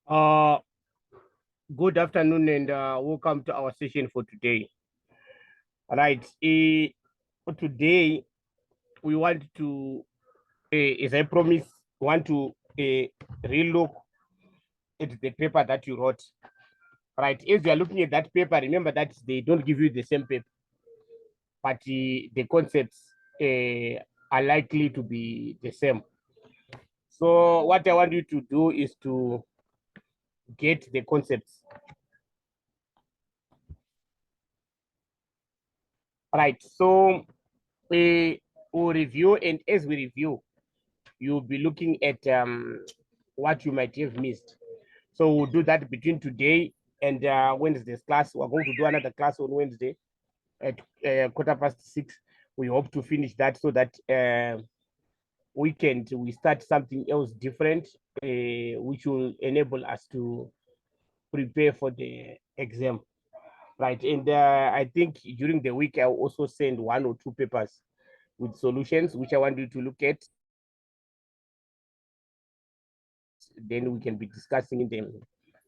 Uh, Good afternoon and welcome to our session for today. Right. For today we want to, as I promised, want to relook at the paper that you wrote. Right. As you are looking at that paper, remember that they don't give you the same paper, but the concepts are likely to be the same. So what I want you to do is to get the concepts. Right. So we'll review, and as we review, you'll be looking at what you might have missed. So we'll do that between today and Wednesday's class. We're going to do another class on Wednesday at 6:15. We hope to finish that so that weekend we start something else different, which will enable us to prepare for the exam. Right. And I think during the week, I'll also send 1 or 2 papers with solutions, which I want you to look at. Then we can be discussing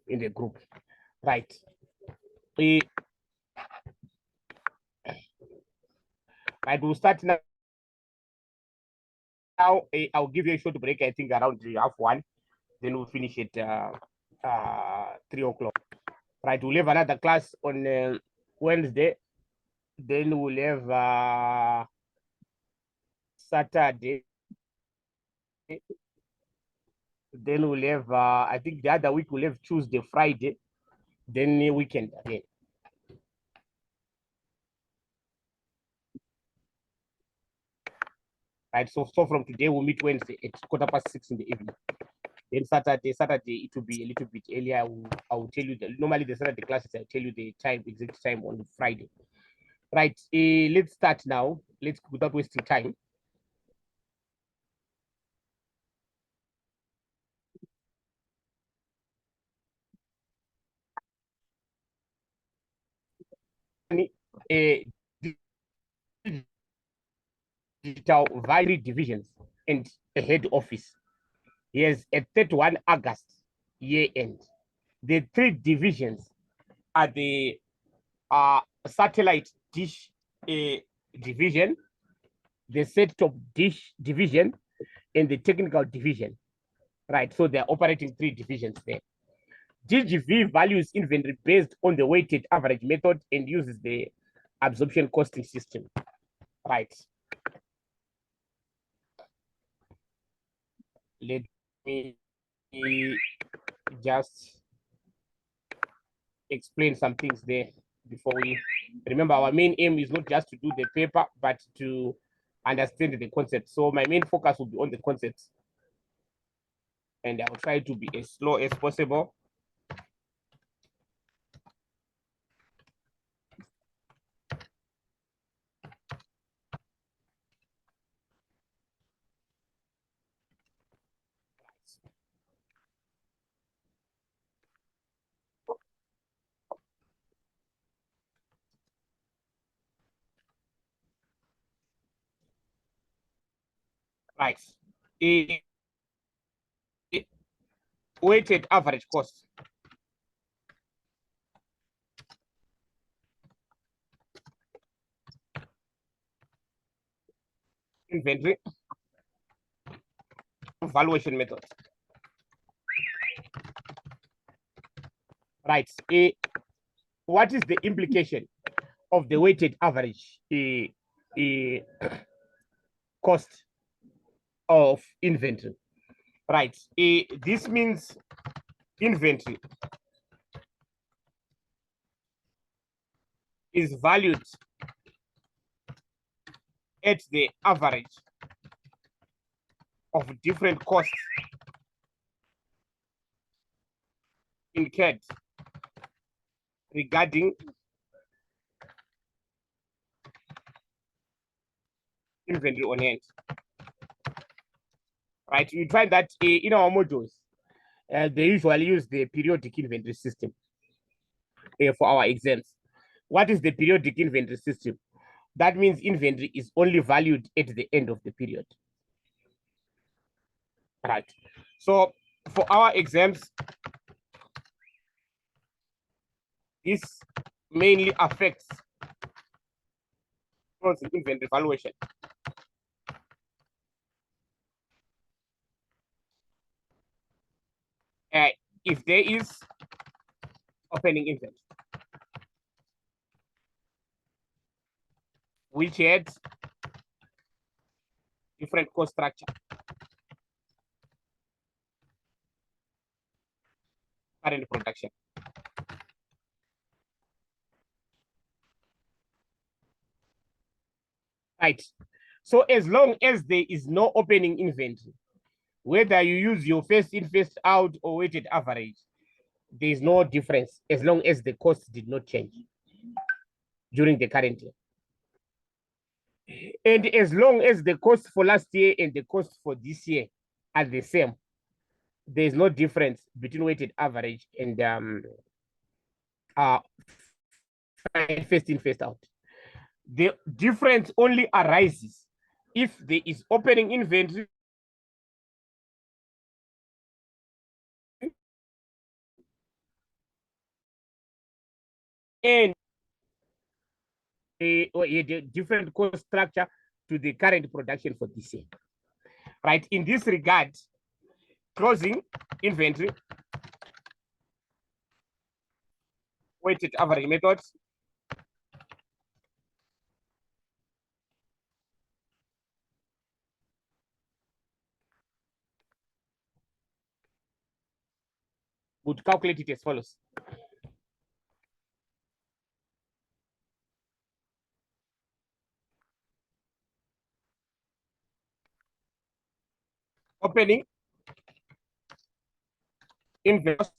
in the group. Right. Right, we'll start now. Now I'll give you a short break, I think around 1:30. Then we'll finish at 3 o'clock. Right, we'll have another class on Wednesday. Then we'll have Saturday. Then we'll have, I think the other week we'll have Tuesday, Friday, then the weekend again. Right, so from today we'll meet Wednesday at 6:15 in the evening. Then Saturday it will be a little bit earlier. I will tell you normally the Saturday classes, I'll tell you the exact time on Friday. Right, let's start now. Let's, without wasting time. Digital value divisions and a head office. Yes, at 31 August year end. The 3 divisions are the satellite dish division, the set-top dish division, and the technical division. Right, so they're operating 3 divisions there. GGV values inventory based on the weighted average method and uses the absorption costing system. Right. Let me just explain some things there before we remember. Our main aim is not just to do the paper, but to understand the concept. So my main focus will be on the concepts, and I'll try to be as slow as possible. Right. A weighted average cost. Inventory valuation method. Right. What is the implication of the weighted average cost of inventory? Right. This means inventory is valued at the average of different costs incurred regarding inventory on hand. Right, we find that in our modules, they usually use the periodic inventory system for our exams. What is the periodic inventory system? That means inventory is only valued at the end of the period. Right. So for our exams, This mainly affects closing inventory valuation. If there is opening inventory, which had different cost structure, current production. Right. So as long as there is no opening inventory, whether you use your first in, first out or weighted average, there is no difference as long as the cost did not change during the current year. And as long as the cost for last year and the cost for this year are the same, there is no difference between weighted average and first in, first out. The difference only arises if there is opening inventory and a different cost structure to the current production for this year. Right. In this regard, closing inventory, weighted average methods, would calculate it as follows. Opening inventory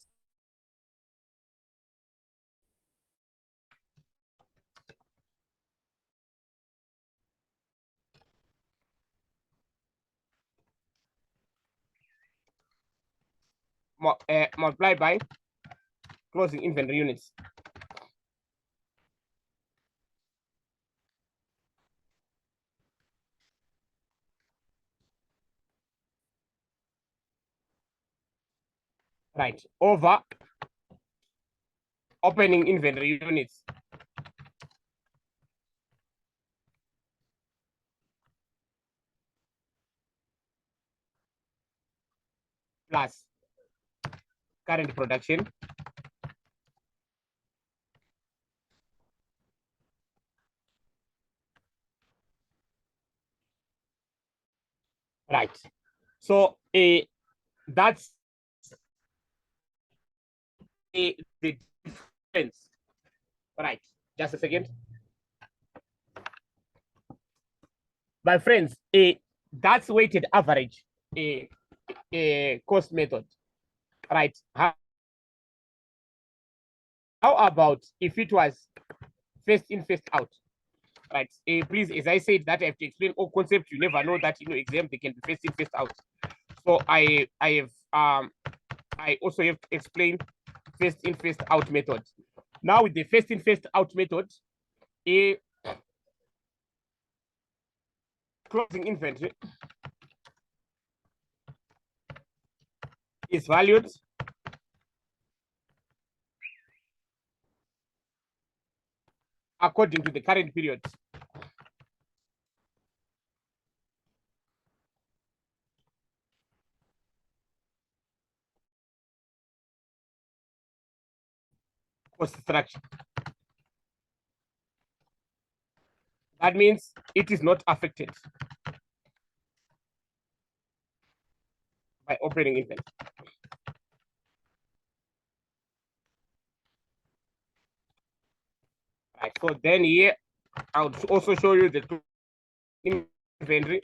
multiplied by closing inventory units. Right. Over opening inventory units. Plus current production right. So that's the difference. Right. Just a second. My friends, that's weighted average cost method. Right. How about if it was first in, first out? Right. Please, as I said, that I have to explain all concepts. You never know that in your exam they can be first in, first out. So I also have to explain first in, first out method. Now with the first in, first out method, a closing inventory is valued according to the current period. Cost structure. That means it is not affected by operating inventory. Right. So then here, I'll also show you the inventory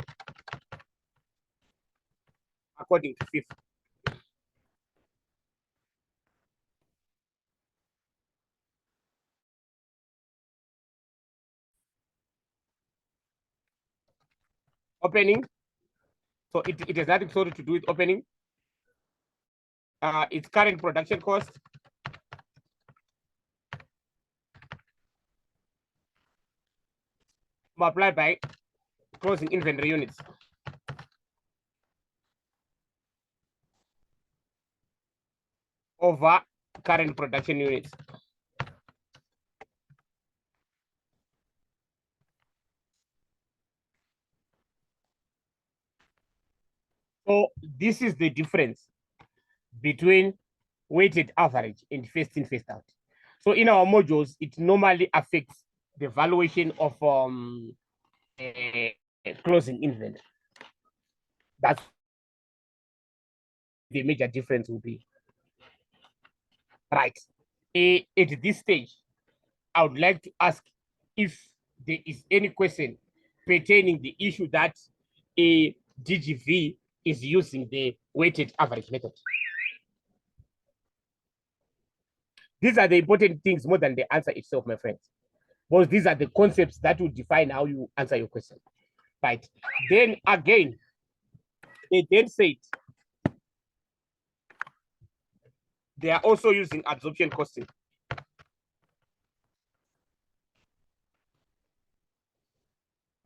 according to fifth. Opening. So it has nothing sort of to do with opening. Its current production cost multiplied by closing inventory units. Over current production units. So this is the difference between weighted average and first in, first out. So in our modules, it normally affects the valuation of closing inventory. That's the major difference will be. Right. At this stage, I would like to ask if there is any question pertaining the issue that a DGV is using the weighted average method. These are the important things more than the answer itself, my friends. Because these are the concepts that will define how you answer your question. Right. Then again, it then said they are also using absorption costing.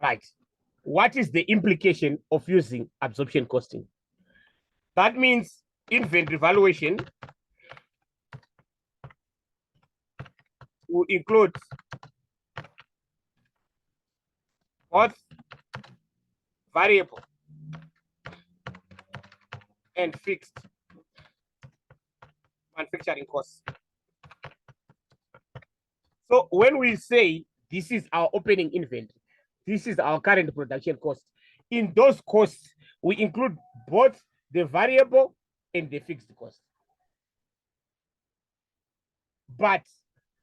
Right. What is the implication of using absorption costing? That means inventory valuation will include both variable and fixed manufacturing costs. So when we say this is our opening inventory, this is our current production cost, in those costs, we include both the variable and the fixed cost. But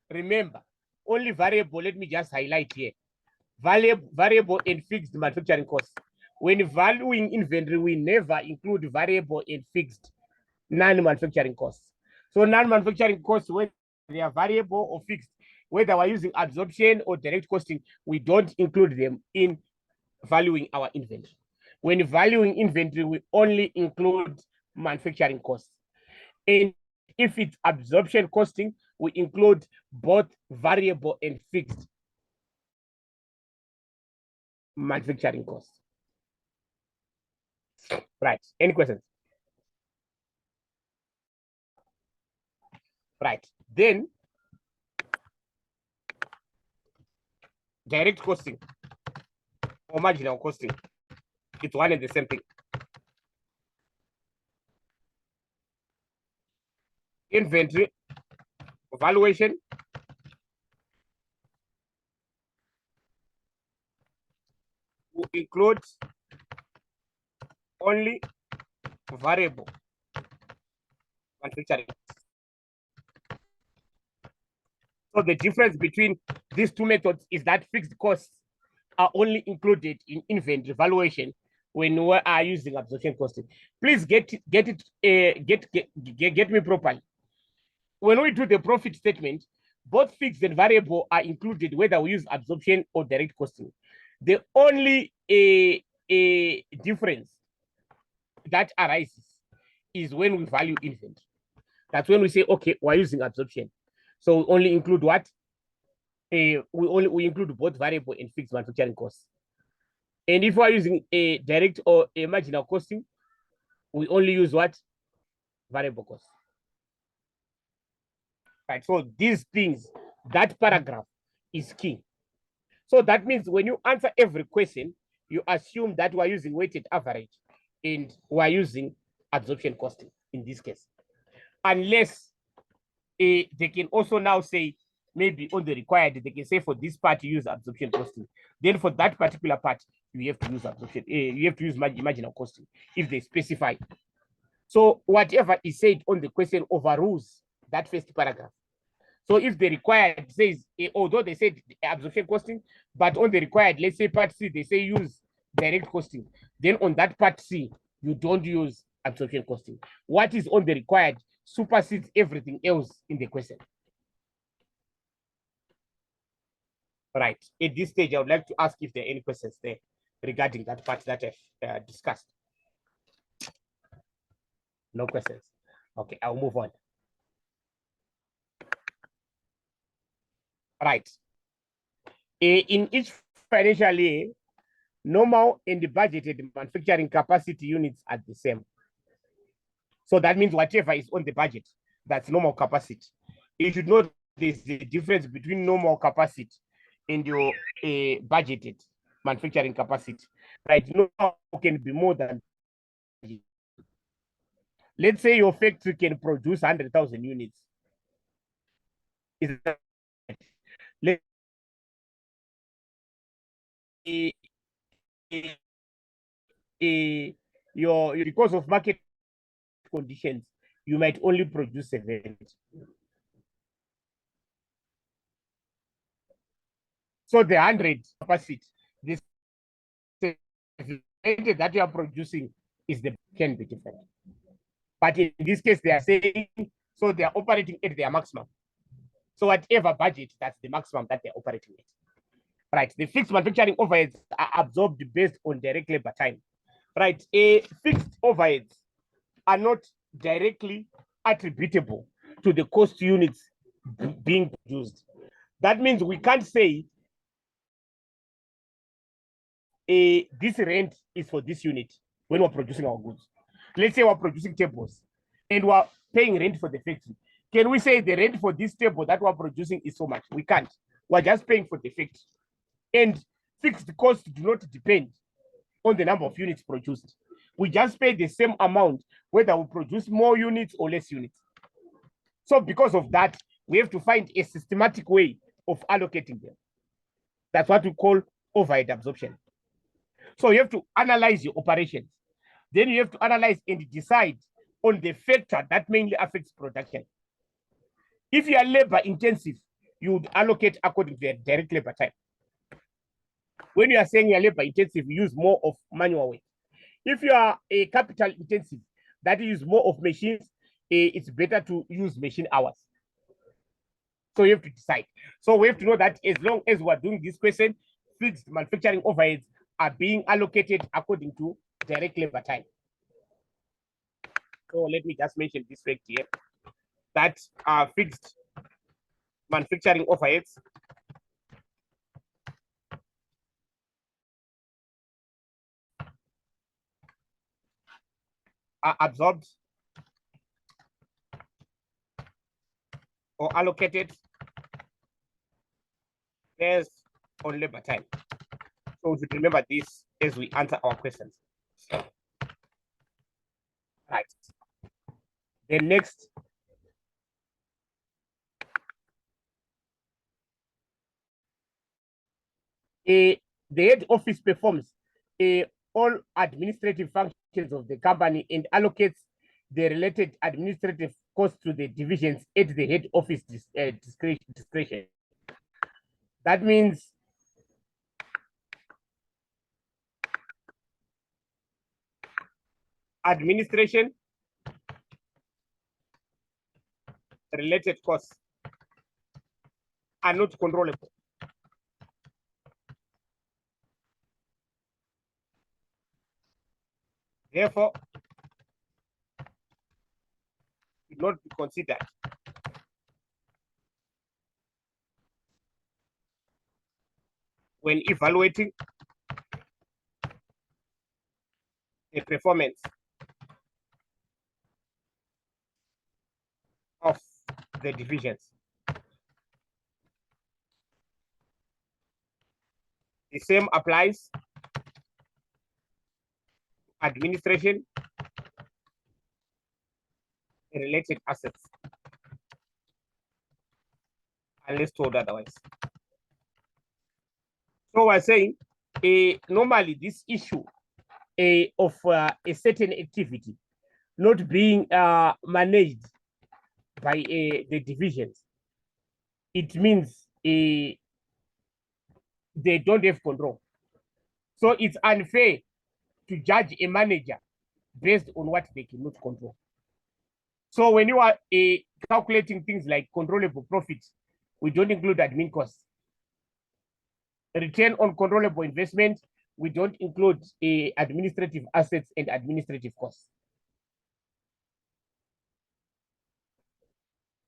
remember, only variable, let me just highlight here, variable and fixed manufacturing costs. When valuing inventory, we never include variable and fixed non-manufacturing costs. So non-manufacturing costs, whether they are variable or fixed, whether we're using absorption or direct costing, we don't include them in valuing our inventory. When valuing inventory, we only include manufacturing costs. And if it's absorption costing, we include both variable and fixed manufacturing costs. Right. Any questions? Right. Then direct costing or marginal costing, it's one and the same thing. Inventory valuation will include only variable manufacturing. So the difference between these two methods is that fixed costs are only included in inventory valuation when we are using absorption costing. Please get me properly. When we do the profit statement, both fixed and variable are included whether we use absorption or direct costing. The only difference that arises is when we value inventory. That's when we say, okay, we're using absorption. So we only include what? We include both variable and fixed manufacturing costs. And if we're using a direct or a marginal costing, we only use what? Variable cost. Right. So these things, that paragraph is key. So that means when you answer every question, you assume that we're using weighted average and we're using absorption costing in this case. Unless they can also now say, maybe on the required, they can say for this part you use absorption costing. Then for that particular part, you have to use absorption, you have to use marginal costing if they specify. So whatever is said on the question overrules that first paragraph. So if the required says, although they said absorption costing, but on the required, let's say part C, they say use direct costing. Then on that part C, you don't use absorption costing. What is on the required supersedes everything else in the question. Right. At this stage, I would like to ask if there are any questions there regarding that part that I've discussed. No questions. Okay, I'll move on. Right. In each financial year, normal and the budgeted manufacturing capacity units are the same. So that means whatever is on the budget, that's normal capacity. You should know there's the difference between normal capacity and your budgeted manufacturing capacity. Right? Normal can be more than Let's say your factory can produce 100,000 units. Is that let your because of market conditions, you might only produce 70. So the 100 capacity, this that you are producing is the can be different. But in this case, they are saying so they are operating at their maximum. So whatever budget, that's the maximum that they're operating at. Right. The fixed manufacturing overheads are absorbed based on direct labor time. Right. A fixed overheads are not directly attributable to the cost units being produced. That means we can't say this rent is for this unit when we're producing our goods. Let's say we're producing tables and we're paying rent for the factory. Can we say the rent for this table that we're producing is so much? We can't. We're just paying for the factory. And fixed costs do not depend on the number of units produced. We just pay the same amount, whether we produce more units or less units. So because of that, we have to find a systematic way of allocating them. That's what we call overhead absorption. So you have to analyze your operations. Then you have to analyze and decide on the factor that mainly affects production. If you are labor intensive, you would allocate according to your direct labor time. When you are saying you're labor intensive, you use more of manual work. If you are a capital intensive, that use more of machines, it's better to use machine hours. So you have to decide. So we have to know that as long as we're doing this question, fixed manufacturing overheads are being allocated according to direct labor time. So let me just mention this fact here, that fixed manufacturing overheads are absorbed or allocated based on labor time. So we should remember this as we answer our questions. Right. The next the head office performs all administrative functions of the company and allocates the related administrative costs to the divisions at the head office discretion. That means administration related costs are not controllable. Therefore, should not be considered when evaluating the performance of the divisions. The same applies to administration and related assets, unless told otherwise. So we're saying normally this issue of a certain activity not being managed by the divisions, it means they don't have control. So it's unfair to judge a manager based on what they cannot control. So when you are calculating things like controllable profits, we don't include admin costs. Return on controllable investment, we don't include administrative assets and administrative costs.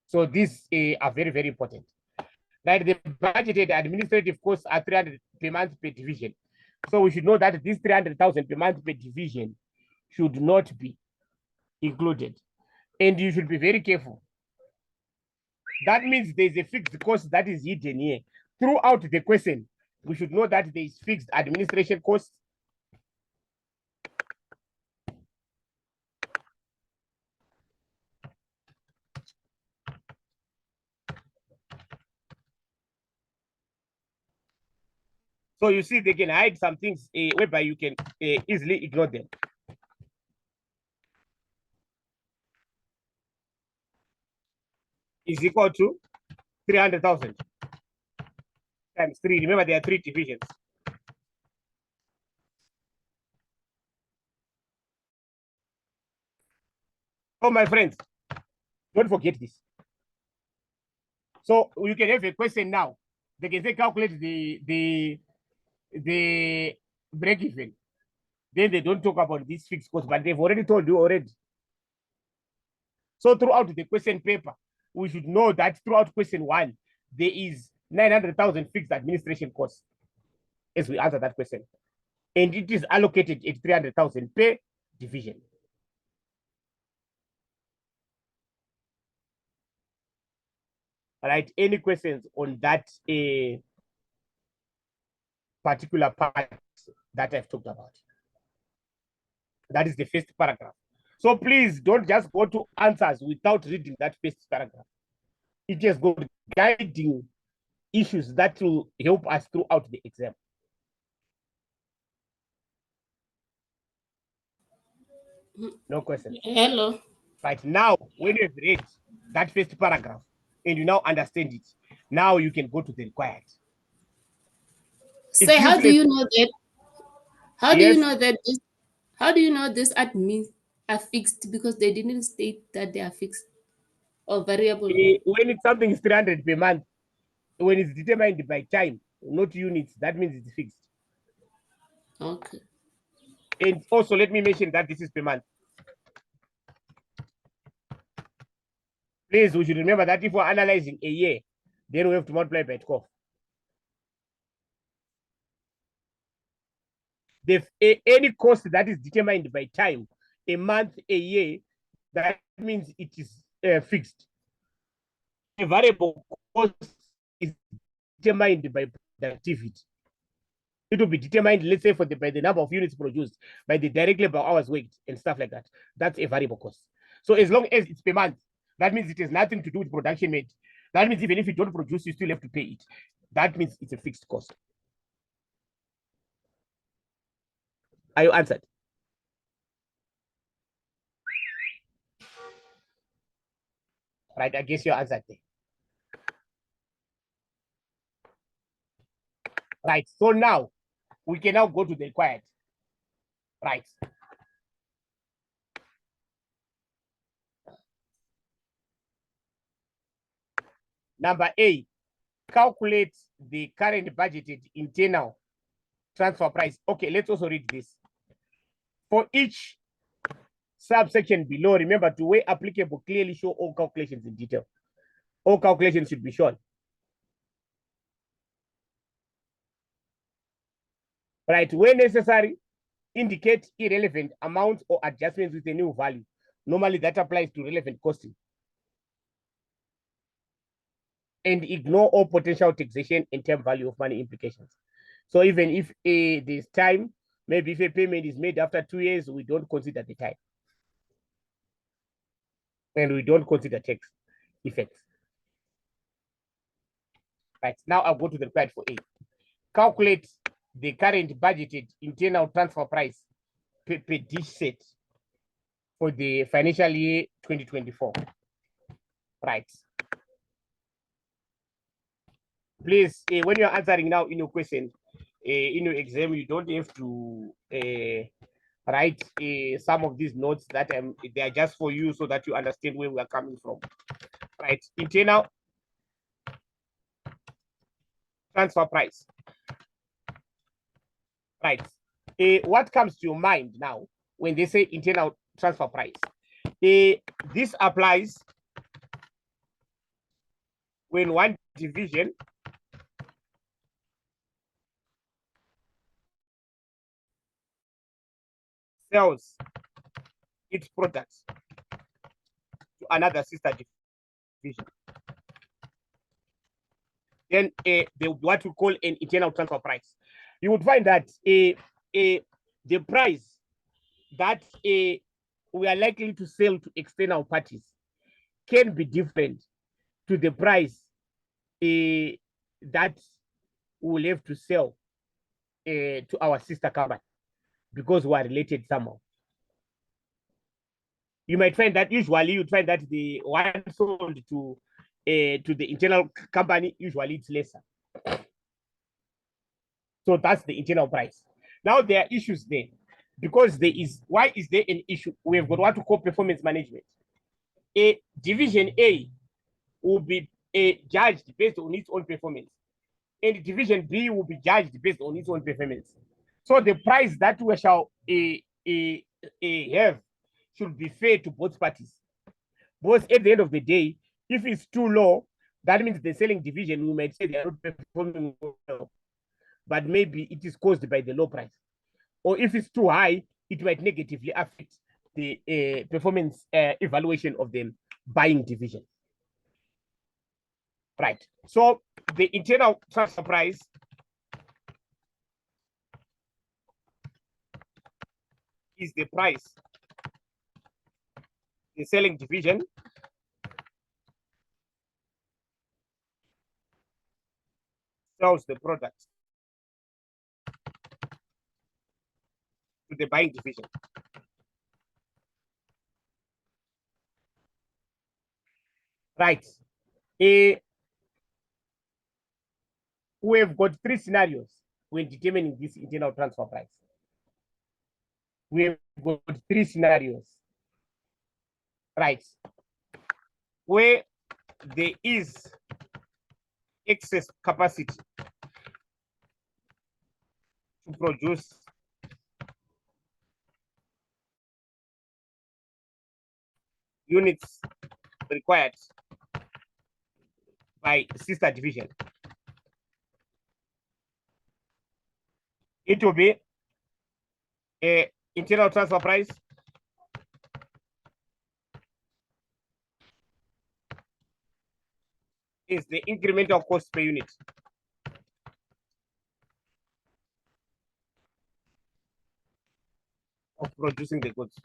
So these are very, very important. Like the budgeted administrative costs are 300 per month per division. So we should know that this 300,000 per month per division should not be included. And you should be very careful. That means there's a fixed cost that is hidden here. Throughout the question, we should know that there is fixed administration cost, So you see, they can hide some things whereby you can easily ignore them. Is equal to 300,000 times 3. Remember, there are 3 divisions. Oh, my friends, don't forget this. So you can have a question now. They can say calculate the break even. Then they don't talk about this fixed cost, but they've already told you already. So throughout the question paper, we should know that throughout question 1, there is 900,000 fixed administration costs as we answer that question. And it is allocated at 300,000 per division. All right, any questions on that particular part that I've talked about? That is the first paragraph. So please don't just go to answers without reading that first paragraph. It has got guiding issues that will help us throughout the exam. No questions. Hello. Right now, when you've read that first paragraph and you now understand it, now you can go to the required. So how do you know that? How do you Yes. know that this? How do you know this admins are fixed because they didn't state that they are fixed or variable? When it's something is 300 per month, when it's determined by time, not units, that means it's fixed. Okay. And also, let me mention that this is per month. Please, we should remember that if we're analyzing a year, then we have to multiply by 12. Any cost that is determined by time, a month, a year, that means it is fixed. A variable cost is determined by productivity. It will be determined, let's say, by the number of units produced, by the direct labor hours worked, and stuff like that. That's a variable cost. So as long as it's per month, that means it has nothing to do with production made. That means even if you don't produce, you still have to pay it. That means it's a fixed cost. Are you answered? Right, I guess you're answered there. Right, so now we can now go to the required. Right. Number A, calculate the current budgeted internal transfer price. Okay, let's also read this. For each subsection below, remember to where applicable, clearly show all calculations in detail. All calculations should be shown. Right, where necessary, indicate irrelevant amounts or adjustments with a new value. Normally that applies to relevant costing. And ignore all potential taxation and term value of money implications. So even if there's time, maybe if a payment is made after 2 years, we don't consider the time. And we don't consider tax effects. Right, now I'll go to the required for A. Calculate the current budgeted internal transfer price per dish set for the financial year 2024. Right. Please, when you're answering now in your question, in your exam, you don't have to write some of these notes that they are just for you so that you understand where we are coming from. Right, internal transfer price. Right, what comes to your mind now when they say internal transfer price? This applies when one division sells its products to another sister division. Then what we call an internal transfer price. You would find that the price that we are likely to sell to external parties can be different to the price that we will have to sell to our sister company because we are related somehow. You might find that usually you'd find that the one sold to the internal company, usually it's lesser. So that's the internal price. Now there are issues there because why is there an issue? We've got what to call performance management. A division A will be judged based on its own performance, and division B will be judged based on its own performance. So the price that we shall have should be fair to both parties. Because at the end of the day, if it's too low, that means the selling division, we might say they are not performing well, but maybe it is caused by the low price. Or if it's too high, it might negatively affect the performance evaluation of the buying division. Right. So the internal transfer price is the price the selling division sells the product to the buying division. Right. We've got three scenarios when determining this internal transfer price. We've got three scenarios. Right. Where there is excess capacity to produce units required by sister division. It will be a internal transfer price is the incremental cost per unit of producing the goods.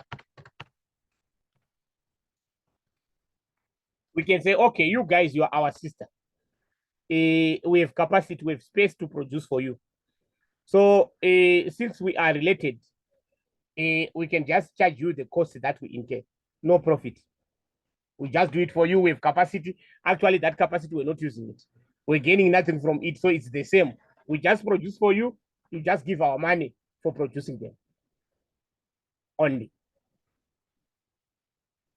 We can say, okay, you guys, you are our sister. We have capacity, we have space to produce for you. So since we are related, we can just charge you the cost that we incur, no profit. We just do it for you. We have capacity. Actually, that capacity, we're not using it. We're gaining nothing from it. So it's the same. We just produce for you. You just give our money for producing them only.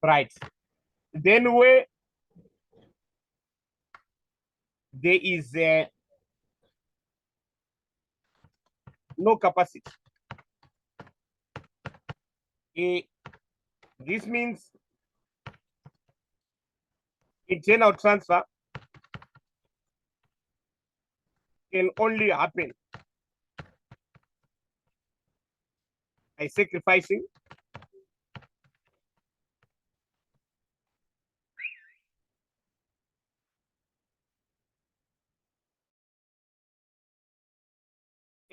Right. Then where there is no capacity. This means internal transfer can only happen by sacrificing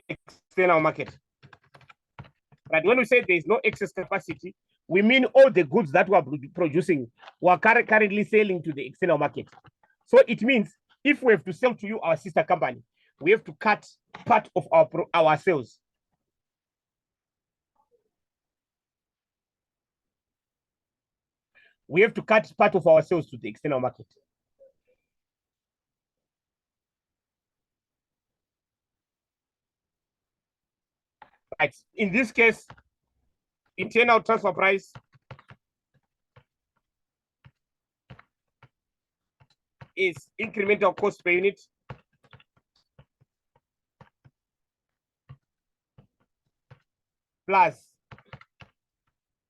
external market. Right. When we say there is no excess capacity, we mean all the goods that we are producing, we are currently selling to the external market. So it means if we have to sell to you, our sister company, we have to cut part of our sales. We have to cut part of our sales to the external market. Right. In this case, internal transfer price is incremental cost per unit plus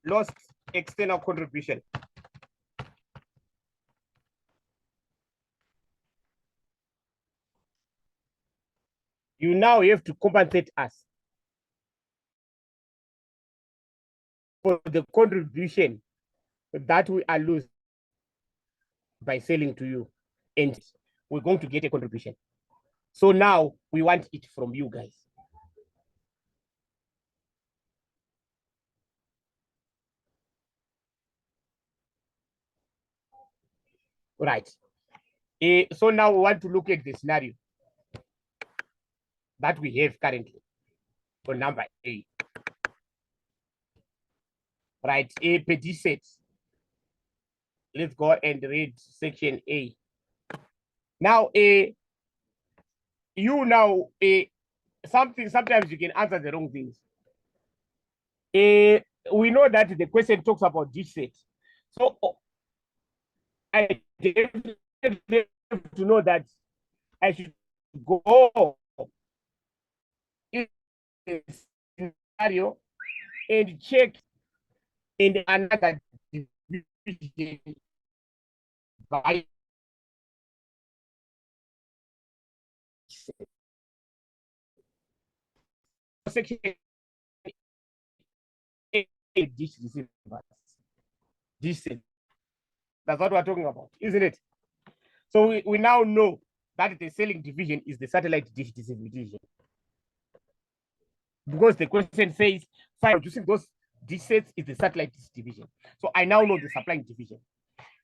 lost external contribution. You now have to compensate us for the contribution that we are losing by selling to you, and we're going to get a contribution. So now we want it from you guys. Right. So now we want to look at the scenario that we have currently. for number A. Right, A per D set. Let's go and read section A. Now, you now sometimes you can answer the wrong things. We know that the question talks about D set. So I have to know that I should go in the scenario and check in another division by section A, dish receivers. This set. That's what we're talking about, isn't it? So we now know that the selling division is the satellite dish division. Because the question says, producing those dish sets is the satellite dish division. So I now know the supplying division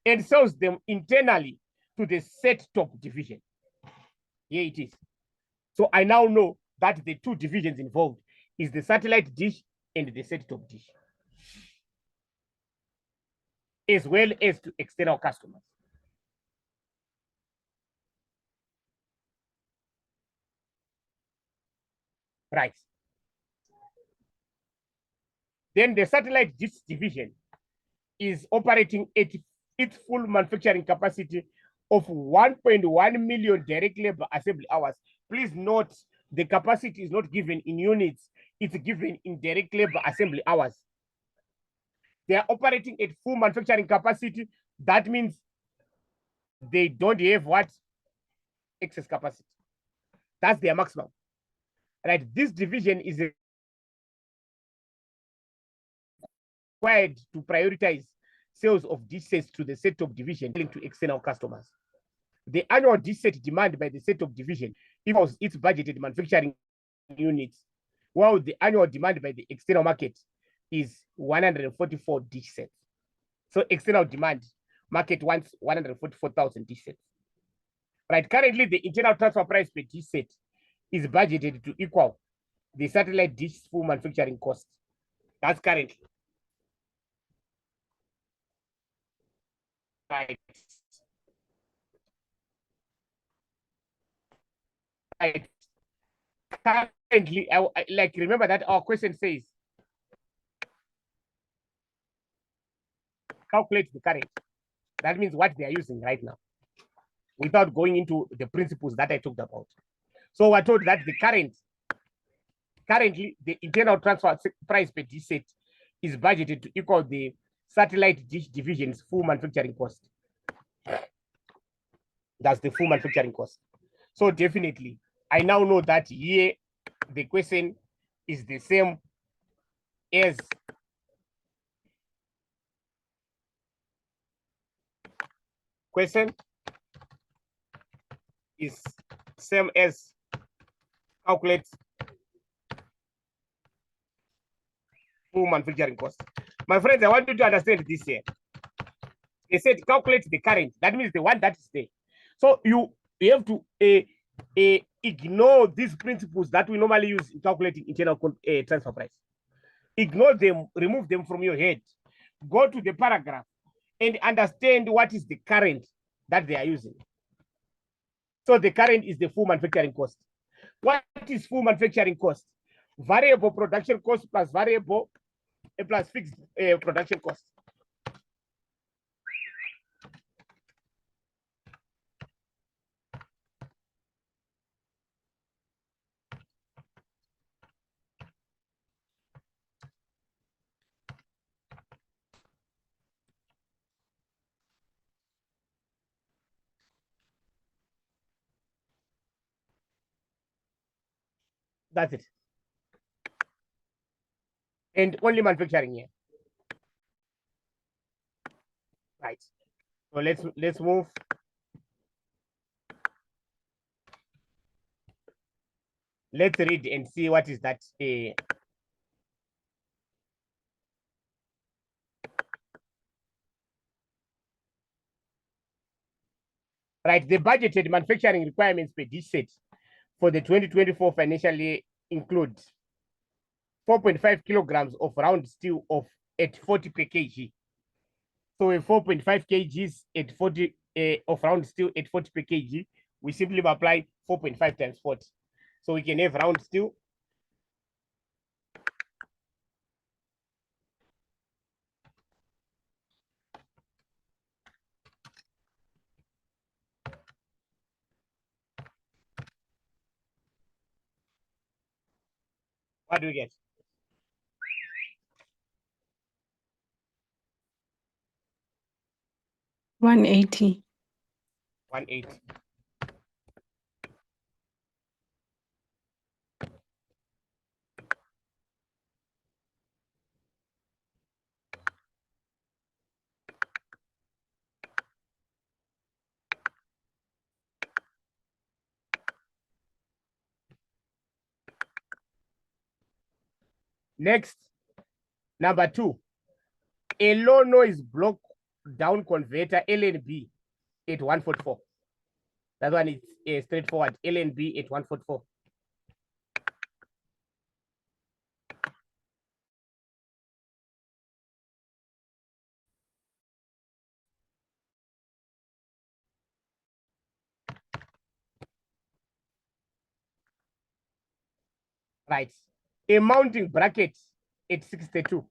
and sells them internally to the set top division. Here it is. So I now know that the two divisions involved is the satellite dish and the set top dish, as well as to external customers. Right. Then the satellite dish division is operating at its full manufacturing capacity of 1.1 million direct labor assembly hours. Please note the capacity is not given in units, it's given in direct labor assembly hours. They are operating at full manufacturing capacity. That means they don't have what? Excess capacity. That's their maximum. Right? This division is required to prioritize sales of dish sets to the set top division to external customers. The annual dish set demand by the set top division equals its budgeted manufacturing units, while the annual demand by the external market is 144 dish sets. So external demand, market wants 144,000 dish sets. Right, currently the internal transfer price per dish set is budgeted to equal the satellite dish full manufacturing cost. That's currently. Right. Right. Currently, like remember that our question says calculate the current. That means what they are using right now, without going into the principles that I talked about. So we're told that the currently the internal transfer price per dish set is budgeted to equal the satellite dish division's full manufacturing cost. That's the full manufacturing cost. So definitely, I now know that here the question is the same as question is same as calculate full manufacturing cost. My friends, I want you to understand this here. They said calculate the current. That means the one that is there. So you have to ignore these principles that we normally use in calculating internal transfer price. Ignore them, remove them from your head. Go to the paragraph and understand what is the current that they are using. So the current is the full manufacturing cost. What is full manufacturing cost? Variable production cost plus variable plus fixed production cost. That's it. And only manufacturing here. Right. So let's move. Let's read and see what is that. Right, the budgeted manufacturing requirements per dish set for the 2024 financial year include 4.5 kilograms of round steel at 40 per kg. So a 4.5 kgs at 40 of round steel at 40 per kg, we simply multiply 4.5 times 40. So we can have round steel. What do we get? 180. 180. Next, number 2, a low noise block down converter LNB at 144. That one is straightforward. LNB at 144. Right. A mounting bracket at 62.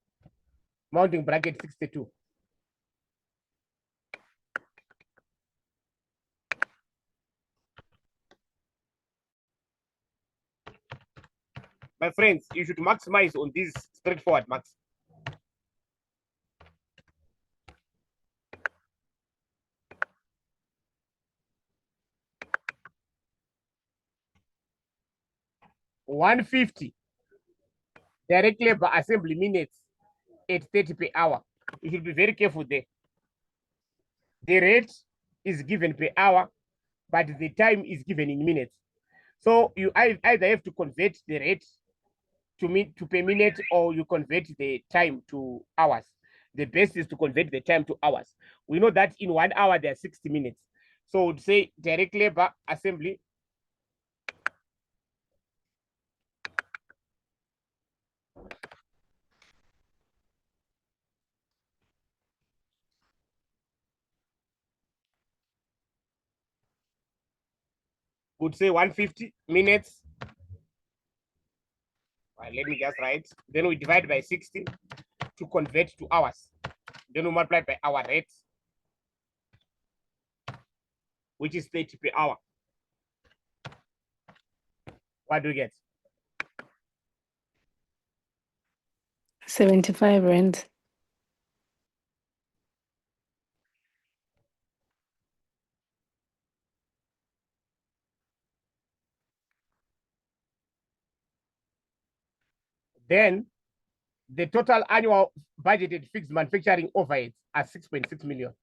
Mounting bracket 62. My friends, you should maximize on these straightforward marks. $150 direct labor assembly minutes at 30 per hour. You should be very careful there. The rate is given per hour, but the time is given in minutes. So you either have to convert the rate to per minute, or you convert the time to hours. The best is to convert the time to hours. We know that in 1 hour there are 60 minutes. So we'd say direct labor assembly would say 150 minutes. Let me just write. Then we divide by 60 to convert to hours. Then we multiply by hour rate, which is 30 per hour. What do we get? 75 rand. Then the total annual budgeted fixed manufacturing overheads are 6.6 million.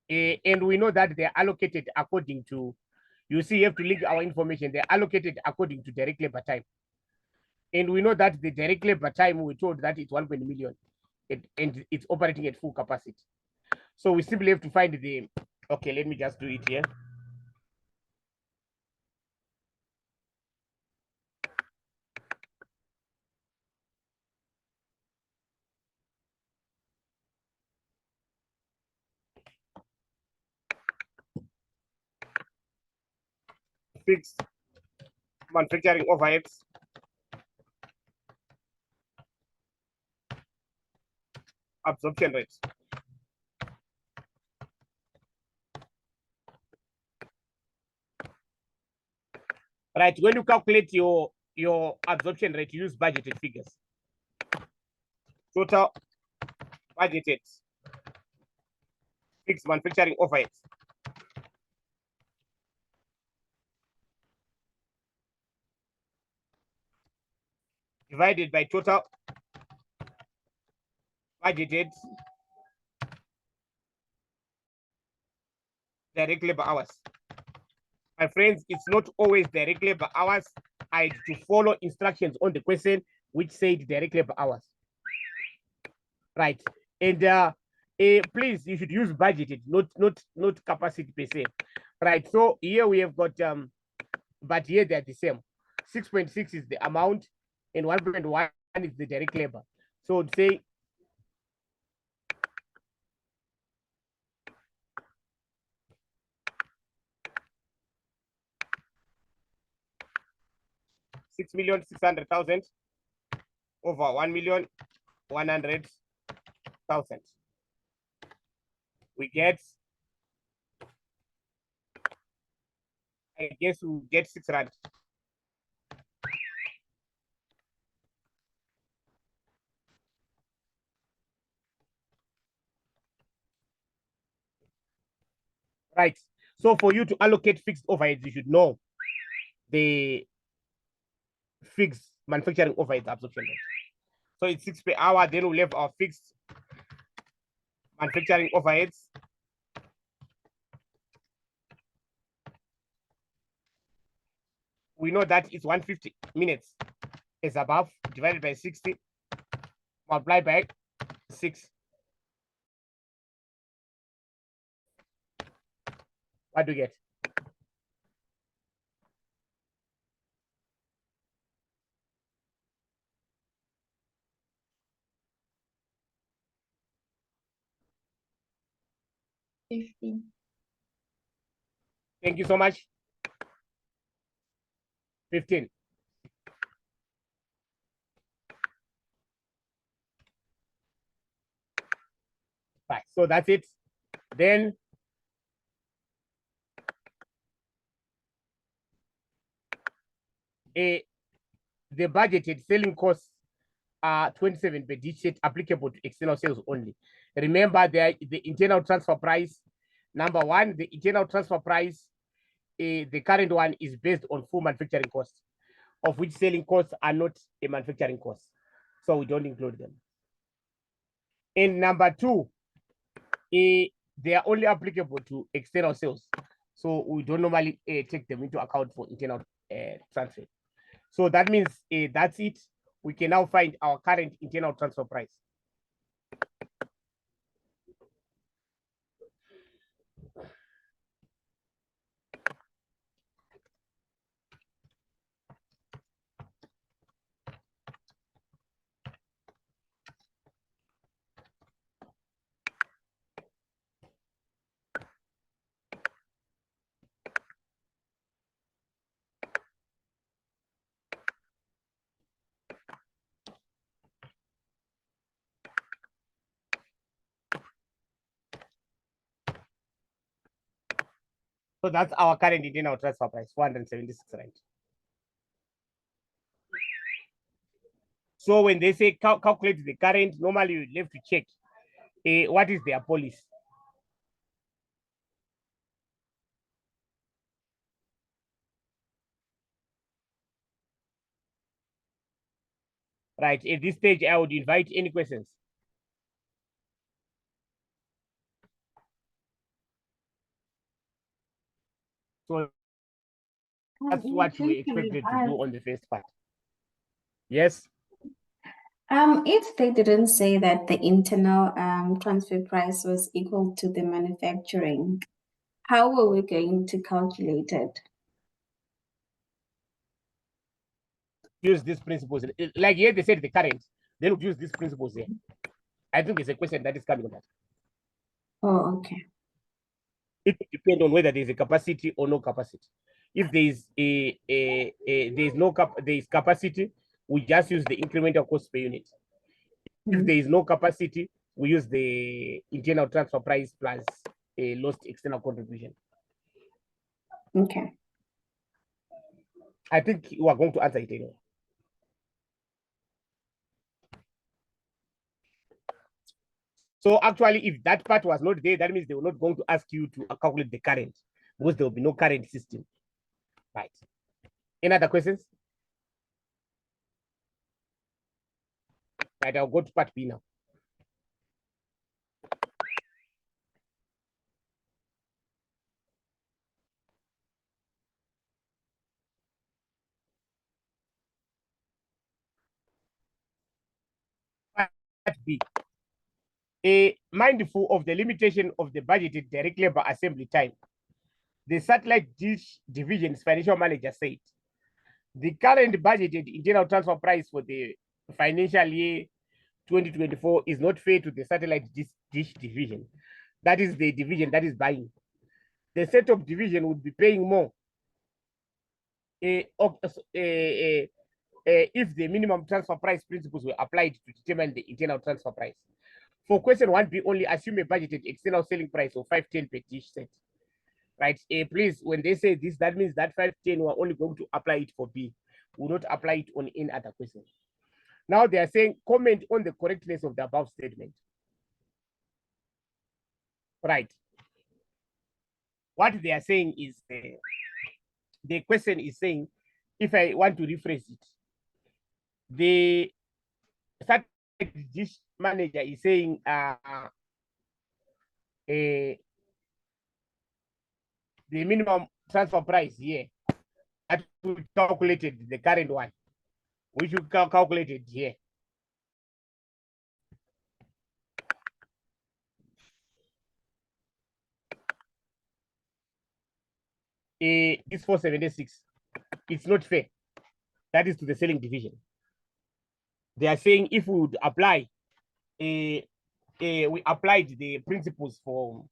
And we know that they're allocated according to, you see, you have to link our information. They're allocated according to direct labor time. And we know that the direct labor time, we told that it's 1 million, and it's operating at full capacity. So we simply have to find the, okay, let me just do it here. Fixed manufacturing overheads absorption rates. Right, when you calculate your absorption rate, you use budgeted figures. Total budgeted fixed manufacturing overheads divided by total budgeted direct labor hours. My friends, it's not always direct labor hours. I had to follow instructions on the question which said direct labor hours. Right. And please, you should use budgeted, not capacity per se. Right. So here we have got but here they're the same. 6.6 is the amount, and 1.1 is the direct labor. So would say $6,600,000 over 1,100,000. We get, I guess we get 6 rand. Right. So for you to allocate fixed overheads, you should know the fixed manufacturing overheads absorption rate. So it's 6 per hour. Then we'll have our fixed manufacturing overheads. We know that it's 150 minutes is above, divided by 60, multiplied by 6. What do you get? $15. Thank you so much. 15. Right. So that's it. Then the budgeted selling costs are 27 per each set, applicable to external sales only. Remember, the internal transfer price, number one, the internal transfer price, the current one is based on full manufacturing costs, of which selling costs are not a manufacturing cost. So we don't include them. And number two, they are only applicable to external sales. So we don't normally take them into account for internal transfer. So that means that's it. We can now find our current internal transfer price. So that's our current internal transfer price, 476 rand. So when they say calculate the current, normally you have to check what is their policy. Right, at this stage, I would invite any questions. So that's what we expected to do on the first part. Yes. If they didn't say that the internal transfer price was equal to the manufacturing, how were we going to calculate it? Use these principles. Like here they said the current, they would use these principles here. I think it's a question that is coming on that. Oh, okay. It depends on whether there's a capacity or no capacity. If there is there is capacity, we just use the incremental cost per unit. If there is no capacity, we use the internal transfer price plus a lost external contribution. Okay. I think you are going to answer it anyway. So actually, if that part was not there, that means they were not going to ask you to calculate the current, because there will be no current system. Right. Any other questions? Right, I'll go to part B now. Part B. Mindful of the limitation of the budgeted direct labor assembly time, the satellite dish division's financial manager said The current budgeted internal transfer price for the financial year 2024 is not fair to the satellite dish division. That is the division that is buying. The set-top division would be paying more if the minimum transfer price principles were applied to determine the internal transfer price. For question 1B only, assume a budgeted external selling price of 510 per dish set. Right? Please, when they say this, that means that 510 we're only going to apply it for B. We will not apply it on any other question. Now they are saying comment on the correctness of the above statement. Right. What they are saying is the question is saying, if I want to rephrase it, the dish manager is saying the minimum transfer price here that we calculated the current one, we should calculate it here. It's 476. It's not fair. That is to the selling division. They are saying if we would apply, we applied the principles for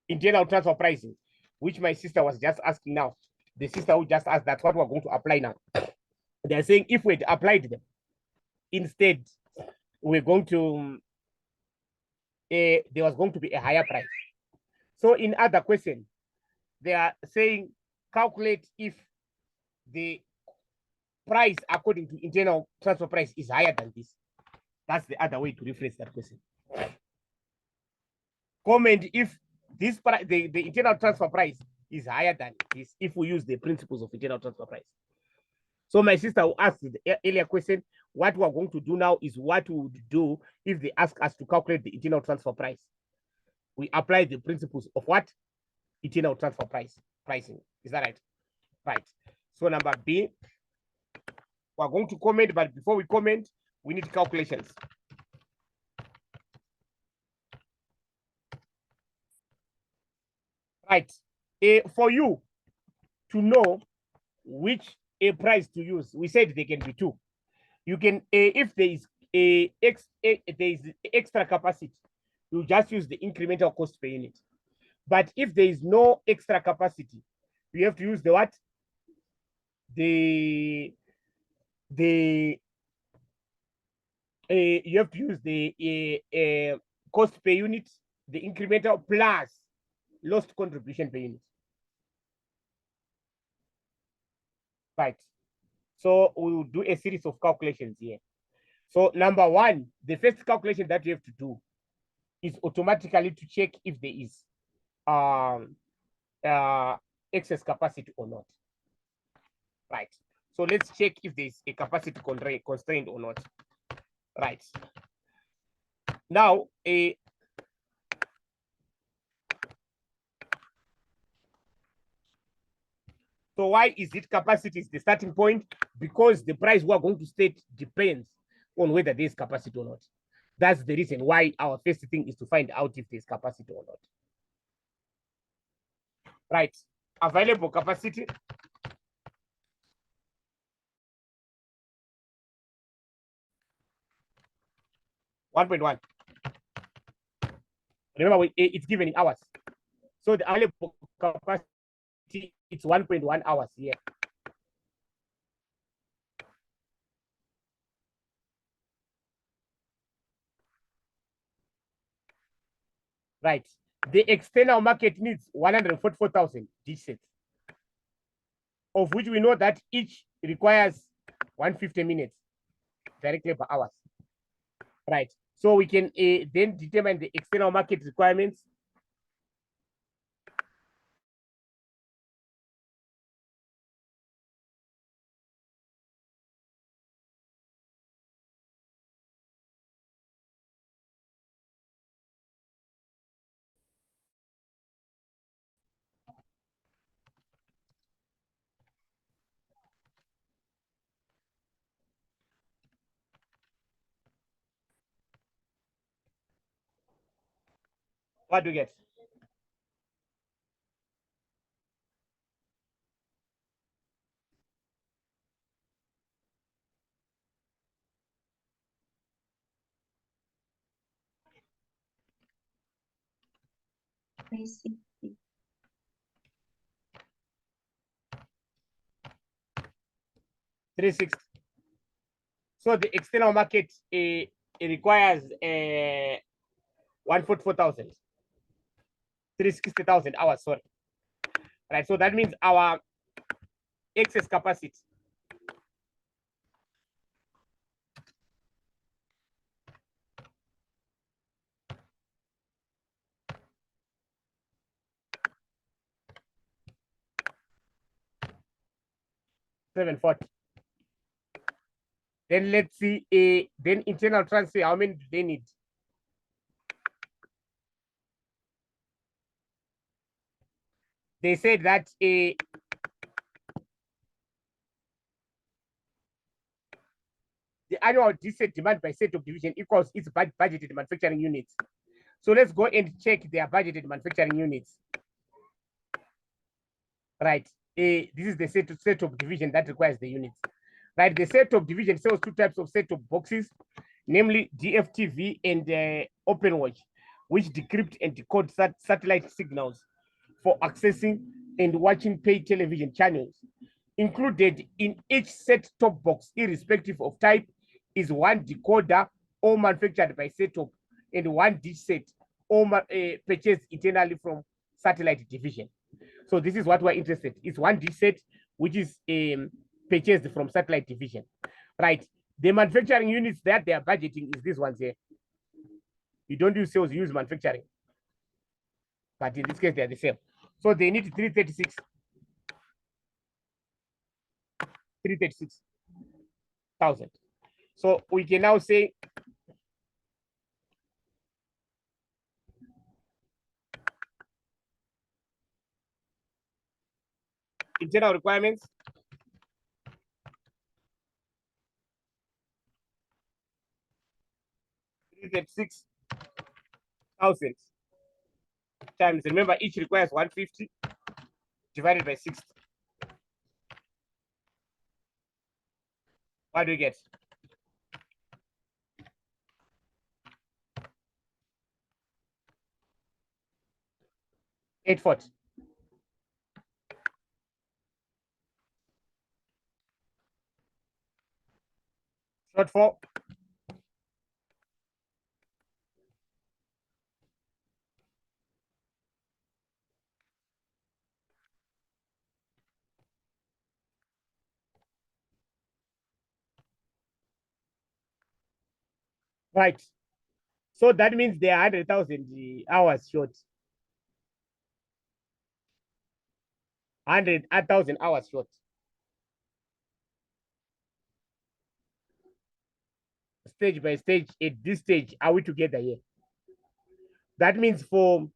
internal transfer pricing, which my sister was just asking now. The sister who just asked, that's what we're going to apply now. They are saying if we applied them, instead, we're going to, there was going to be a higher price. So in other question, they are saying calculate if the price according to internal transfer price is higher than this. That's the other way to rephrase that question. Comment if this price, the internal transfer price is higher than this if we use the principles of internal transfer price. So my sister who asked the earlier question, what we're going to do now is what we would do if they ask us to calculate the internal transfer price. We apply the principles of what? Internal transfer pricing. Is that right? Right. So number B, we're going to comment, but before we comment, we need calculations. Right. For you to know which price to use, we said they can be two. You can, if there is extra capacity, you just use the incremental cost per unit. But if there is no extra capacity, you have to use the what? You have to use the cost per unit, the incremental plus lost contribution per unit. Right. So we will do a series of calculations here. So number one, the first calculation that you have to do is automatically to check if there is excess capacity or not. Right. So let's check if there's a capacity constraint or not. Right. Now, so why is it capacity is the starting point? Because the price we're going to state depends on whether there's capacity or not. That's the reason why our first thing is to find out if there's capacity or not. Right. Available capacity. $1.1. Remember, it's given in hours. So the available capacity, it's 1.1 hours here. Right. The external market needs 144,000 dish sets, of which we know that each requires 150 minutes directly per hour. Right. So we can then determine the external market requirements. What do you get? 360. 360. So the external market it requires 144,000. 360,000 hours, sorry. Right, so that means our excess capacity $740. Then let's see then internal transfer, how many do they need? They said that the annual set demand by set of division equals its budgeted manufacturing units. So let's go and check their budgeted manufacturing units. Right. This is the set of division that requires the units. Right. The set of division sells two types of set of boxes, namely DFTV and OpenWatch, which decrypt and decode satellite signals for accessing and watching paid television channels. Included in each set-top box, irrespective of type, is one decoder, all manufactured by set-top, and one dish set, all purchased internally from satellite division. So this is what we're interested in. It's one dish set, which is purchased from satellite division. Right. The manufacturing units that they are budgeting is this one here. You don't use sales, you use manufacturing. But in this case, they are the same. So they need 336. 336,000. So we can now say internal requirements $336,000 times, remember each requires 150 divided by 60. What do we get? $840. Shortfall. Right. So that means they are 100,000 hours short. 100,000 hours short. Stage by stage, at this stage, are we together here? That means for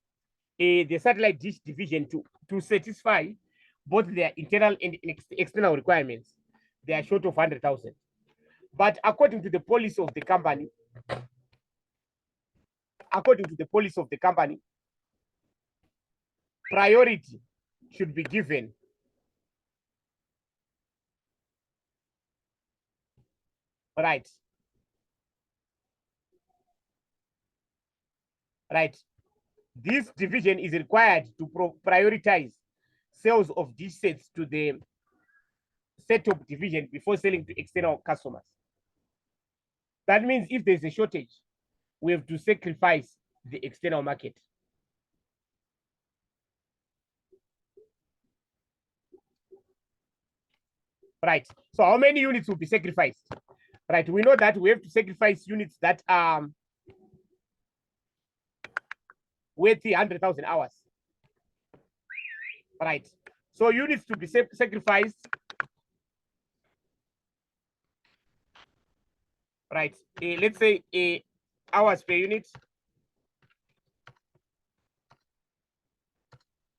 the satellite dish division to satisfy both their internal and external requirements, they are short of 100,000. But according to the policy of the company, priority should be given right. This division is required to prioritize sales of dish sets to the set-top division before selling to external customers. That means if there's a shortage, we have to sacrifice the external market. Right. So how many units will be sacrificed? Right. We know that we have to sacrifice units that are worth 100,000 hours. Right. So units to be sacrificed. Right. Let's say hours per unit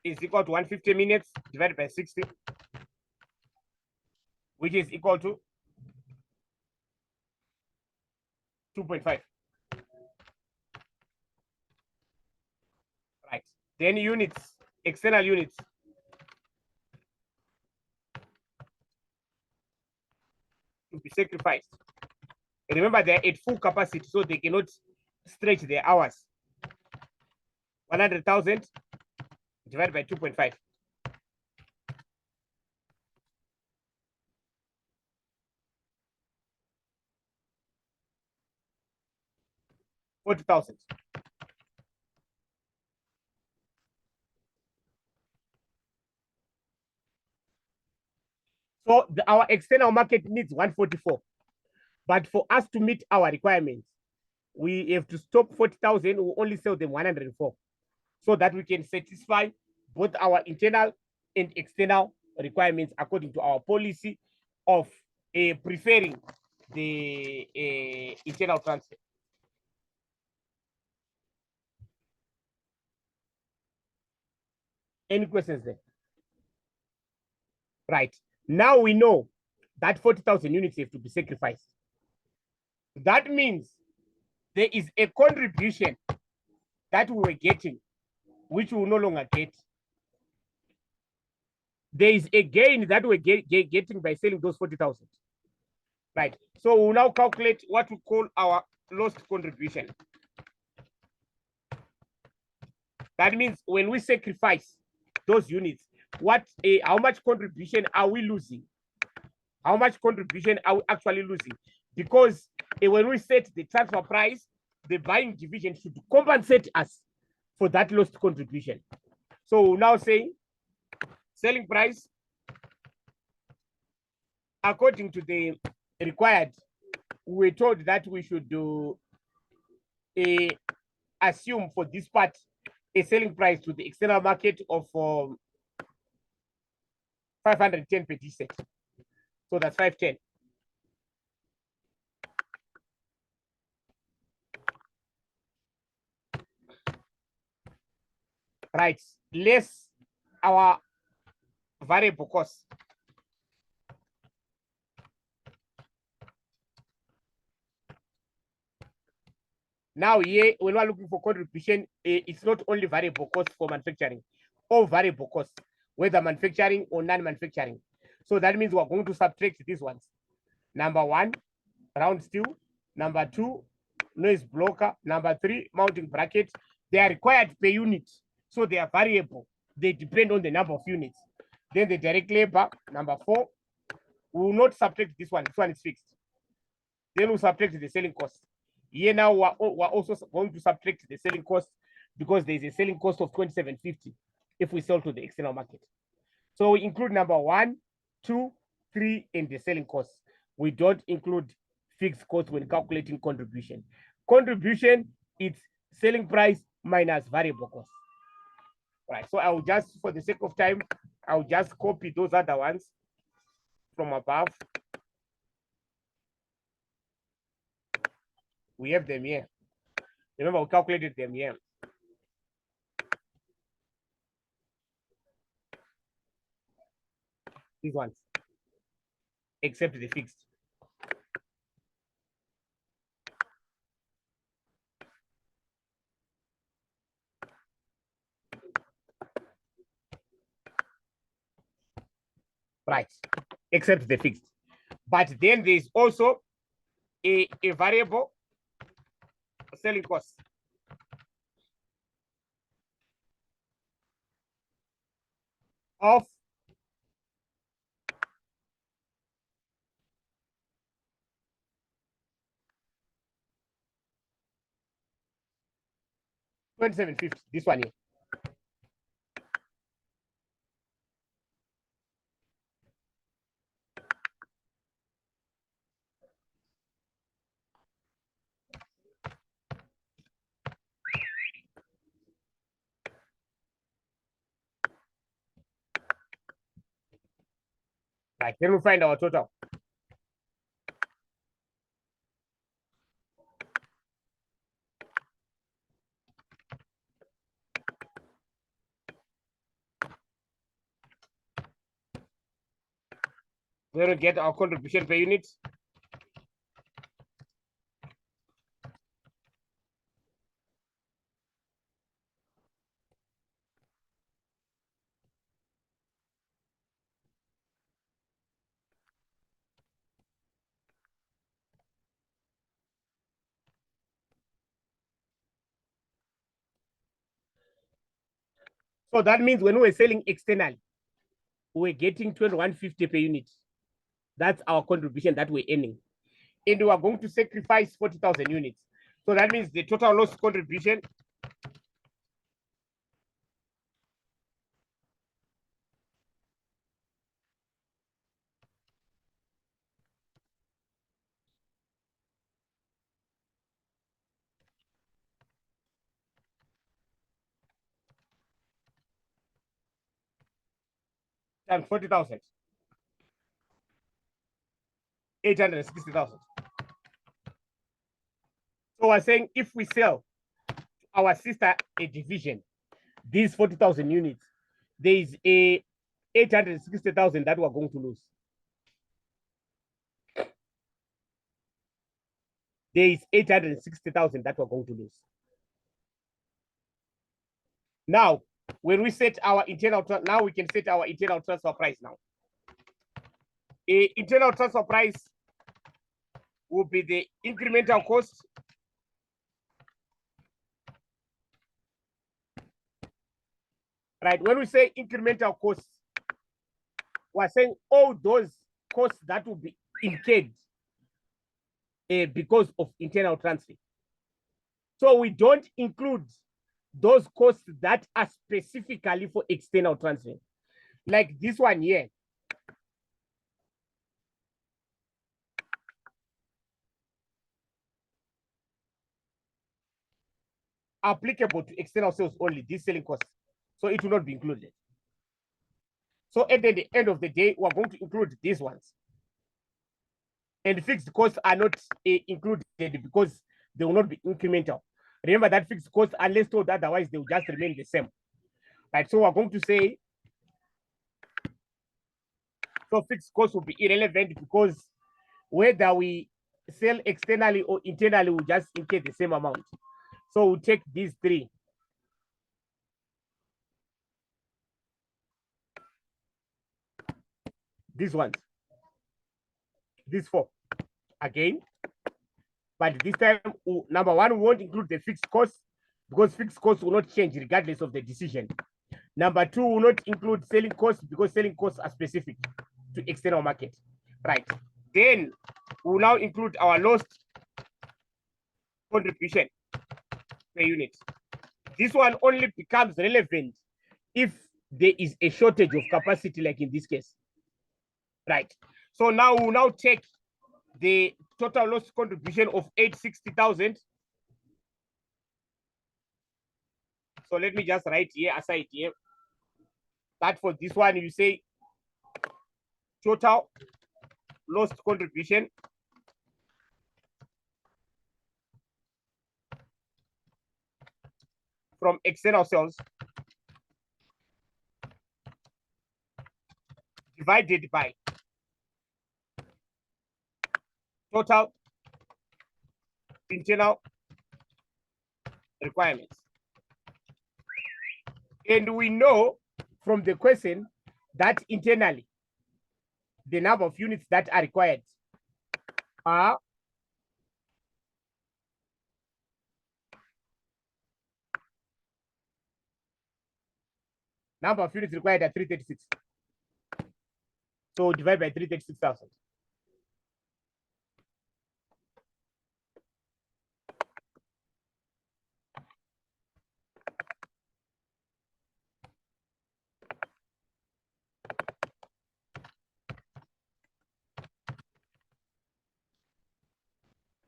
is equal to 150 minutes divided by 60, which is equal to 2.5. Right. Then units, external units. To be sacrificed. And remember, they're at full capacity, so they cannot stretch their hours. 100,000 divided by 2.5. $40,000. So our external market needs 144. But for us to meet our requirements, we have to stop 40,000. We only sell them 104, so that we can satisfy both our internal and external requirements according to our policy of preferring the internal transfer. Any questions there? Right. Now we know that 40,000 units have to be sacrificed. That means there is a contribution that we were getting, which we will no longer get. There is a gain that we're getting by selling those 40,000. Right. So we'll now calculate what we call our lost contribution. That means when we sacrifice those units, how much contribution are we losing? How much contribution are we actually losing? Because when we set the transfer price, the buying division should compensate us for that lost contribution. So we'll now say selling price according to the required. We're told that we should do assume for this part a selling price to the external market of 510 per set. So that's 510. Right, less our variable cost. Now here, when we're looking for contribution, it's not only variable cost for manufacturing, or variable cost, whether manufacturing or non-manufacturing. So that means we're going to subtract these ones. Number 1, round steel. Number 2, noise blocker. Number 3, mounting bracket. They are required per unit, so they are variable. They depend on the number of units. Then the direct labor. Number 4, we will not subtract this one. This one is fixed. Then we'll subtract the selling cost. Here now we're also going to subtract the selling cost, because there's a selling cost of 2750 if we sell to the external market. So we include number 1, 2, 3 in the selling costs. We don't include fixed costs when calculating contribution. Contribution is selling price minus variable cost. Right. So I will just, for the sake of time, I'll just copy those other ones from above. We have them here. Remember, we calculated them here. These ones, except the fixed. Right, except the fixed. But then there's also a variable selling cost. Of $27.50, this one here. Right, then we find our total. We're going to get our contribution per unit. So that means when we're selling externally, we're getting 2150 per unit. That's our contribution that we're earning. And we are going to sacrifice 40,000 units. So that means the total loss contribution times 40,000, 860,000. So we're saying if we sell our sister a division, these 40,000 units, there is a 860,000 that we're going to lose. There is 860,000 that we're going to lose. Now, when we set our internal, now we can set our internal transfer price now. Internal transfer price will be the incremental cost right? When we say incremental costs, we're saying all those costs that will be incurred because of internal transfer. So we don't include those costs that are specifically for external transfer. Like this one here. Applicable to external sales only, these selling costs. So it will not be included. So at the end of the day, we're going to include these ones. And fixed costs are not included because they will not be incremental. Remember that fixed costs, unless told otherwise, they will just remain the same. Right, so we're going to say, so fixed costs will be irrelevant because whether we sell externally or internally, we just incur the same amount. So we'll take these three. These ones. These four. Again. But this time, number one, we won't include the fixed costs because fixed costs will not change regardless of the decision. Number two, will not include selling costs because selling costs are specific to external market. Right. Then we'll now include our lost contribution per unit. This one only becomes relevant if there is a shortage of capacity, like in this case. Right. So now we'll now take the total loss contribution of 860,000. So let me just write here aside here that for this one you say total lost contribution from external sales divided by total internal requirements. And we know from the question that internally, the number of units that are required are number of units required are 336. So divide by 336,000.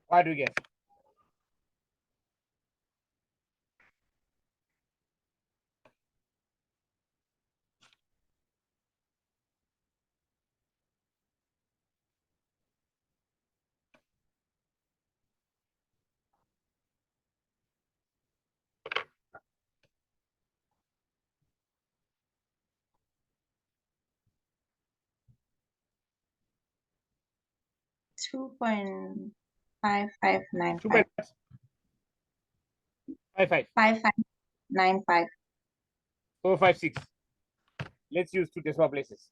What do we get? $2.5595. 55. 5595. 456. Let's use two decimal places.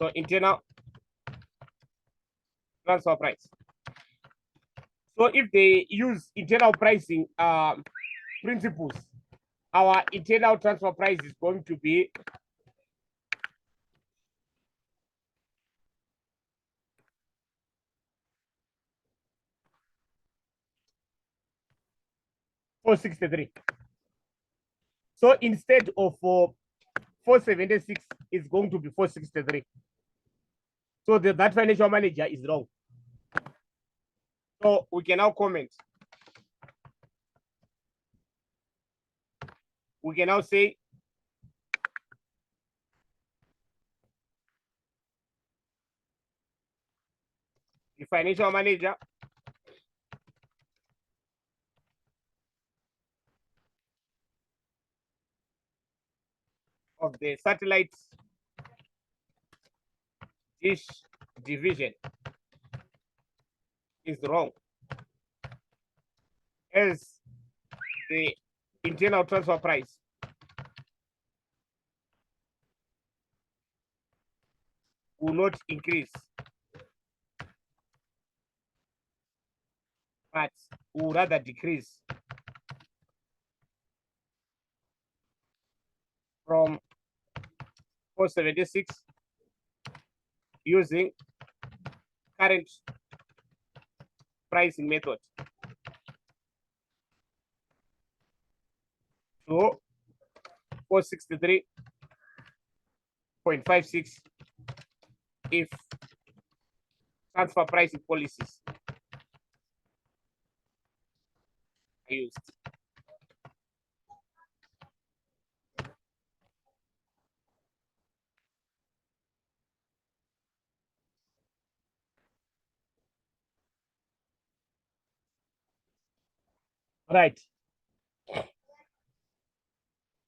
So internal transfer price. So if they use internal pricing principles, our internal transfer price is going to be $463. So instead of 476, it's going to be 463. So that financial manager is wrong. So we can now comment. We can now say the financial manager of the satellite dish division is wrong, as the internal transfer price will not increase, but will rather decrease from 476 using current pricing method to 463.56 if transfer pricing policies are used. Right.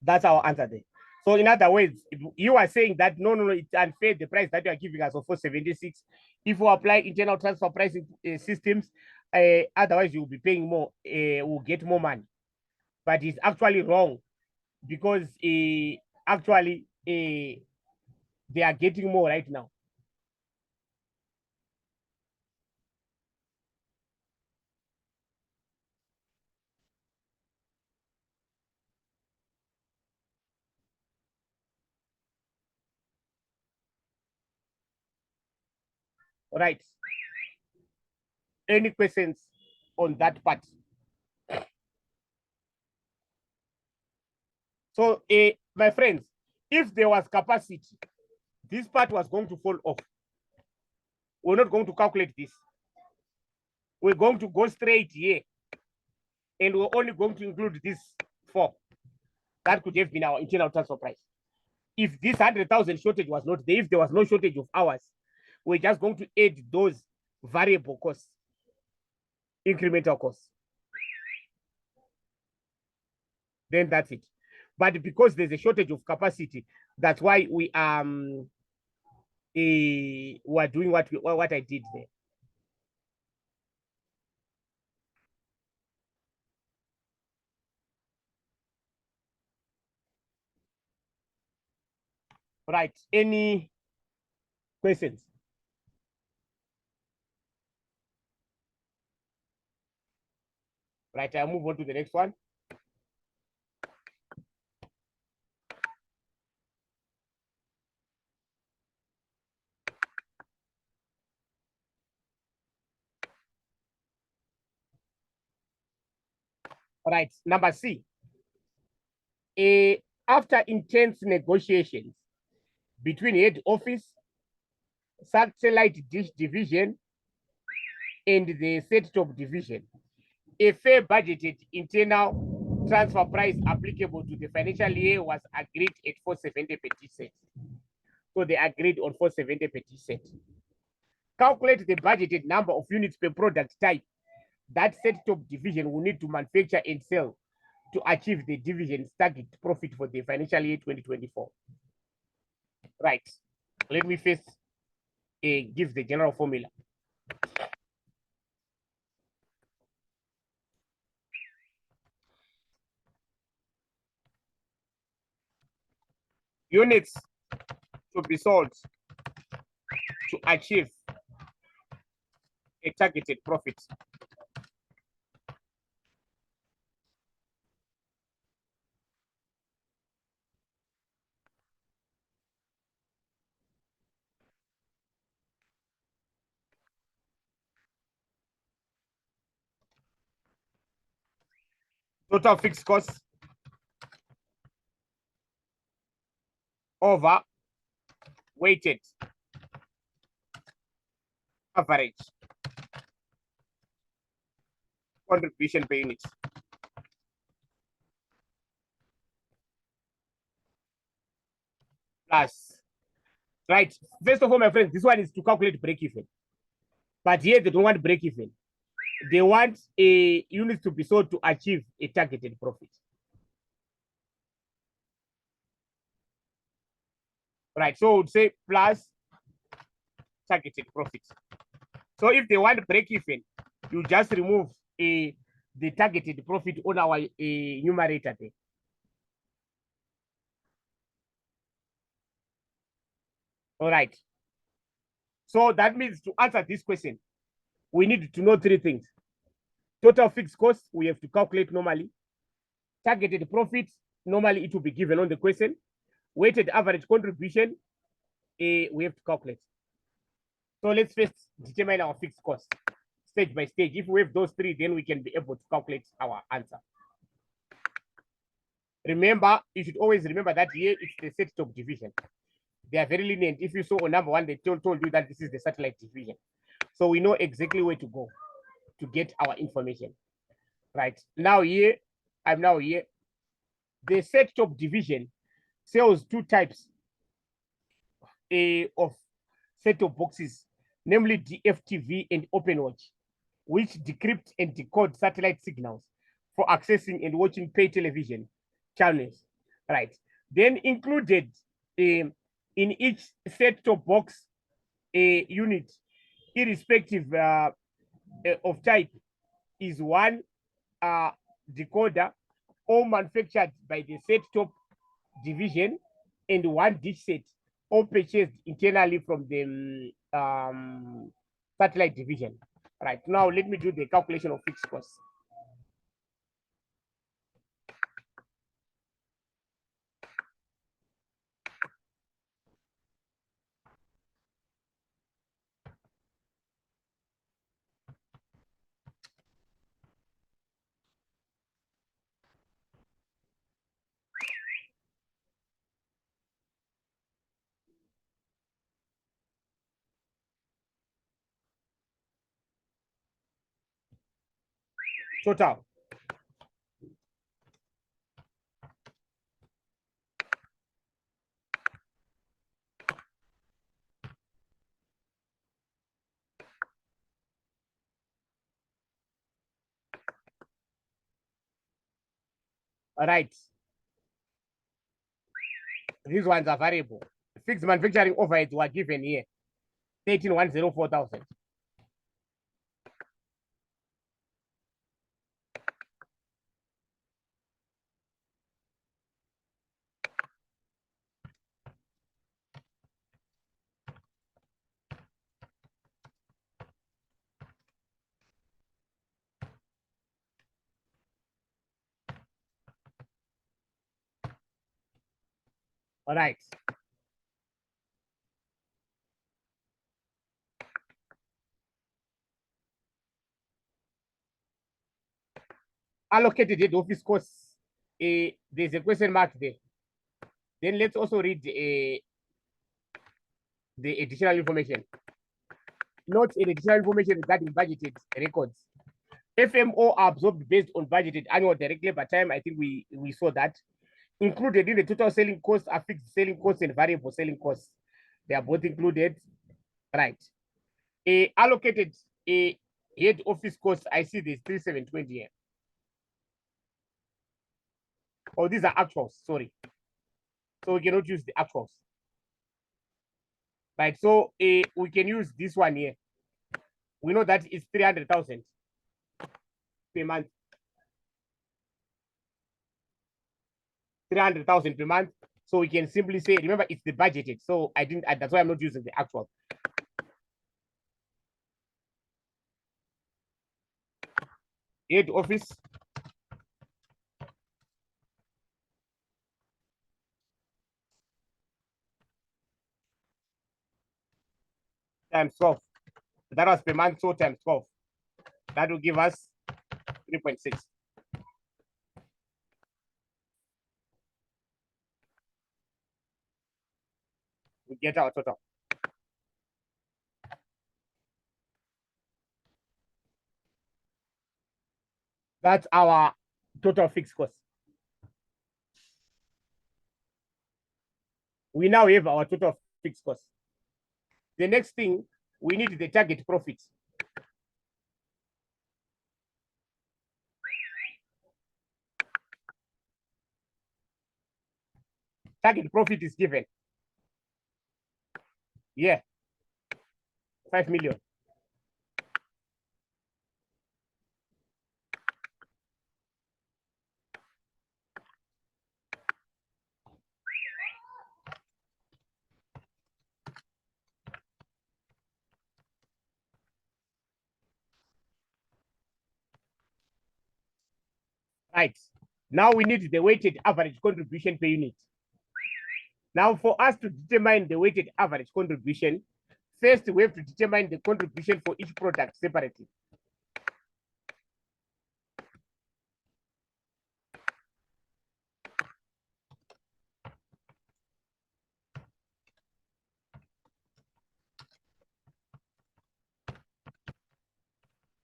That's our answer there. So in other words, you are saying that no, it's unfair, the price that you are giving us of 476. If we apply internal transfer pricing systems, otherwise you'll be paying more, we'll get more money. But it's actually wrong, because actually they are getting more right now. Right. Any questions on that part? So, my friends, if there was capacity, this part was going to fall off. We're not going to calculate this. We're going to go straight here, and we're only going to include this 4. That could have been our internal transfer price. If this 100,000 shortage was not there, if there was no shortage of hours, we're just going to add those variable costs, incremental costs. Then that's it. But because there's a shortage of capacity, that's why we were doing what I did there. Right. Any questions? Right. I'll move on to the next one. Right. Number C. After intense negotiations between head office, satellite dish division, and the set-top division, a fair budgeted internal transfer price applicable to the financial year was agreed at 470 per cent. So they agreed on 470 per cent. Calculate the budgeted number of units per product type that set-top division will need to manufacture and sell to achieve the division's target profit for the financial year 2024. Right. Let me first give the general formula. Units to be sold to achieve a targeted profit total fixed costs over weighted average contribution per unit. Plus, right, first of all, my friends, this one is to calculate break even. But here they don't want break even. They want a unit to be sold to achieve a targeted profit. Right, so would say plus targeted profit. So if they want break even, you just remove the targeted profit on our numerator there. All right. So that means to answer this question, we need to know three things. Total fixed cost, we have to calculate normally. Targeted profit, normally it will be given on the question. Weighted average contribution, we have to calculate. So let's first determine our fixed cost stage by stage. If we have those three, then we can be able to calculate our answer. Remember, you should always remember that here it's the set top division. They are very lenient. If you saw on number one, they told you that this is the satellite division. So we know exactly where to go to get our information. Right. Now here, I'm now here. The set top division sells two types of set-top boxes, namely DFTV and OpenWatch, which decrypt and decode satellite signals for accessing and watching pay television channels. Right. Then included in each set-top box unit, irrespective of type, is one decoder, all manufactured by the set-top division, and one dish set, all purchased internally from the satellite division. Right, now let me do the calculation of fixed costs. Total. All right. These ones are variable. Fixed manufacturing overheads were given here, 13,104,000. All right. Allocated head office costs. There's a question mark there. Then let's also read the additional information. Note an additional information regarding budgeted records. FMO are absorbed based on budgeted annual direct labor time. I think we saw that. Included in the total selling costs are fixed selling costs and variable selling costs. They are both included. Right. Allocated head office costs, I see there's 3,720 here. Oh, these are actuals, sorry. So we cannot use the actuals. Right, so we can use this one here. We know that it's 300,000 per month. 300,000 per month. So we can simply say, remember, it's the budgeted. So that's why I'm not using the actual. Head office. Times 12. That was per month, so times 12. That will give us 3.6. get our total. That's our total fixed cost. We now have our total fixed cost. The next thing, we need the target profit. Target profit is given. Yeah, 5 million. Right. Now we need the weighted average contribution per unit. Now for us to determine the weighted average contribution, first we have to determine the contribution for each product separately.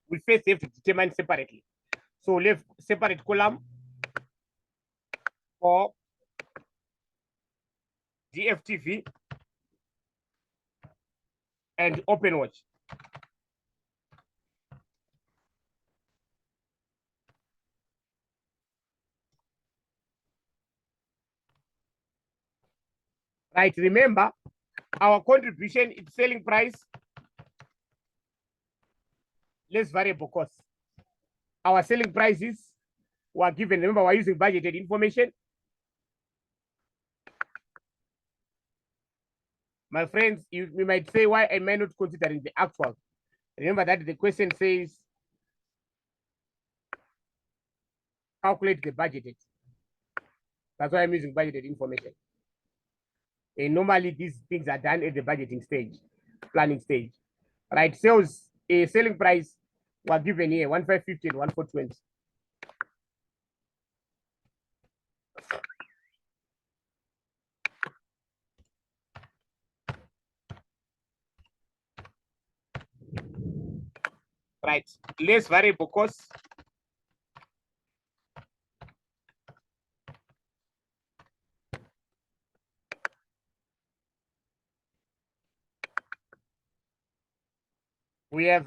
We first have to determine separately. So we have separate column for GFTV and OpenWatch. Right, remember, our contribution is selling price less variable cost. Our selling prices were given, remember we're using budgeted information. My friends, you might say, why am I not considering the actual? Remember that the question says, calculate the budgeted. That's why I'm using budgeted information. And normally these things are done at the budgeting stage, planning stage. Right, sales, a selling price were given here, 1550 and 1420. Right, less variable cost. We have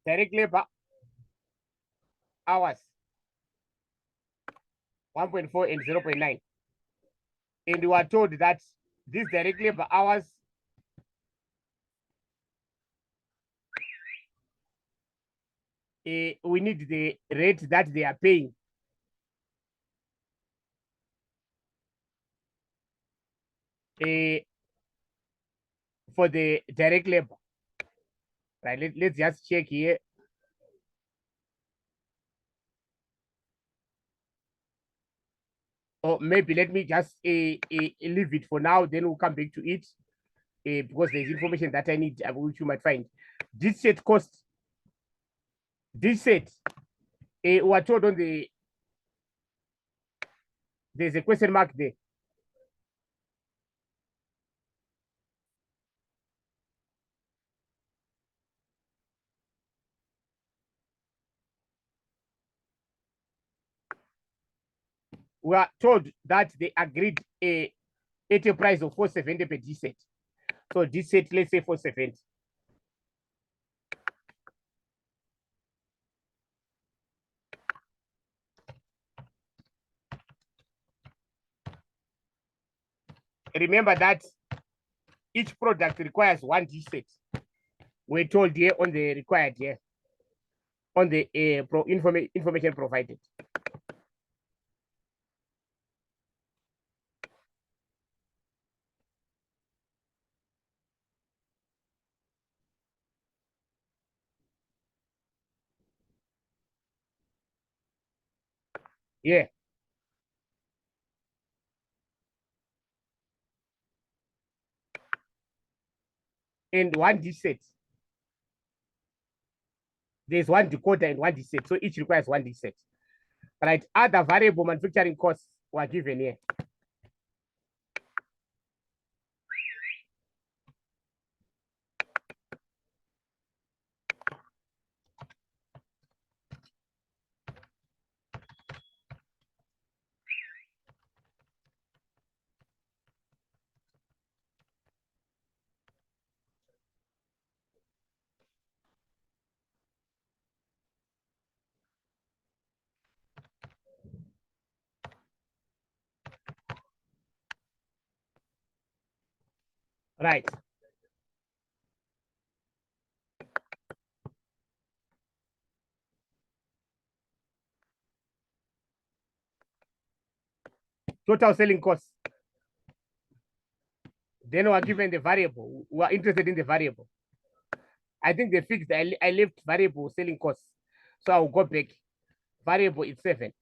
direct labor hours, 1.4 and 0.9. And we are told that these direct labor hours we need the rate that they are paying. For the direct labor. Right, let's just check here. Or maybe let me just leave it for now, then we'll come back to it because there's information that I need, which you might find. This set cost, this set, we are told on there's a question mark there. We are told that they agreed at a price of 470 per D set. So this set, let's say 470. Remember that each product requires 1 D set. We're told here on the required here, on the information provided. Yeah. And 1 D set. There's 1 decoder and 1 D set. So each requires 1 D set. Right. Other variable manufacturing costs were given here. Right. Total selling cost. Then we're given the variable. We're interested in the variable. I think they fixed. I left variable selling cost. So I'll go back. Variable is 7.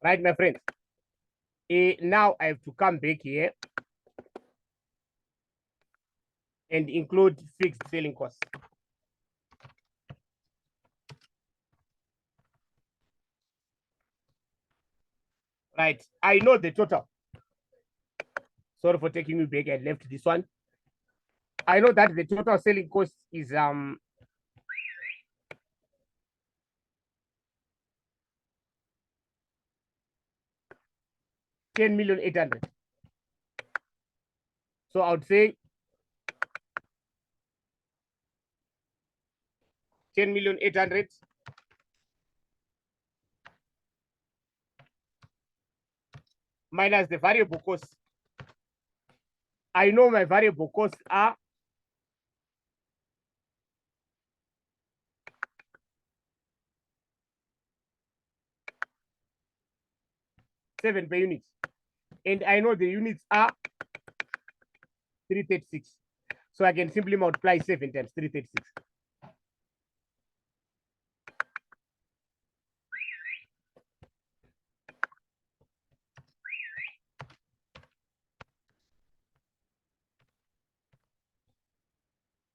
Right, my friends? Now I have to come back here and include fixed selling costs. Right, I know the total. Sorry for taking me back. I left this one. I know that the total selling cost is 10,800,000. So I would say 10,800,000 minus the variable cost. I know my variable costs are 7 per unit. And I know the units are 336. So I can simply multiply 7 times 336.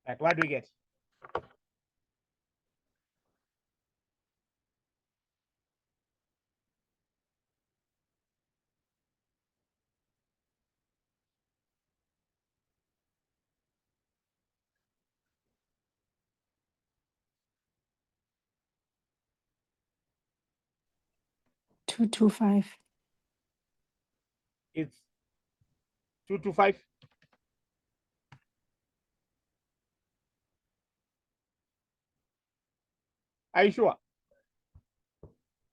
Right, what do we get? Two two five. It's 225. Are you sure?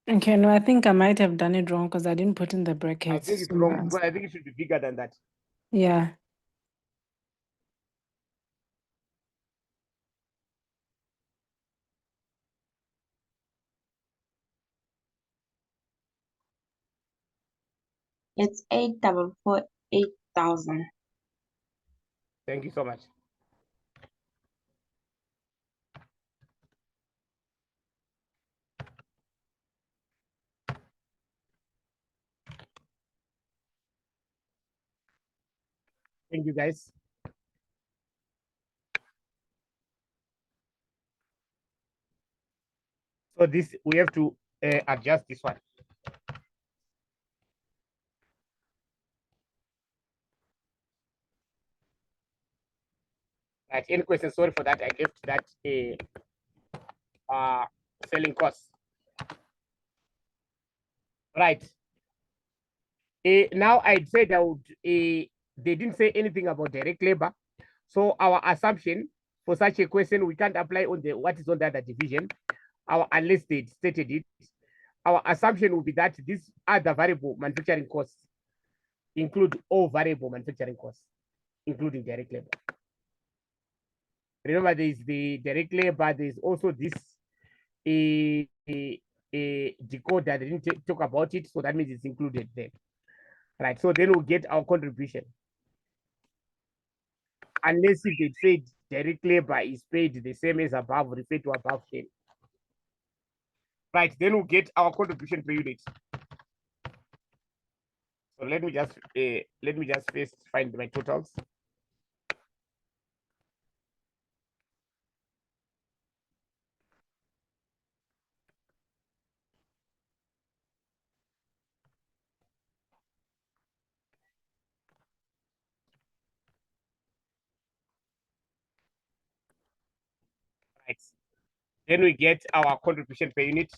Okay, no, I think I might have done it wrong because I didn't put in the I brackets. think it's So wrong because I think it should be bigger than that. yeah. It's 8,448,000. Thank you so much. Thank you, guys. So this, we have to adjust this one. Right, any questions? Sorry for that. I left that selling cost. Right. Now I said I would, they didn't say anything about direct labor. So our assumption for such a question, we can't apply on the what is on the other division, unless they stated it. Our assumption will be that these other variable manufacturing costs include all variable manufacturing costs, including direct labor. Remember, there is the direct labor, there's also this a decoder. They didn't talk about it, so that means it's included there. Right, so then we'll get our contribution. Unless if they said direct labor is paid the same as above, referred to above 10. Right, then we'll get our contribution per unit. So let me just first find my totals. Right. Then we get our contribution per unit.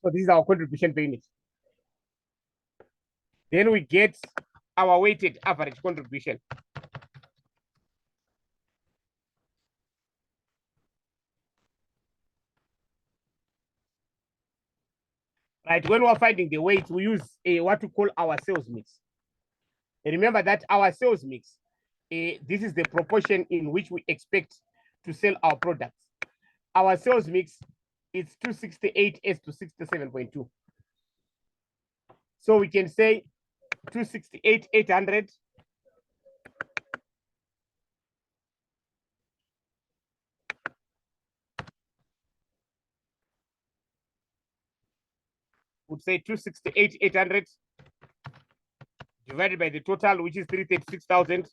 So this is our contribution per unit. Then we get our weighted average contribution. Right, when we're finding the weight, we use what we call our sales mix. And remember that our sales mix, this is the proportion in which we expect to sell our products. Our sales mix is 268 as to 67.2. So we can say 268, 800 would say 268, 800 divided by the total, which is 336,000.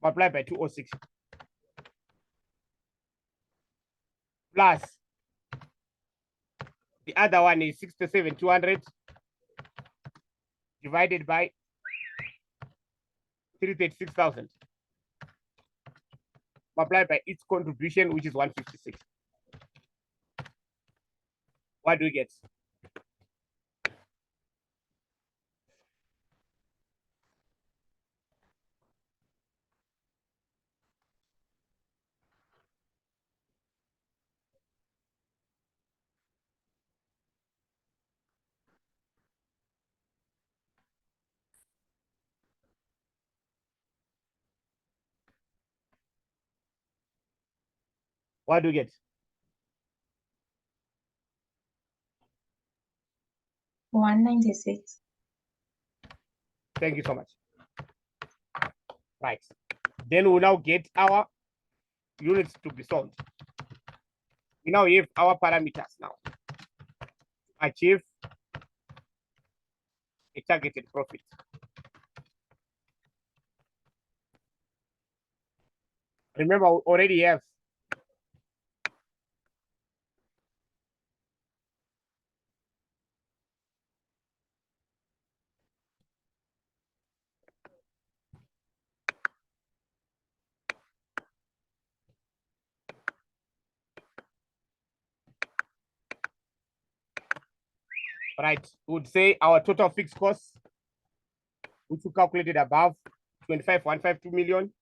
Multiplied by 206. Plus the other one is 67,200 divided by 336,000. Multiplied by its contribution, which is 156. What do we get? What do you get? 196. Thank you so much. Right. Then we'll now get our units to be sold. We now have our parameters now. Achieve a targeted profit. Remember, we already have right, would say our total fixed costs, which we calculated above, 25,152 million,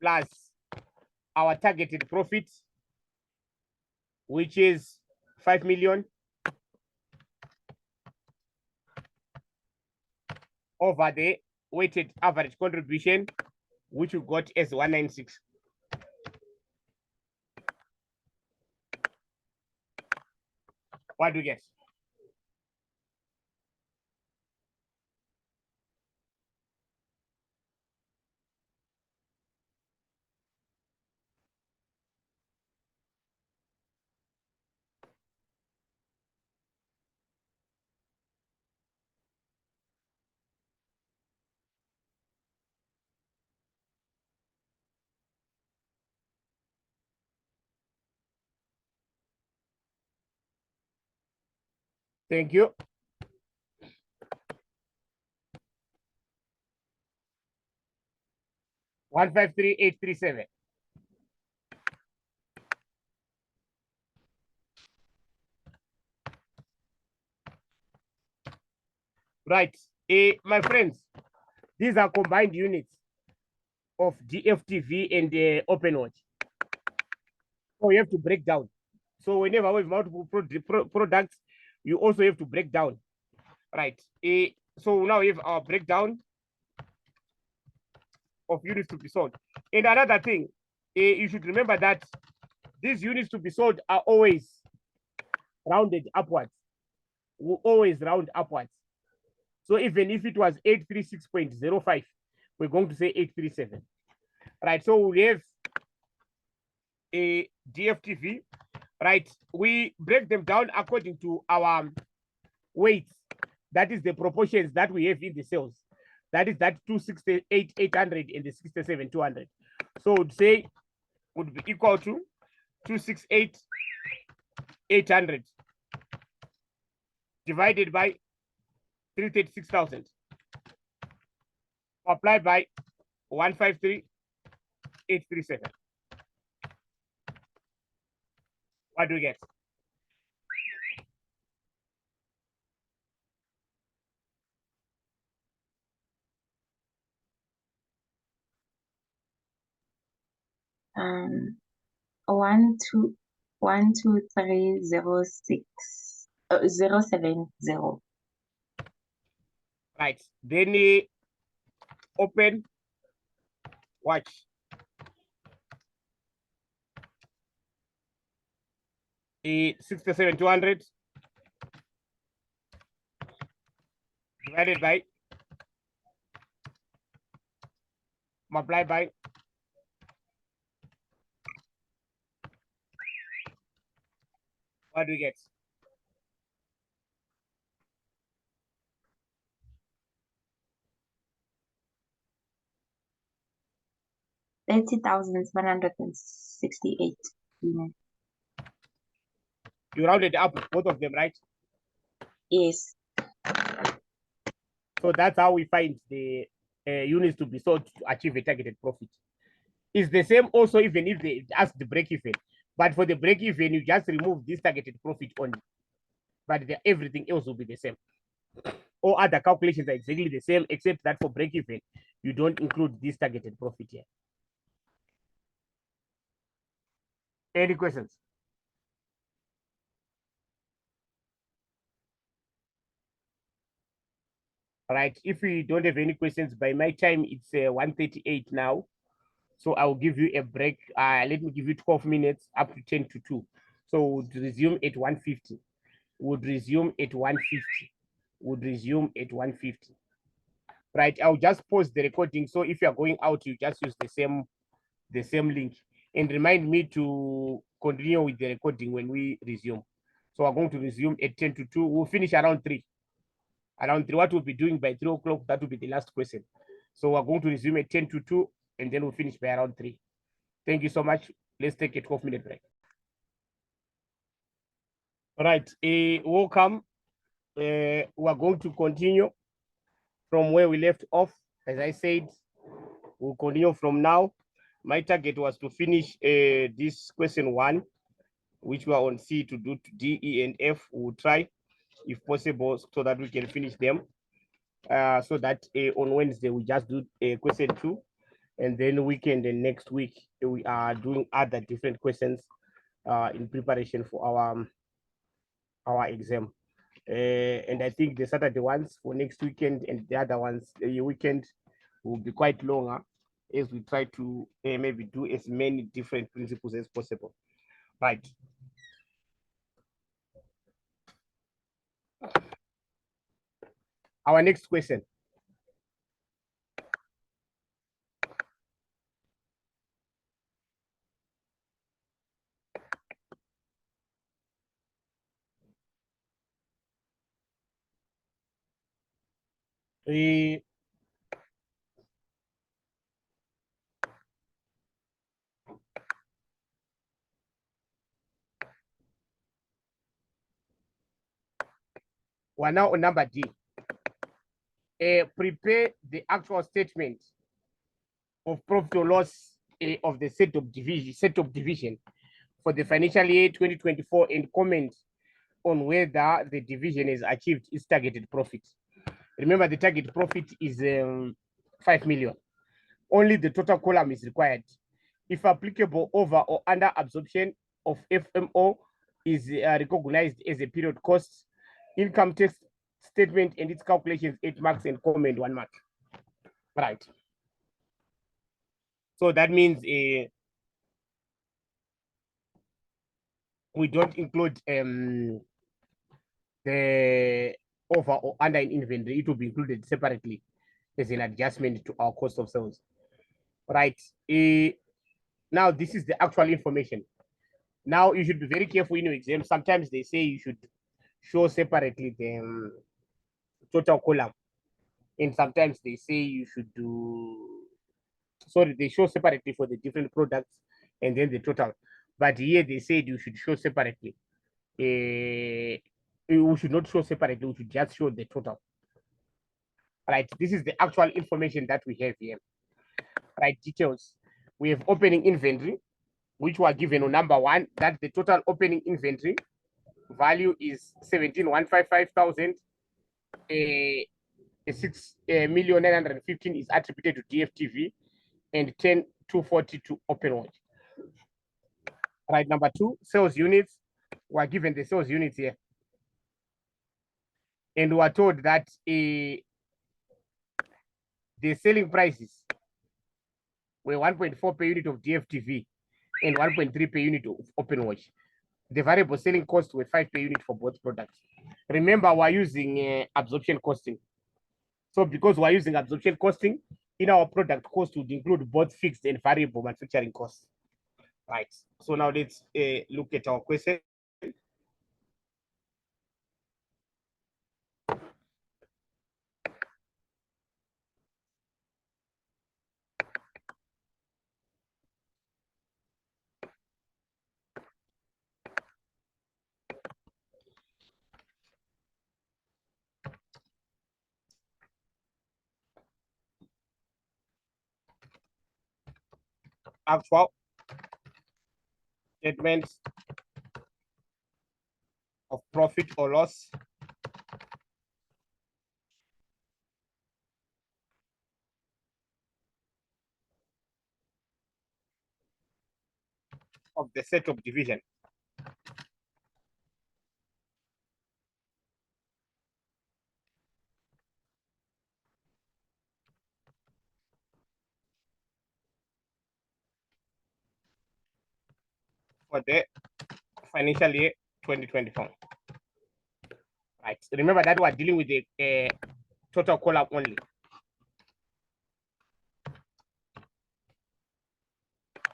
plus our targeted profit, which is 5 million, over the weighted average contribution, which we got as 196. What do we get? Thank you. $153,837. Right, my friends, these are combined units of DFTV and OpenWatch. So you have to break down. So whenever we have multiple products, you also have to break down. Right. So now we have our breakdown of units to be sold. And another thing, you should remember that these units to be sold are always rounded upwards. We always round upwards. So even if it was 836.05, we're going to say 837. Right. So we have a DFTV, right? We break them down according to our weights. That is the proportions that we have in the cells. That is that 268, 800 and the 67, 200. So would say would be equal to 268, 800 divided by 336,000 applied by 153,837. What do we get? Um, 12306 070. Right. Then open, watch. 67,200 divided by multiplied by what do we get? $30,168. You rounded up both of them, right? Yes. So that's how we find the units to be sold to achieve a targeted profit. It's the same also even if they ask the break even. But for the break even, you just remove this targeted profit only. But everything else will be the same. All other calculations are exactly the same, except that for break even, you don't include this targeted profit here. Any questions? All right. If we don't have any questions, by my time, it's 1:38 now. So I'll give you a break. Let me give you 12 minutes up to 10 to 2. So would resume at 1:50. Would resume at 1:50. Would resume at 1:50. Right. I'll just pause the recording. So if you're going out, you just use the same link. And remind me to continue with the recording when we resume. So we're going to resume at 10 to 2. We'll finish around 3. Around 3, what we'll be doing by 3 o'clock, that will be the last question. So we're going to resume at 10 to 2, and then we'll finish by around 3. Thank you so much. Let's take a 12-minute break. All right, welcome. We're going to continue from where we left off. As I said, we'll continue from now. My target was to finish this question 1, which we are on C, to do to D, E, and F. We'll try, if possible, so that we can finish them. So that on Wednesday, we just do question 2. And then weekend and next week, we are doing other different questions in preparation for our exam. And I think the Saturday ones for next weekend and the other ones, the weekend will be quite longer as we try to maybe do as many different principles as possible. Right. Our next question. We're now on number D. Prepare the actual statement of profit or loss of the set of division for the financial year 2024 and comment on whether the division has achieved its targeted profit. Remember, the target profit is 5 million. Only the total column is required. If applicable, over or under absorption of FMO is recognized as a period cost. Income tax statement and its calculations 8 marks and comment 1 mark. Right. So that means we don't include the over or under in inventory. It will be included separately as an adjustment to our cost of sales. Right. Now, this is the actual information. Now, you should be very careful in your exam. Sometimes they say you should show separately the total column. And sometimes they say you should do, sorry, they show separately for the different products and then the total. But here they said you should show separately. We should not show separately, we should just show the total. Right, this is the actual information that we have here. Right, details. We have opening inventory, which were given on number 1, that the total opening inventory value is 17,155,000. 6,915,000 is attributed to DFTV and 10,240 to OpenWatch. Right, number 2, sales units. Were given the sales units here. And we are told that the selling prices were 1.4 per unit of DFTV and 1.3 per unit of OpenWatch. The variable selling costs were 5 per unit for both products. Remember, we're using absorption costing. So because we're using absorption costing, in our product cost would include both fixed and variable manufacturing costs. Right. So now let's look at our question. Actual statements of profit or loss of the set of division. For the financial year 2024. Right. Remember that we're dealing with the total column only.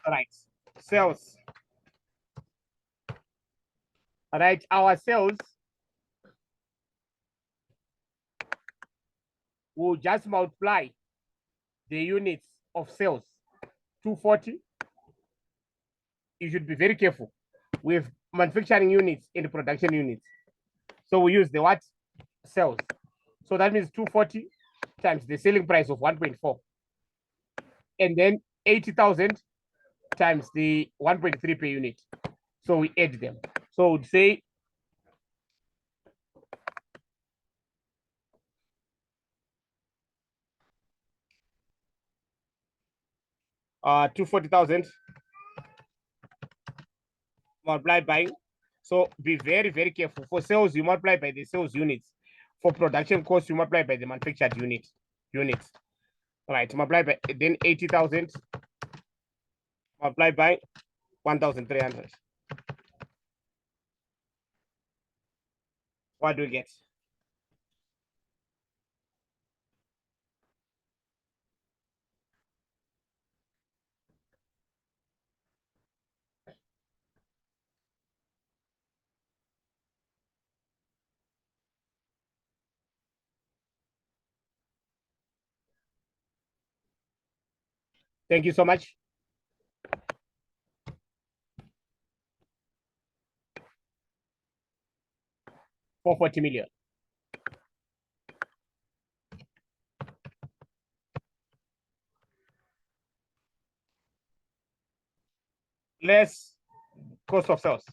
All right. Sales. All right. Our sales will just multiply the units of sales. 240. You should be very careful with manufacturing units and production units. So we use the what? Sales. So that means 240 times the selling price of 1.4. And then 80,000 times the 1.3 per unit. So we add them. So we'd say 240,000 multiplied by, so be very, very careful. For sales, you multiply by the sales units. For production costs, you multiply by the manufactured units. All right, multiply by then 80,000 multiplied by 1,300. What do we get? Thank you so much. $440 million. Less cost of sales.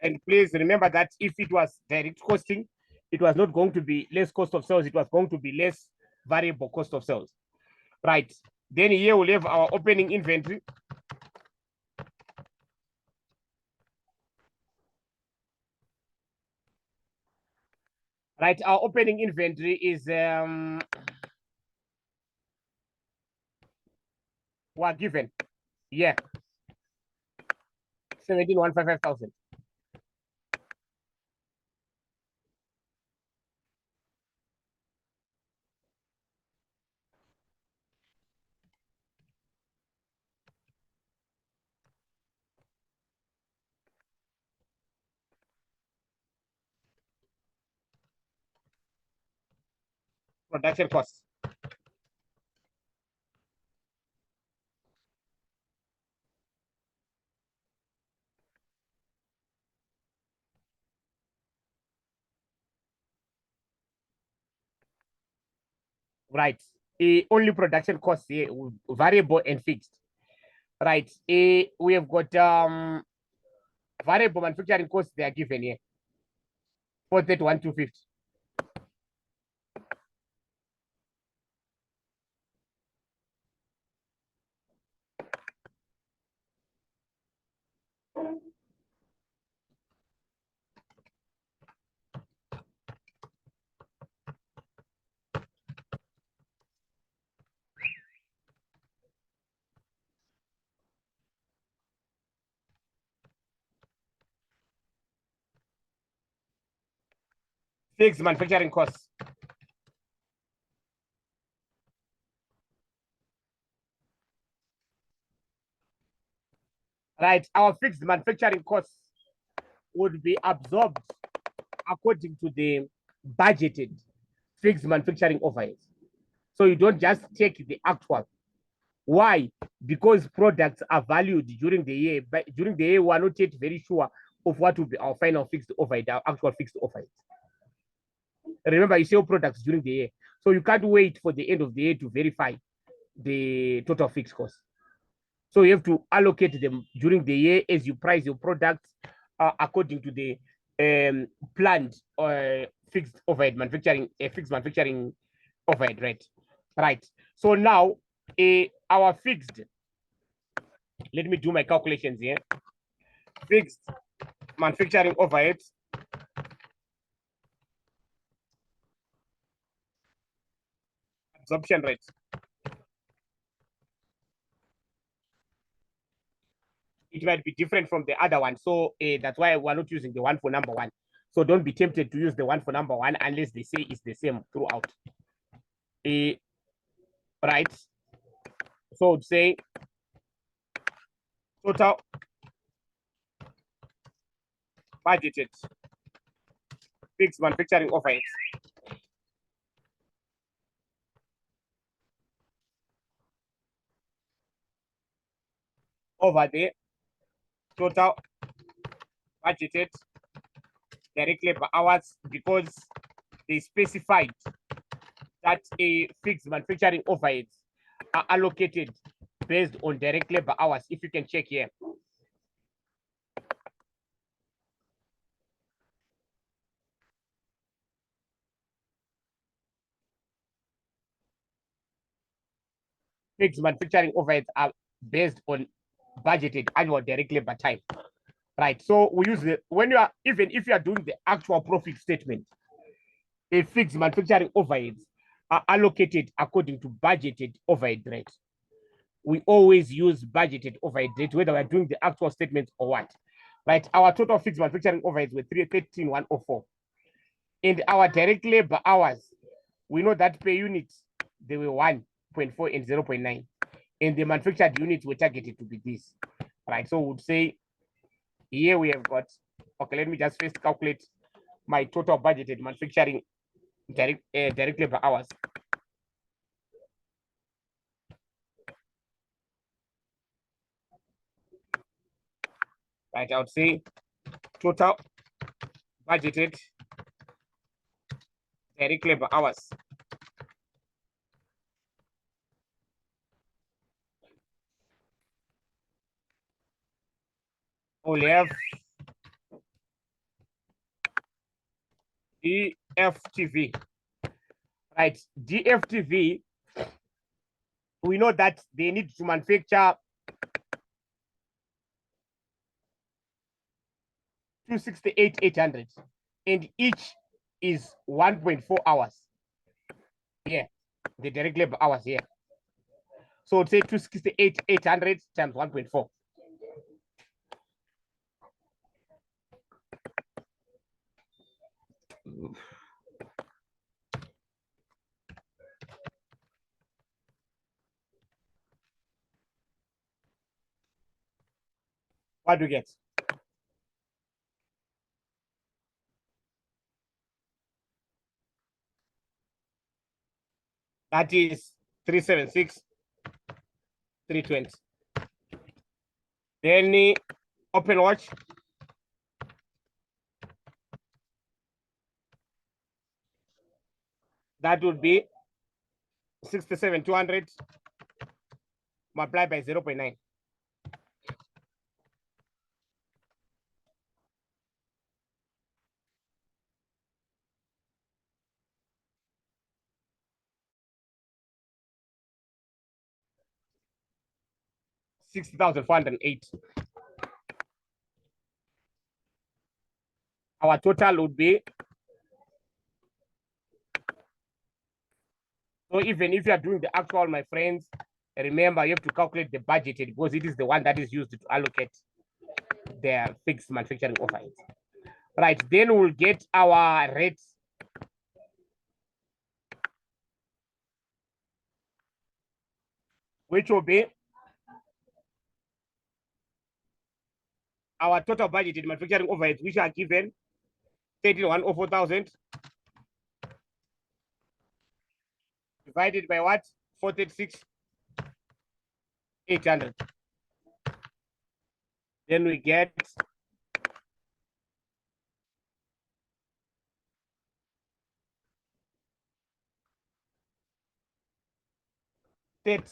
And please remember that if it was direct costing, it was not going to be less cost of sales, it was going to be less variable cost of sales. Right. Then here we'll have our opening inventory. Right, our opening inventory is we're given, yeah, 17,155,000. production costs. Right. Only production costs here, variable and fixed. Right. We have got variable manufacturing costs, they are given here. 431,250. Fixed manufacturing costs. Right, our fixed manufacturing costs would be absorbed according to the budgeted fixed manufacturing overheads. So you don't just take the actual. Why? Because products are valued during the year, but during the year, we are not yet very sure of what will be our final fixed overhead, our actual fixed overhead. Remember, you sell products during the year, so you can't wait for the end of the year to verify the total fixed cost. So you have to allocate them during the year as you price your products according to the planned fixed overhead manufacturing, fixed manufacturing overhead rate. Right. So now our fixed, let me do my calculations here. Fixed manufacturing overhead absorption rate. It might be different from the other one. So that's why we're not using the one for number one. So don't be tempted to use the one for number one unless they say it's the same throughout. Right. So say total budgeted fixed manufacturing overheads over the total budgeted direct labor hours, because they specified that a fixed manufacturing overheads are allocated based on direct labor hours. If you can check here. Fixed manufacturing overheads are based on budgeted annual direct labor time. Right. So we use the, when you are, even if you are doing the actual profit statement, a fixed manufacturing overheads are allocated according to budgeted overhead rate. We always use budgeted overhead rate, whether we're doing the actual statement or what. Right. Our total fixed manufacturing overheads were 13,104. And our direct labor hours, we know that per unit, they were 1.4 and 0.9. And the manufactured units were targeted to be this. Right. So we would say here we have got, okay, let me just first calculate my total budgeted manufacturing direct labor hours. Right, I would say total budgeted direct labor hours. We'll have DFTV. Right, DFTV, we know that they need to manufacture 268,800, and each is 1.4 hours. Yeah, the direct labor hours here. So say 268,800 times 1.4. What do you get? That is 376, 320. Then open watch. That would be 67,200 multiplied by 0.9. $60,408. Our total would be, so even if you are doing the actual, my friends, remember you have to calculate the budgeted because it is the one that is used to allocate the fixed manufacturing overheads. Right, then we'll get our rates. Which will be our total budgeted manufacturing overheads, which are given 13,104,000 divided by what? 436,800. Then we get that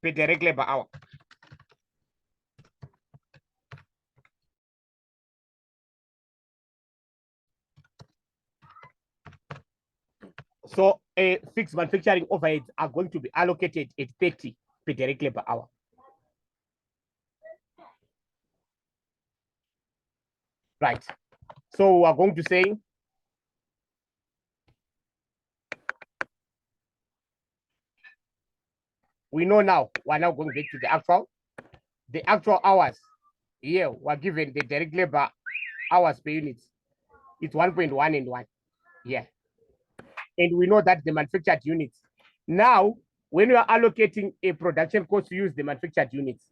per direct labor hour. So fixed manufacturing overheads are going to be allocated at 30 per direct labor hour. Right. So we are going to say we know now, we're now going back to the actual hours. Here we're given the direct labor hours per unit. It's 1.1 and 1. Yeah. And we know that the manufactured units. Now, when we are allocating a production cost, we use the manufactured units.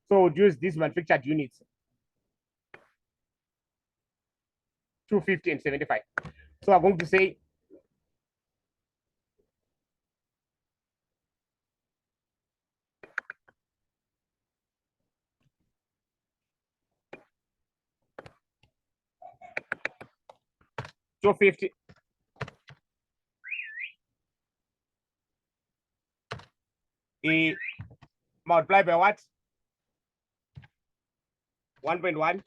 So we'll use these manufactured units, 250 and 75. So I'm going to say $250 multiplied by what? 1.1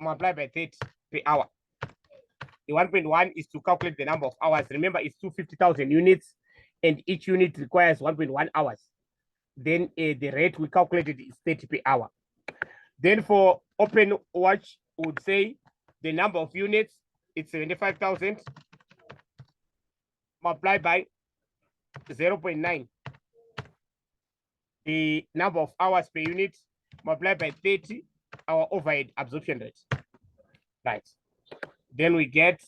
multiplied by 30 per hour. The 1.1 is to calculate the number of hours. Remember, it's 250,000 units, and each unit requires 1.1 hours. Then the rate we calculated is 30 per hour. Then for open watch, we would say the number of units, it's 75,000 multiplied by 0.9. The number of hours per unit multiplied by 30, our overhead absorption rate. Right. Then we get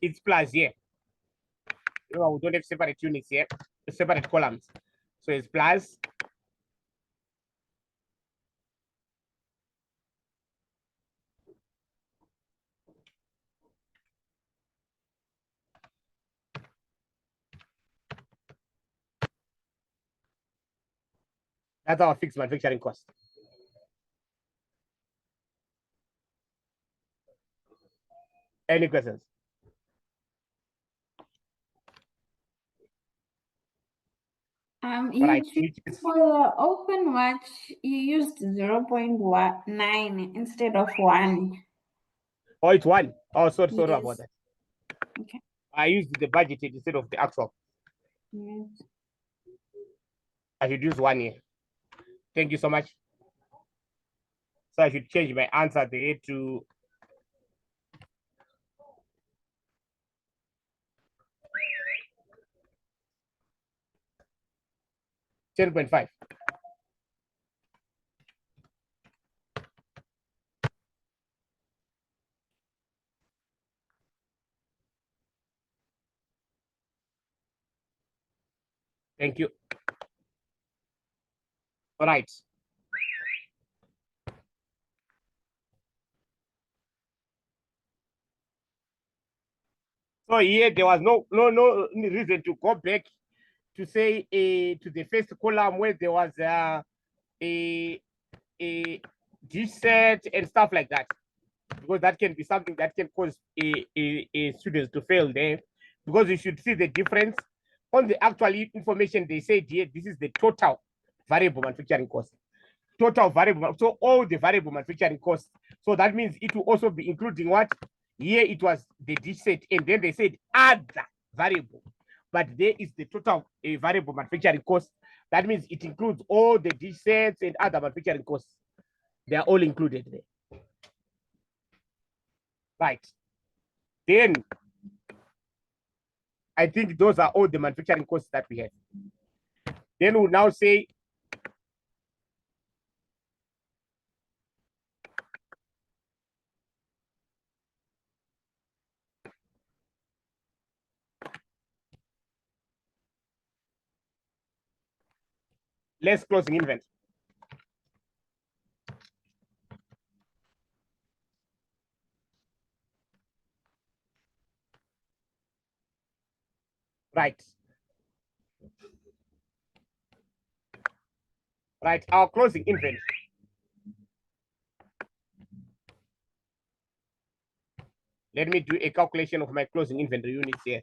it's plus here. We don't have separate units here, separate columns. So it's plus that's our fixed manufacturing cost. Any questions? Right. For the open watch, you used 0.9 instead of 1. Oh, it's 1. Oh, sorry Yes. about that. Okay. I used the budgeted instead of the actual. Yes. I should use 1 here. Thank you so much. So I should change my answer there to 10.5. Thank you. Right. So here there was no reason to go back to say to the first column where there was a G set and stuff like that, because that can be something that can cause a students to fail there, because you should see the difference on the actual information they said here. This is the total variable manufacturing cost. Total variable, so all the variable manufacturing costs. So that means it will also be including what? Here it was the D set, and then they said other variable, but there is the total variable manufacturing cost. That means it includes all the D sets and other manufacturing costs. They are all included there. Right. Then I think those are all the manufacturing costs that we have. Then we'll now say less closing inventory. Right. Right, our closing inventory. Let me do a calculation of my closing inventory units here.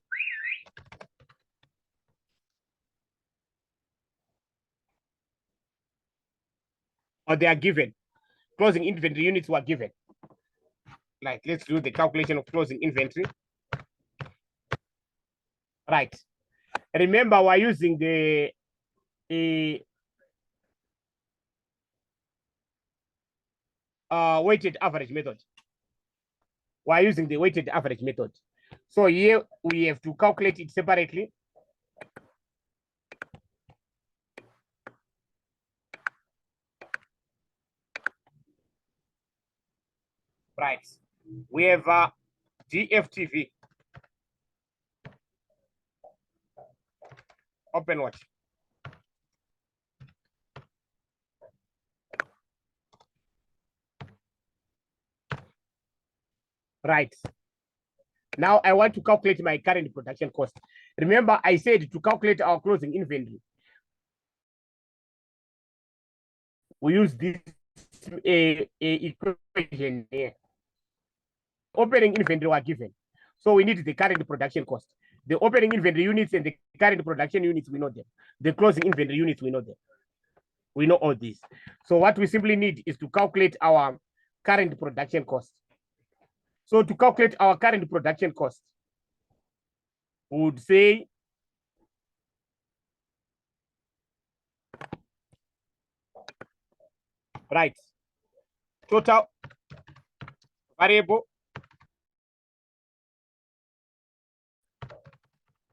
Or they are given. Closing inventory units were given. Like, let's do the calculation of closing inventory. Right. Remember, we're using the weighted average method. We're using the weighted average method. So here we have to calculate it separately. Right. We have GFTV. Open watch. Right. Now I want to calculate my current production cost. Remember, I said to calculate our closing inventory, we use this equation here. Opening inventory were given. So we need the current production cost. The opening inventory units and the current production units, we know them. The closing inventory units, we know them. We know all this. So what we simply need is to calculate our current production cost. So to calculate our current production cost, we would say right, total variable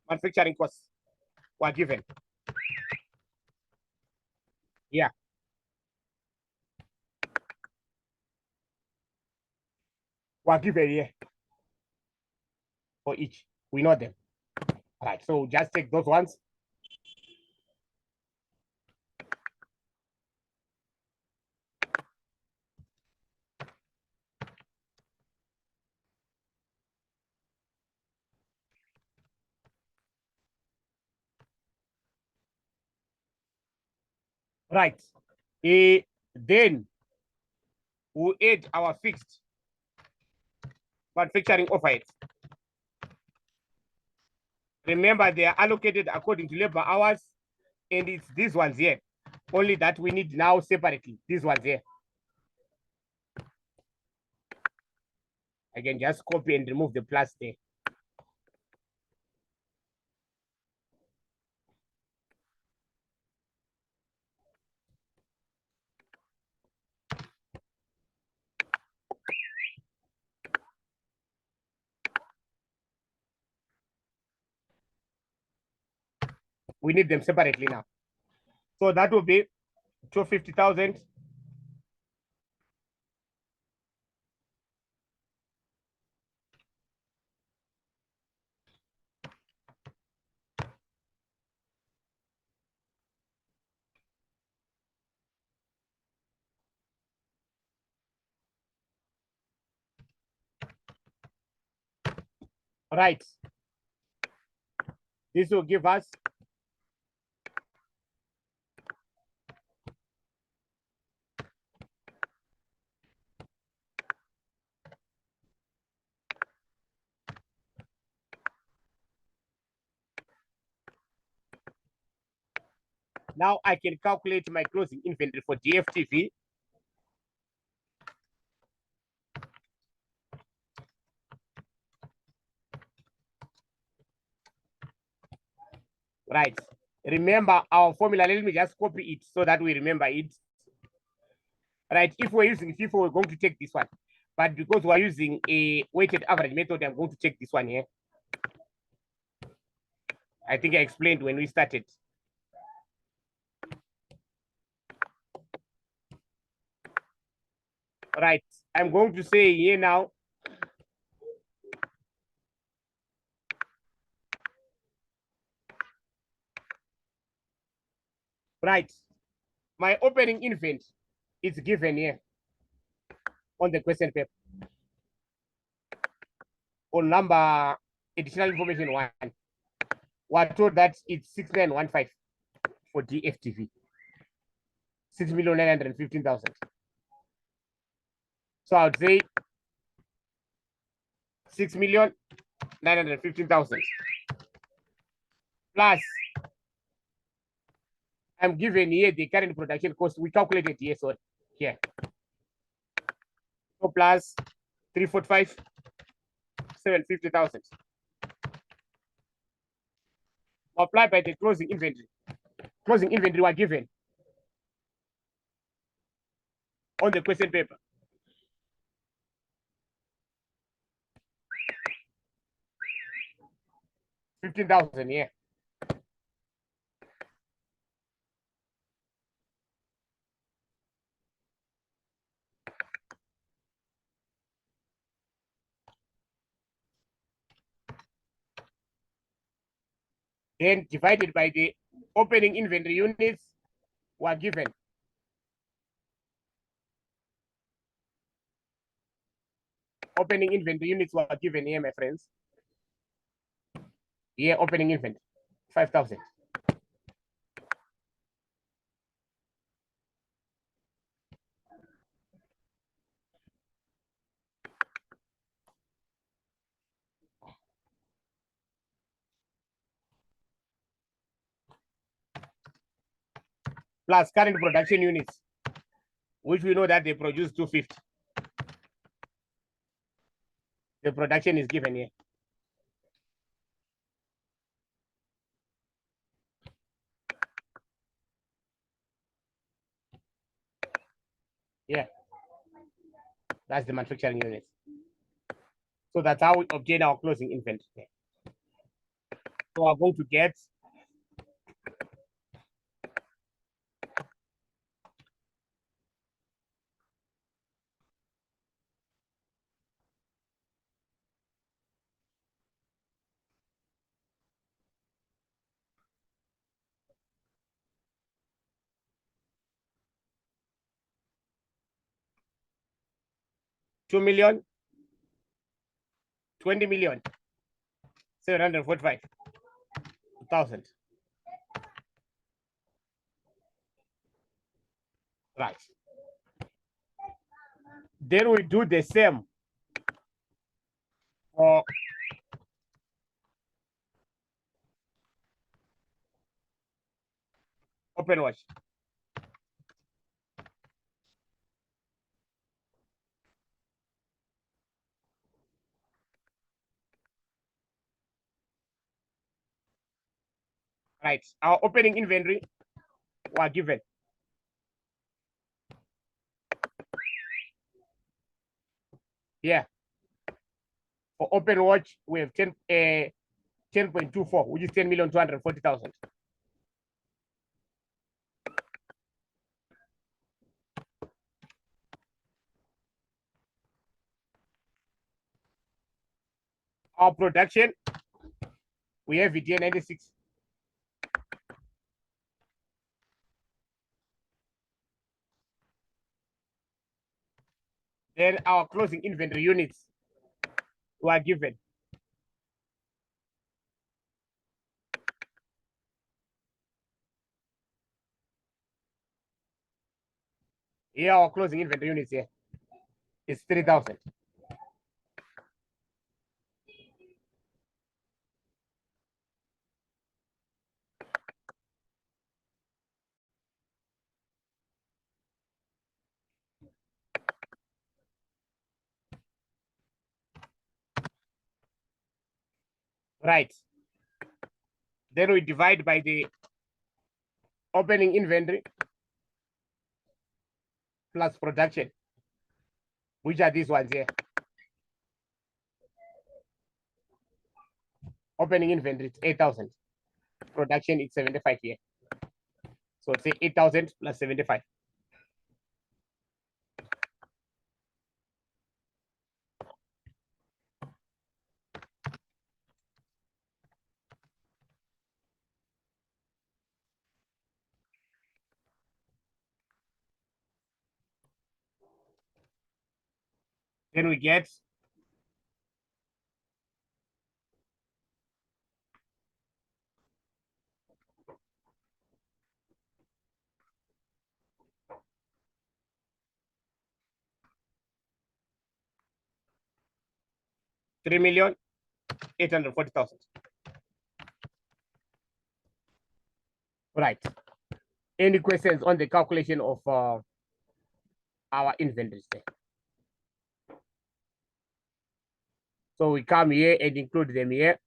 manufacturing costs were given. Yeah. Were given here for each. We know them. All right, so just take those ones. Right. Then we add our fixed manufacturing overheads. Remember, they are allocated according to labor hours, and it's these ones here. Only that we need now separately. These ones here. I can just copy and remove the plus there. We need them separately now. So that will be 250,000. Right. This will give us now I can calculate my closing inventory for DFTV. Right. Remember our formula. Let me just copy it so that we remember it. Right. If we're using FIFO, we're going to take this one. But because we're using a weighted average method, I'm going to take this one here. I think I explained when we started. Right. I'm going to say here now. Right. My opening inventory is given here on the question paper. On number additional information 1. We're told that it's 6915 for DFTV. 6,915,000. So I would say 6,915,000 plus I'm given here the current production cost. We calculated here, so here. So plus 345, 750,000. Multiplied by the closing inventory. Closing inventory were given on the question paper. $15,000 here. Then divided by the opening inventory units were given. Opening inventory units were given here, my friends. Here, opening inventory, 5,000. Plus current production units, which we know that they produce 250. The production is given here. Yeah, that's the manufacturing units. So that's how we obtain our closing inventory. So we're going to get $2 million, 20 million, 745,000. Right. Then we do the same for open watch. Right. Our opening inventory were given. Yeah. For open watch, we have 10.24, which is 10,240,000. Our production, we have it here 96. Then our closing inventory units were given. Here our closing inventory units here is 3,000. Right. Then we divide by the opening inventory plus production, which are these ones here. Opening inventory is 8,000. Production is 75 here. So say 8,000 plus 75. Then we get 3,840,000. Right. Any questions on the calculation of our inventories there? So we come here and include them here.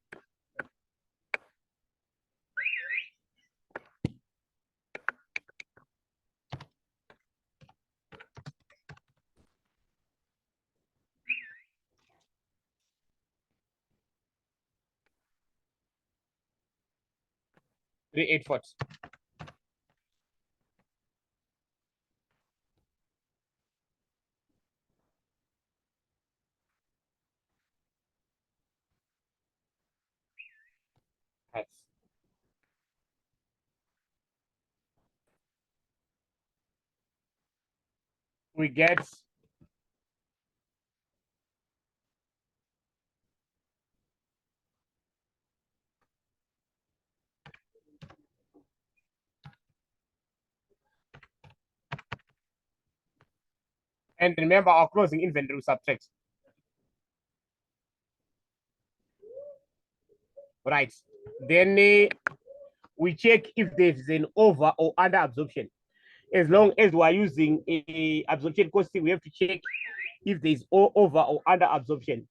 Three 840. Right. We get and remember our closing inventory we subtract. Right. Then we check if there's an over or under absorption. As long as we are using a absorption costing, we have to check if there's over or under absorption.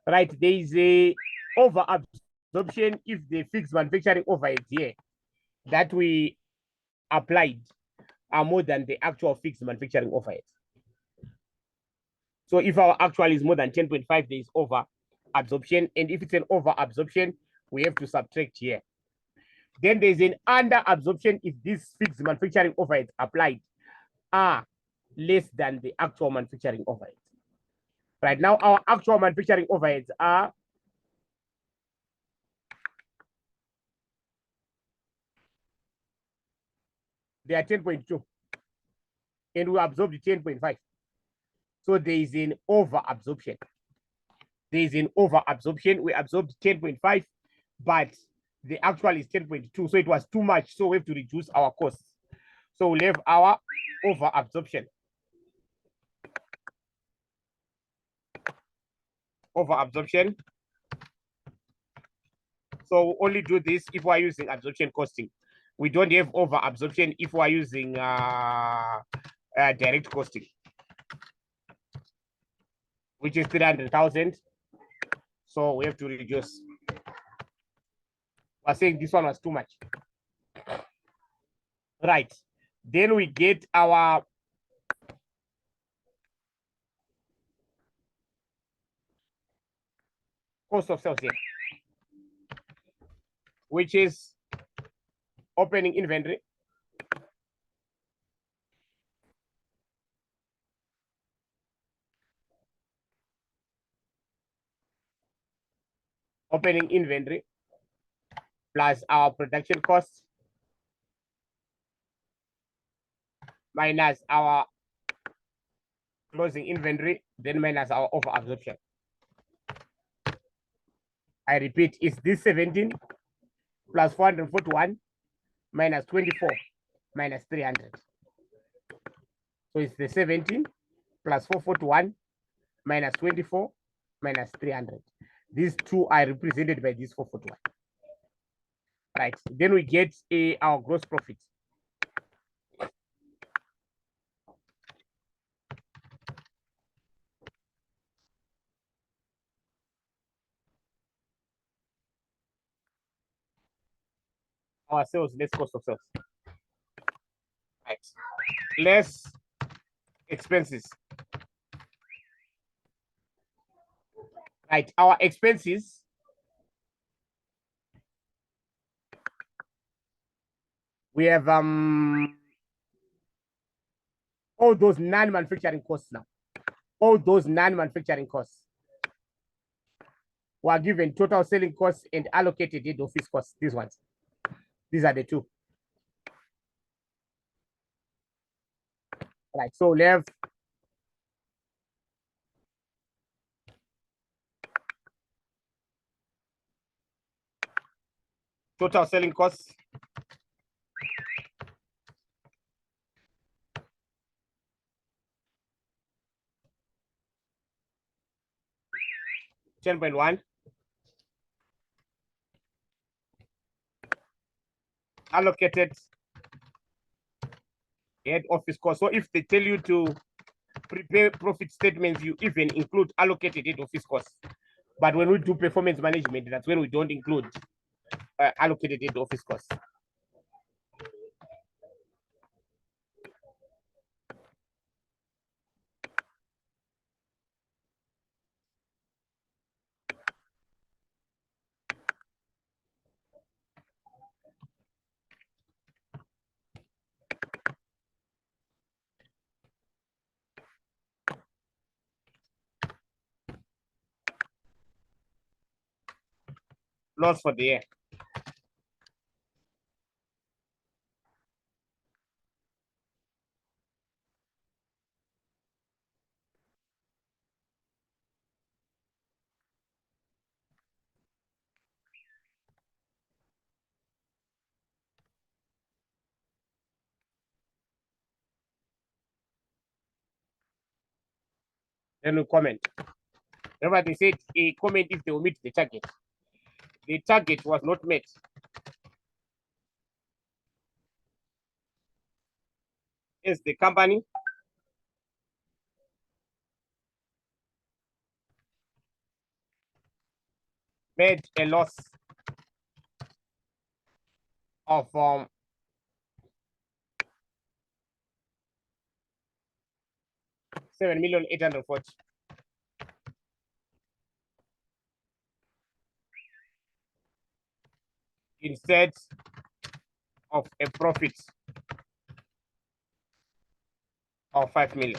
Right. There is a over absorption if the fixed manufacturing overhead here that we applied are more than the actual fixed manufacturing overhead. So if our actual is more than 10.5, there is over absorption. And if it's an over absorption, we have to subtract here. Then there's an under absorption if this fixed manufacturing overhead applied are less than the actual manufacturing overhead. Right now, our actual manufacturing overheads are they are 10.2, and we absorbed 10.5. So there is an over absorption. There is an over absorption. We absorbed 10.5, but the actual is 10.2. So it was too much. So we have to reduce our costs. So we'll have our over absorption. Over absorption. So we only do this if we're using absorption costing. We don't have over absorption if we're using direct costing, which is 300,000. So we have to reduce. We're saying this one was too much. Right. Then we get our cost of sales here, which is opening inventory plus our production costs minus our closing inventory, then minus our over absorption. I repeat, is this 17 plus 441 minus 24 minus 300. So it's the 17 plus 441 minus 24 minus 300. These two are represented by this 441. Right. Then we get our gross profit. Our sales less cost of sales. Right. Less expenses. Right. Our expenses we have all those non-manufacturing costs now. All those non-manufacturing costs were given total selling costs and allocated head office costs. These ones. These are the two. Right. So we have total selling costs. $10.1 allocated head office cost. So if they tell you to prepare profit statements, you even include allocated head office costs. But when we do performance management, that's when we don't include allocated head office costs. Loss for the year. Then we comment. Remember, they said a comment if they omit the target. The target was not met. Is the company made a loss of 7,840,000 instead of a profit of 5 million.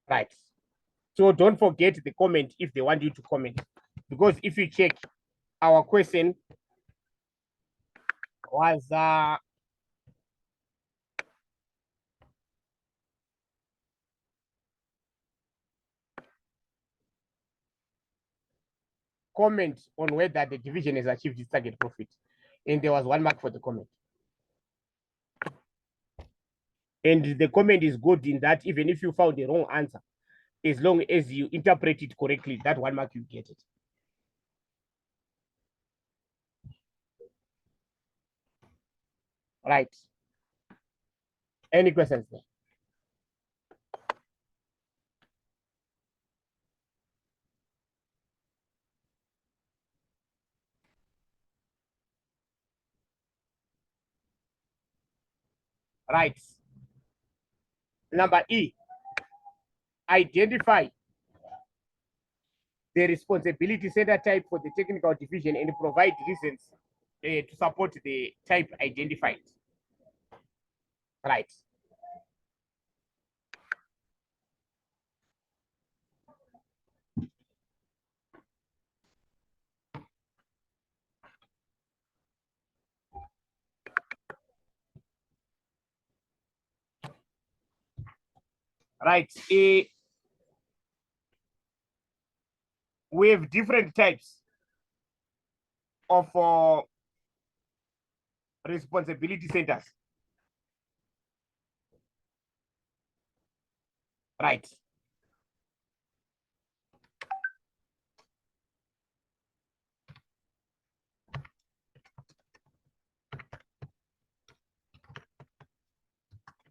Right. So don't forget the comment if they want you to comment. Because if you check, our question was comment on whether the division has achieved its target profit. And there was 1 mark for the comment. And the comment is good in that even if you found the wrong answer, as long as you interpret it correctly, that 1 mark you get it. Right. Any questions there? Right. Number E, identify the responsibility center type for the technical division and provide reasons to support the type identified. Right. Right. We have different types of responsibility centers. Right.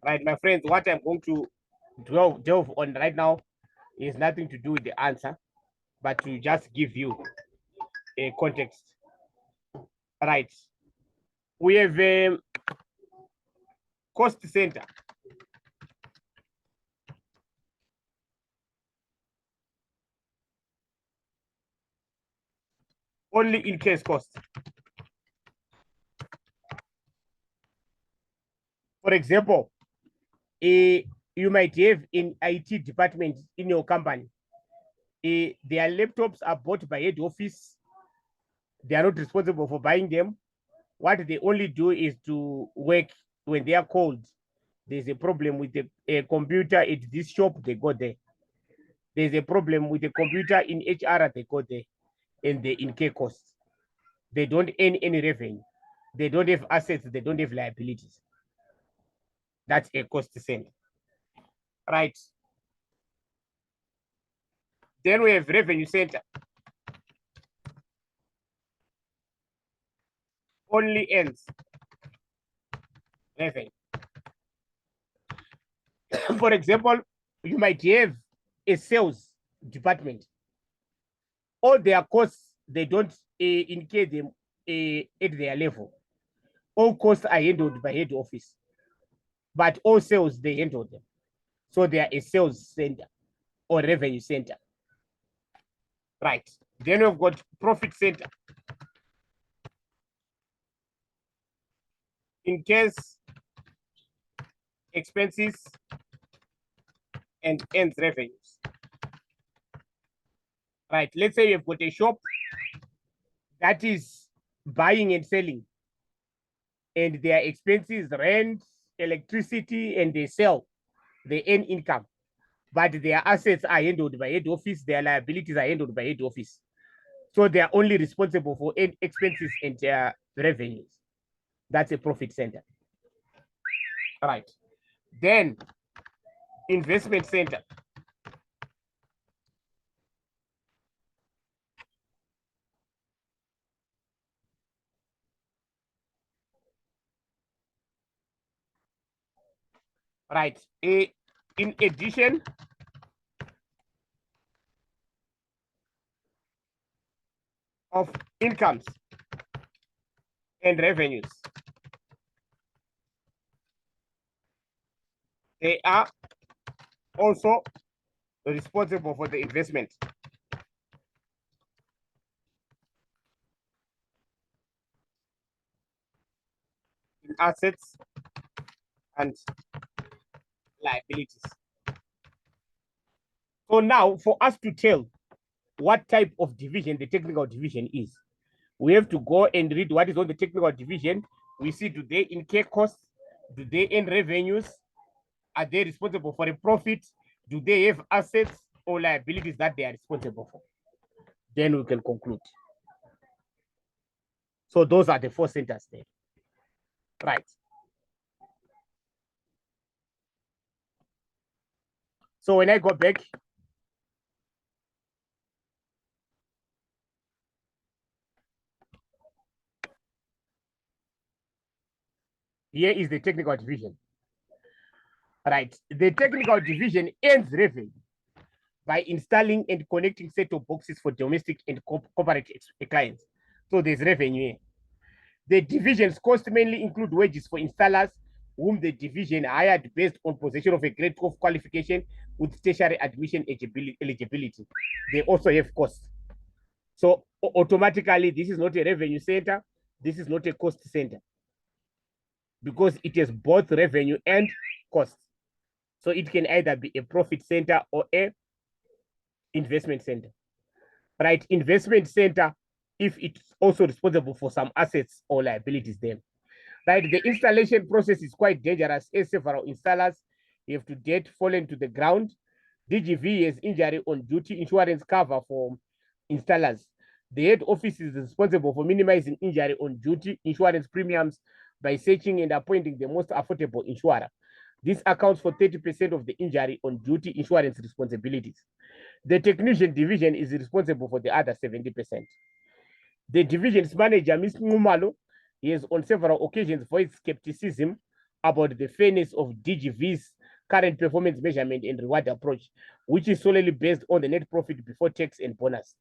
Right, my friends, what I'm going to delve on right now is nothing to do with the answer, but to just give you a context. Right. We have a cost center. Only in case cost. For example, you might have in IT department in your company. Their laptops are bought by head office. They are not responsible for buying them. What they only do is to work when they are called. There's a problem with a computer at this shop, they go there. There's a problem with a computer in HR, they go there. And they incur costs. They don't earn any revenue. They don't have assets. They don't have liabilities. That's a cost center. Right. Then we have revenue center. Only earns revenue. For example, you might have a sales department. All their costs, they don't incur them at their level. All costs are handled by head office, but all sales, they handle them. So they are a sales center or revenue center. Right. Then we've got profit center. In case expenses and earns revenues. Right. Let's say you've got a shop that is buying and selling, and their expenses, rent, electricity, and they sell, they earn income. But their assets are handled by head office, their liabilities are handled by head office. So they are only responsible for expenses and their revenues. That's a profit center. All right. Then investment center. Right. In addition, of incomes and revenues, they are also responsible for the investment. In assets and liabilities. So now for us to tell what type of division the technical division is, we have to go and read what is on the technical division. We see, do they incur costs? Do they earn revenues? Are they responsible for a profit? Do they have assets or liabilities that they are responsible for? Then we can conclude. So those are the four centers there. Right. So when I go back, here is the technical division. Right. The technical division earns revenue by installing and connecting set-top boxes for domestic and corporate clients. So there's revenue here. The division's costs mainly include wages for installers, whom the division hired based on possession of a grade of qualification with tertiary admission eligibility. They also have costs. So automatically, this is not a revenue center. This is not a cost center, because it has both revenue and costs. So it can either be a profit center or a investment center. Right? Investment center, if it's also responsible for some assets or liabilities then. Right? The installation process is quite dangerous, as several installers have to date fallen to the ground. DGV has injury on duty insurance cover for installers. The head office is responsible for minimizing injury on duty insurance premiums by searching and appointing the most affordable insurer. This accounts for 30% of the injury on duty insurance responsibilities. The technician division is responsible for the other 70%. The division's manager, Ms. Ngumalo, has on several occasions voiced skepticism about the fairness of DGV's current performance measurement and reward approach, which is solely based on the net profit before tax and bonus.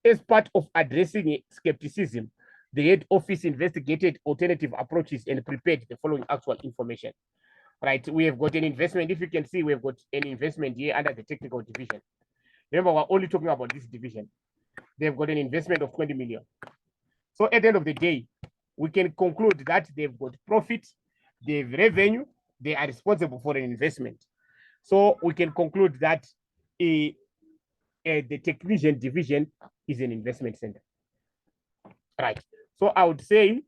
As part of addressing skepticism, the head office investigated alternative approaches and prepared the following actual information. Right, we have got an investment. If you can see, we have got an investment here under the technical division. Remember, we're only talking about this division. They've got an investment of 20 million. So at the end of the day, we can conclude that they've got profit, they have revenue, they are responsible for an investment. So we can conclude that the technician division is an investment center. Right. So I would say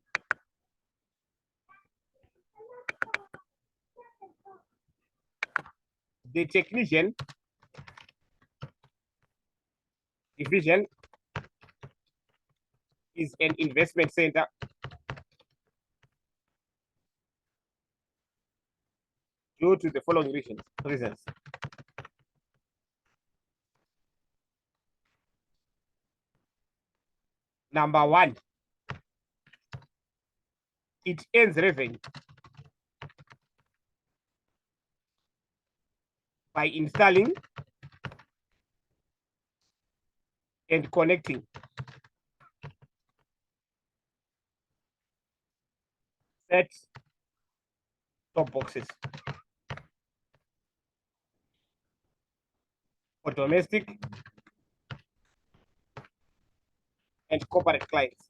the technician division is an investment center due to the following reasons. Number one, it earns revenue by installing and connecting set-top boxes for domestic and corporate clients.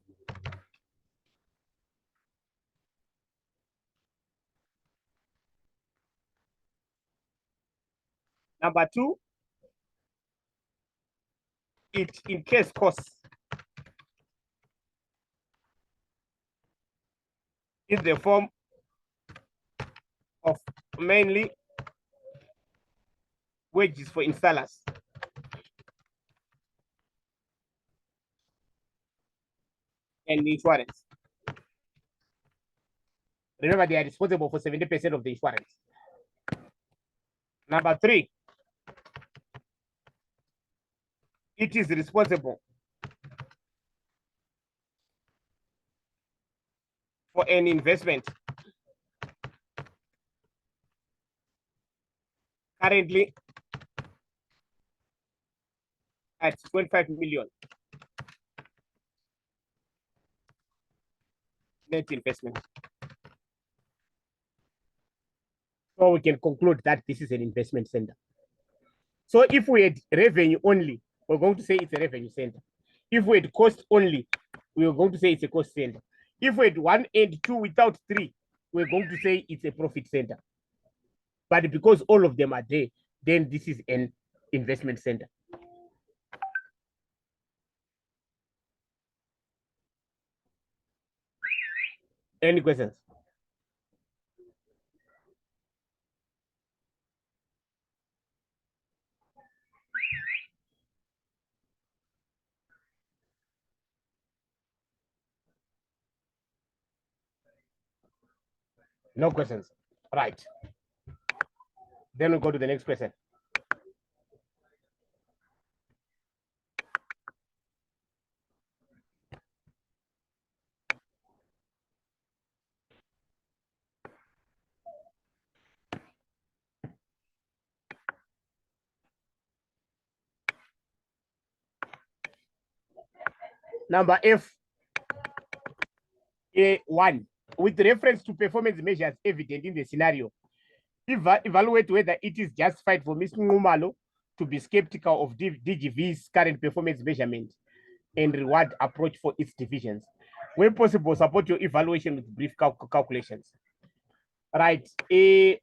Number two, it incurs costs in the form of mainly wages for installers and insurance. Remember, they are responsible for 70% of the insurance. Number three, it is responsible for an investment currently at 25 million net investment. So we can conclude that this is an investment center. So if we had revenue only, we're going to say it's a revenue center. If we had cost only, we're going to say it's a cost center. If we had 1 and 2 without 3, we're going to say it's a profit center. But because all of them are there, then this is an investment center. Any questions? No questions. Right. Then we'll go to the next question. Number F, A1, with reference to performance measures evident in the scenario, evaluate whether it is justified for Ms. Ngumalo to be skeptical of DGV's current performance measurement and reward approach for its divisions. When possible, support your evaluation with brief calculations. Right. They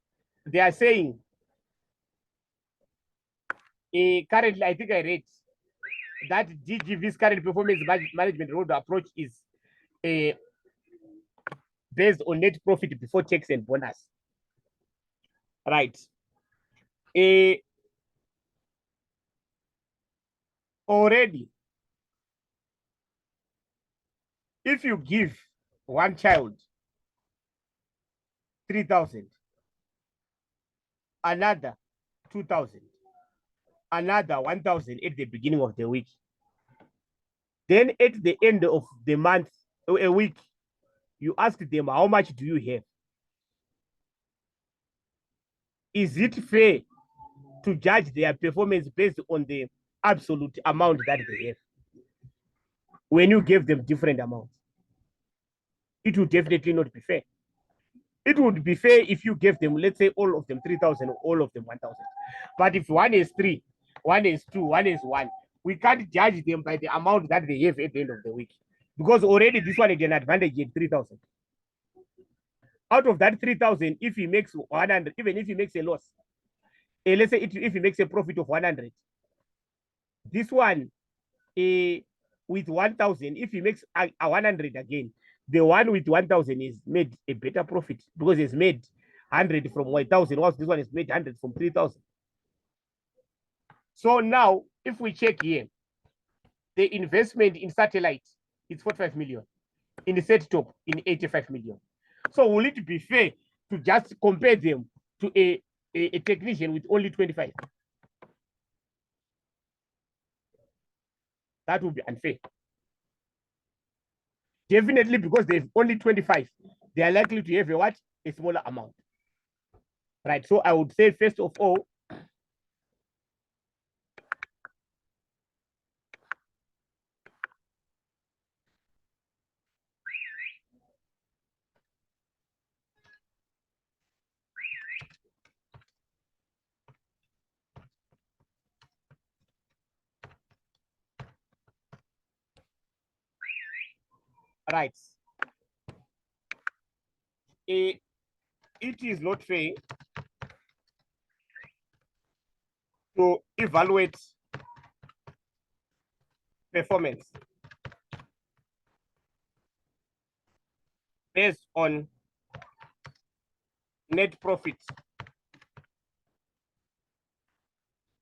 are saying, currently, I think I read that DGV's current performance management road approach is based on net profit before tax and bonus. Right. already, if you give one child 3,000, another 2,000, another 1,000 at the beginning of the week, then at the end of the month, a week, you ask them, how much do you have? Is it fair to judge their performance based on the absolute amount that they have? When you give them different amounts, it would definitely not be fair. It would be fair if you gave them, let's say, all of them 3,000, all of them 1,000. But if one is 3, one is 2, one is 1, we can't judge them by the amount that they have at the end of the week, because already this one is an advantage at 3,000. Out of that 3,000, if he makes 100, even if he makes a loss, let's say if he makes a profit of 100, this one, with 1,000, if he makes a 100 again, the one with 1,000 is made a better profit because it's made 100 from 1,000, whilst this one is made 100 from 3,000. So now, if we check here, the investment in satellite is 45 million, in the set top in 85 million. So will it be fair to just compare them to a technician with only 25? That would be unfair. Definitely, because they've only 25, they are likely to have a smaller amount. Right. So I would say, first of all, right, it is not fair to evaluate performance based on net profit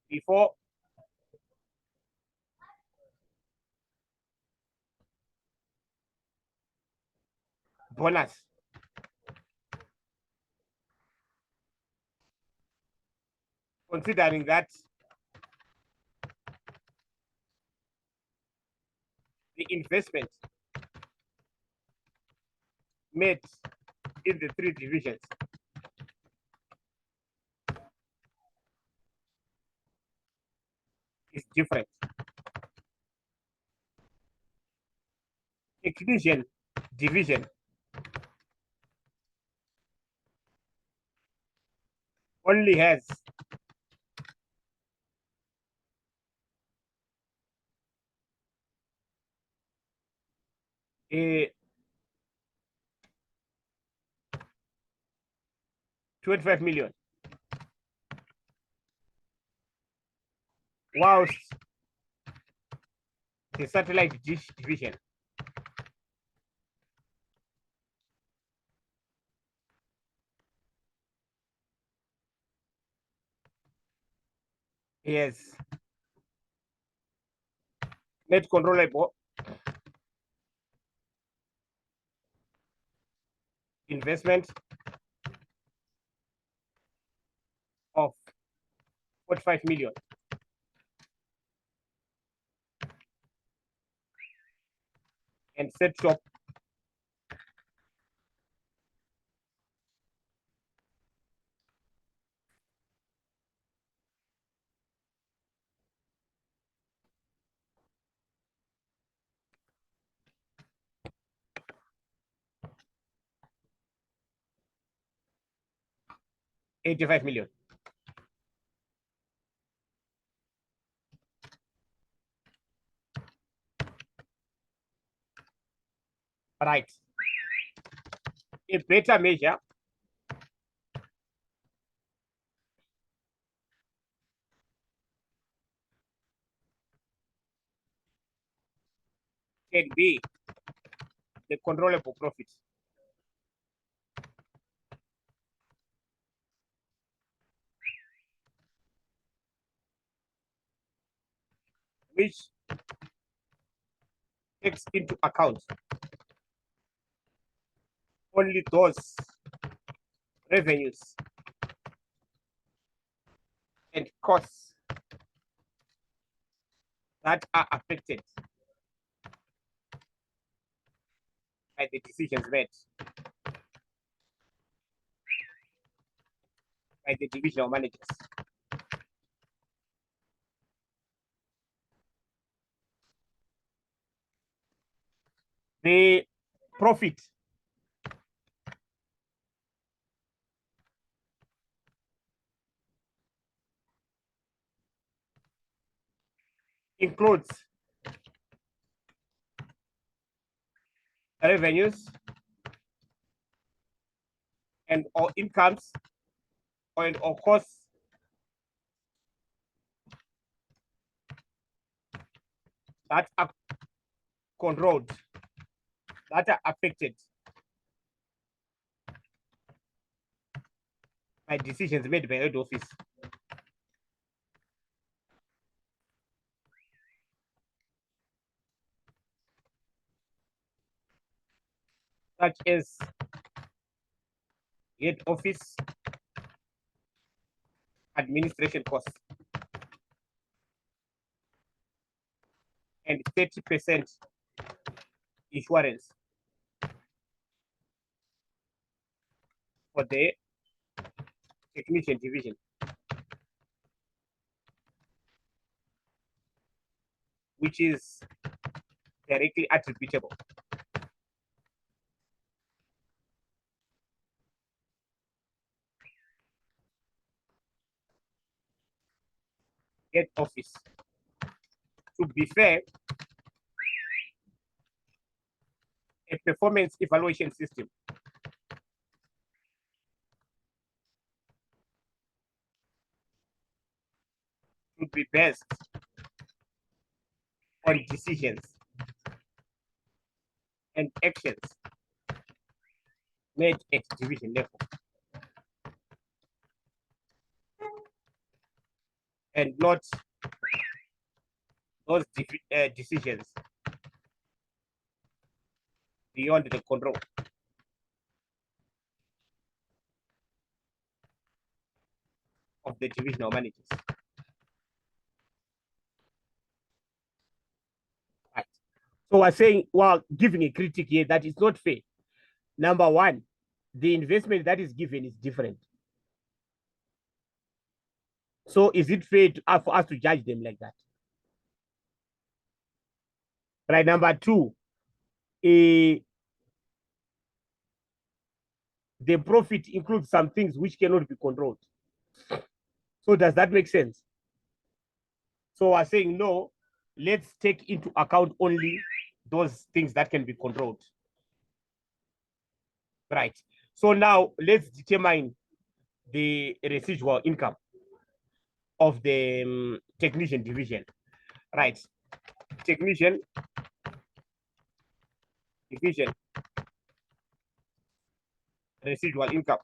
before bonus. Considering that the investment made in the 3 divisions is different. Technician division only has a 25 million, whilst the satellite dish division has net controllable investment of 45 million. And set shop $85 million. Right. A better measure can be the controllable profit. which takes into account only those revenues and costs that are affected by the decisions made by the divisional managers. The profit includes revenues and or incomes and or costs that are controlled, that are affected by decisions made by head office. Such as head office administration costs and 30% insurance for the technician division. Which is directly attributable head office. To be fair, a performance evaluation system should be based on decisions and actions made at division level and not those decisions beyond the control of the divisional managers. Right. So we're saying, well, giving a critique here that is not fair. Number one, the investment that is given is different. So is it fair for us to judge them like that? Right. Number two, the profit includes some things which cannot be controlled. So does that make sense? So we're saying, no, let's take into account only those things that can be controlled. Right. So now let's determine the residual income of the technician division. Right. Technician division residual income.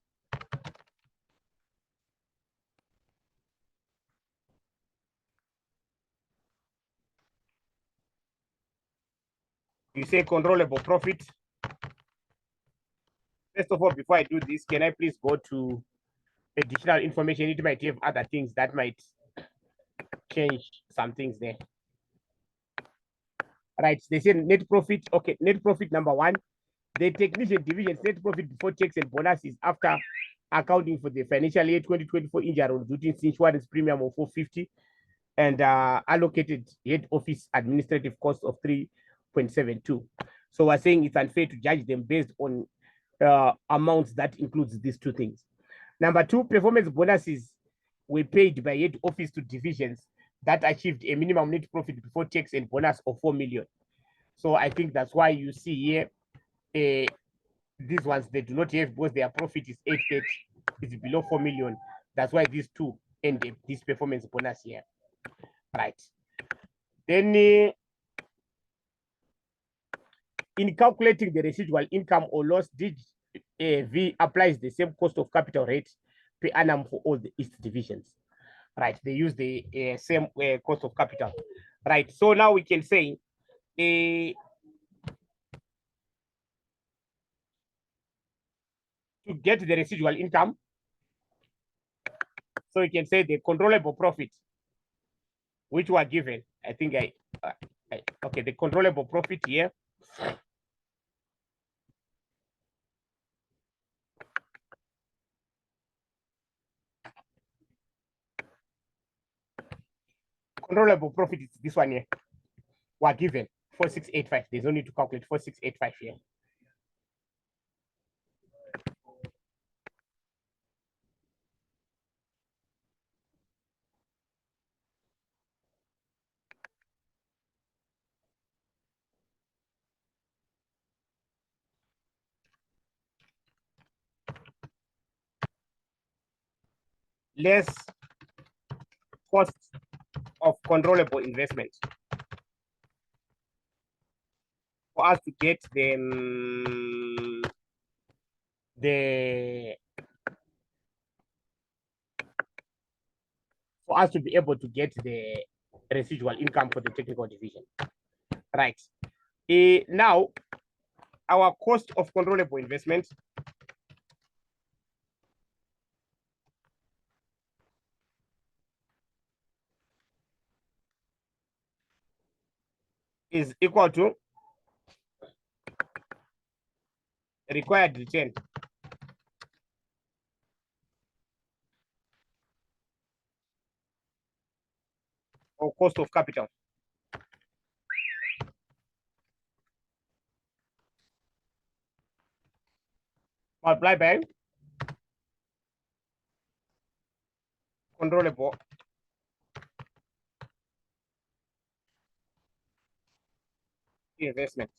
You say controllable profit. First of all, before I do this, can I please go to additional information? It might have other things that might change some things there. Right, they say net profit. Okay, net profit number one. The technician division's net profit before tax and bonus is after accounting for the financial year 2024 injury on duty insurance premium of 450 and allocated head office administrative cost of 3.72. So we're saying it's unfair to judge them based on amounts that includes these two things. Number two, performance bonuses were paid by head office to divisions that achieved a minimum net profit before tax and bonus of 4 million. So I think that's why you see here these ones they do not have because their profit is 8.8, it's below 4 million. That's why these two end this performance bonus here. Right. Then in calculating the residual income or loss, V applies the same cost of capital rate per annum for all the East divisions. Right. They use the same cost of capital. Right. So now we can say to get the residual income. So we can say the controllable profit, which were given. I think okay, the controllable profit here. Controllable profit is this one here. Were given 4685. There's no need to calculate 4685 here. Less cost of controllable investment for us to get for us to be able to get the residual income for the technical division. Right. Now, our cost of controllable investment is equal to required return or cost of capital multiplied by controllable investment.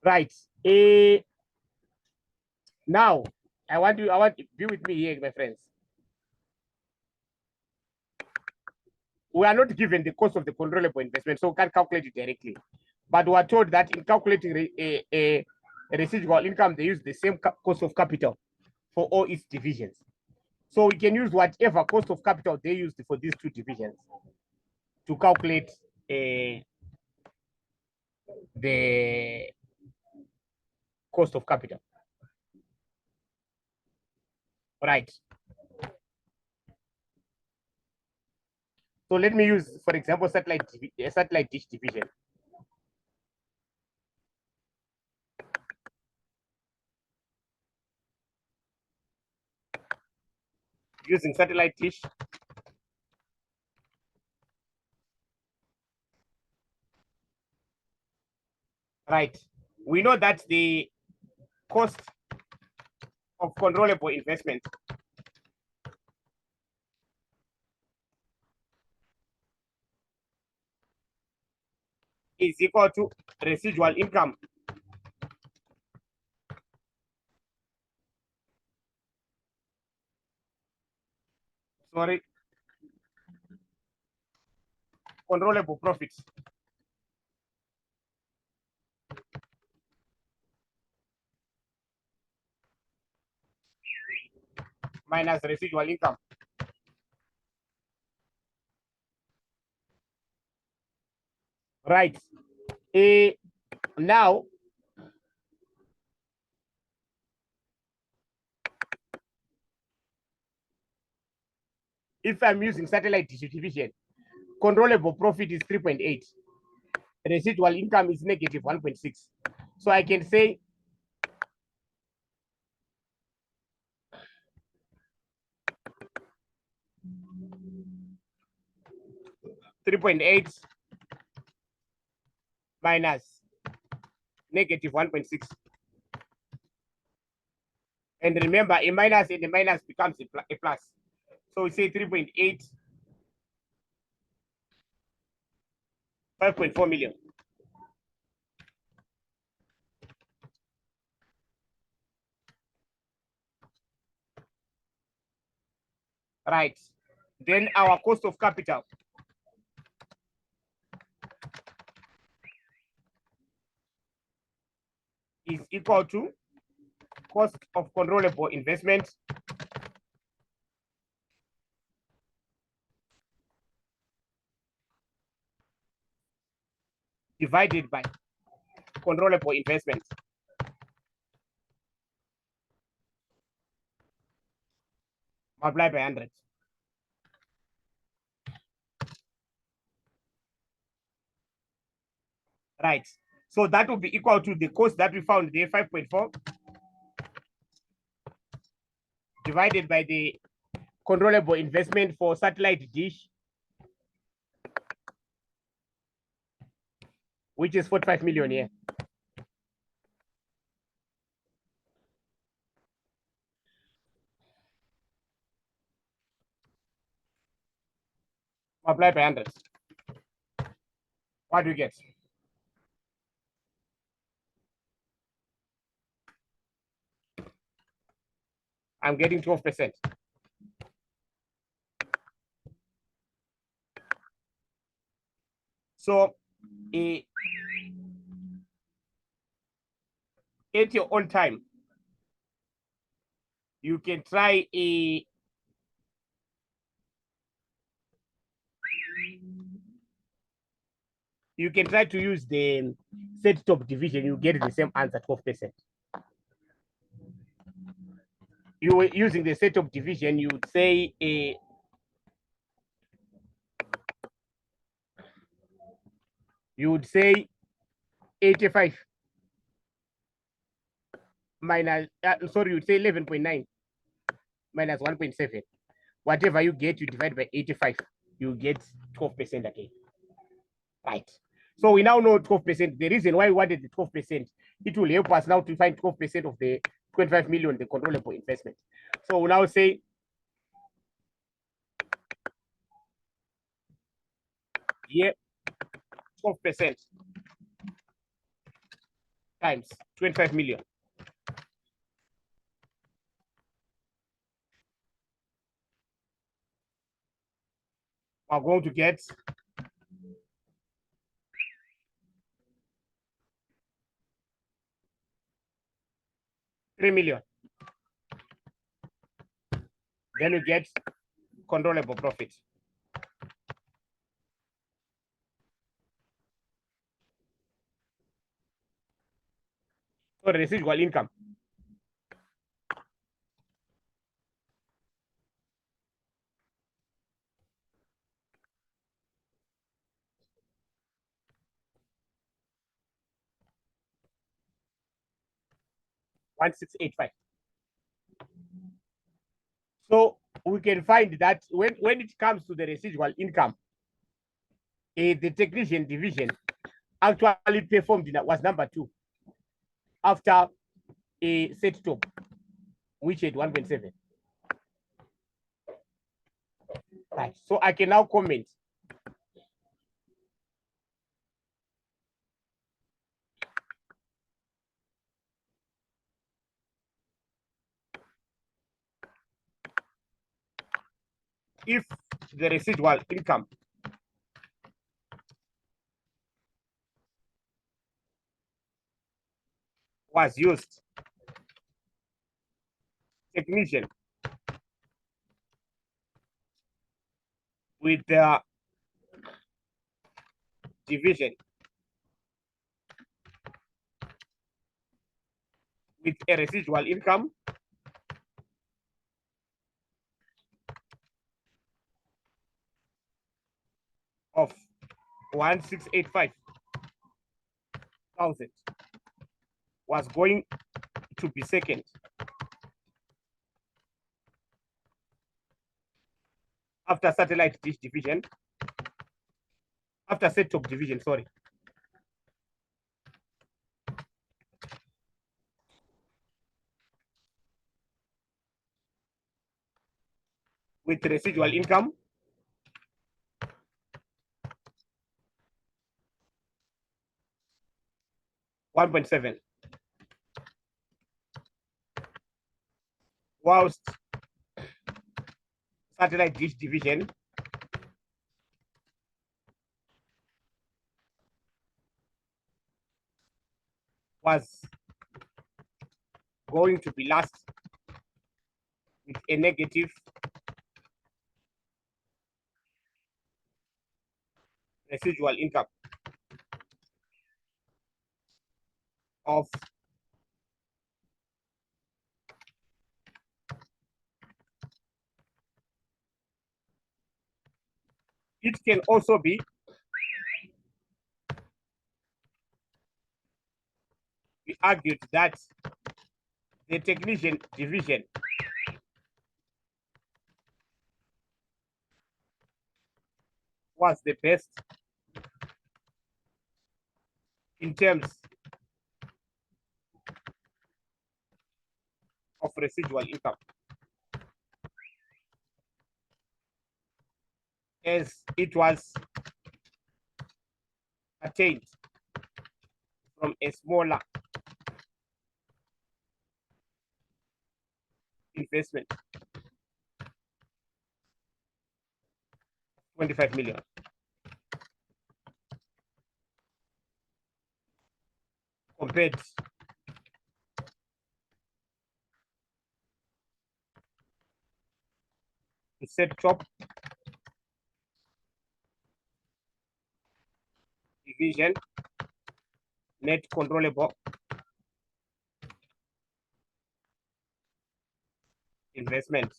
Right. Now I want to be with me here, my friends. We are not given the cost of the controllable investment, so we can't calculate it directly. But we are told that in calculating a residual income, they use the same cost of capital for all its divisions. So we can use whatever cost of capital they used for these two divisions to calculate the cost of capital. Right. So let me use, for example, satellite dish division. Using satellite dish, right? We know that the cost of controllable investment is equal to residual income controllable profits minus residual income. Right. Now, if I'm using satellite distribution, controllable profit is 3.8. Residual income is negative 1.6. So I can say (3.8) minus negative 1.6. And remember, a minus and a minus becomes a plus. So we say 3.8, 5.4 million. Right. Then our cost of capital is equal to cost of controllable investment divided by controllable investment. Multiply by 100. Right. So that will be equal to the cost that we found there, 5.4, divided by the controllable investment for satellite dish, which is 45 million here. Multiply by 100. What do you get? I'm getting 12%. So at your own time, you can try to use the set top division. You get the same answer, 12%. You were using the set top division, you would say you would say 85 minus, sorry, you would say 11.9 minus 1.7. Whatever you get, you divide by 85, you get 12% again. Right. So we now know 12%. The reason why we wanted the 12%, it will help us now to find 12% of the 25 million, the controllable investment. So we now say here 12% times 25 million. We're going to get 3 million. Then we get controllable profit. So the residual income. $1,685. So we can find that when it comes to the residual income, the technician division actually performed was number 2 after a set top, which had 1.7. Right. So I can now comment. If the residual income was used, technician with the division with a residual income of 1,685,000 was going to be second after satellite dish division, after set top division, sorry. With residual income $1.7, whilst satellite dish division was going to be last with a negative residual income. of it can also be we argued that the technician division was the best in terms of residual income, as it was attained from a smaller investment, 25 million. Compared to set top division net controllable investment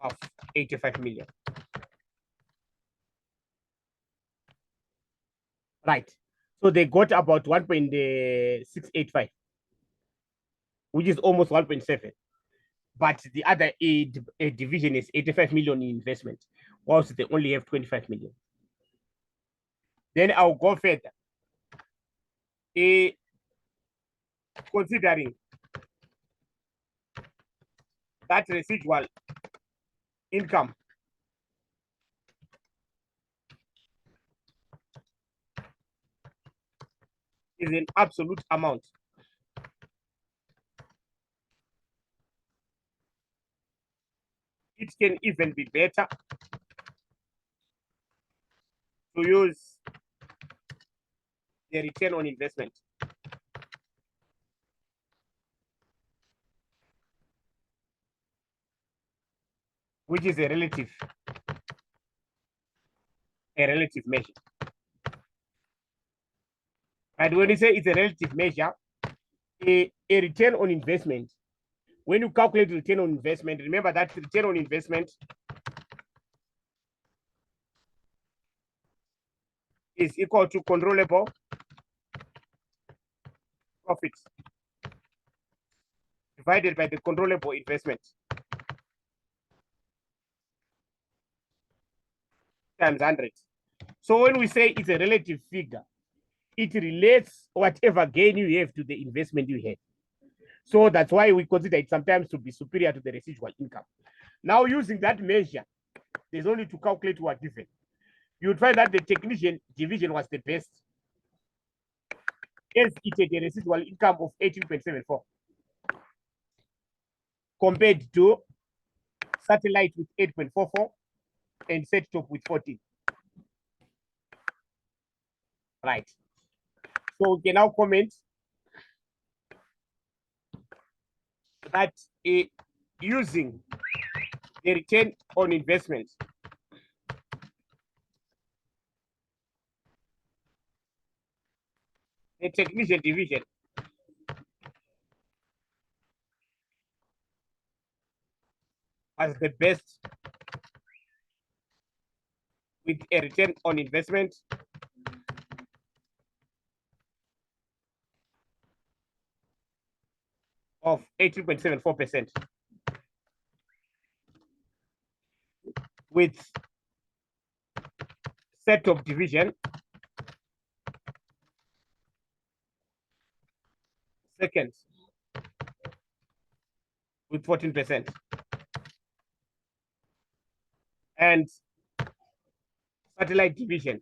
of 85 million. Right. So they got about 1.685, which is almost 1.7. But the other division is 85 million in investment, whilst they only have 25 million. Then I'll go further. Considering that residual income is an absolute amount, it can even be better to use the return on investment, which is a relative measure. And when you say it's a relative measure, a return on investment, when you calculate return on investment, remember that return on investment is equal to controllable profits divided by the controllable investment times 100. So when we say it's a relative figure, it relates whatever gain you have to the investment you had. So that's why we consider it sometimes to be superior to the residual income. Now, using that measure, there's only to calculate what given. You would find that the technician division was the best, as it had a residual income of 18.74 compared to satellite with 8.44 and set top with 14. Right. So we can now comment that using the return on investment the technician division as the best with a return on investment of 18.74%, with set of division second with 14%, and satellite division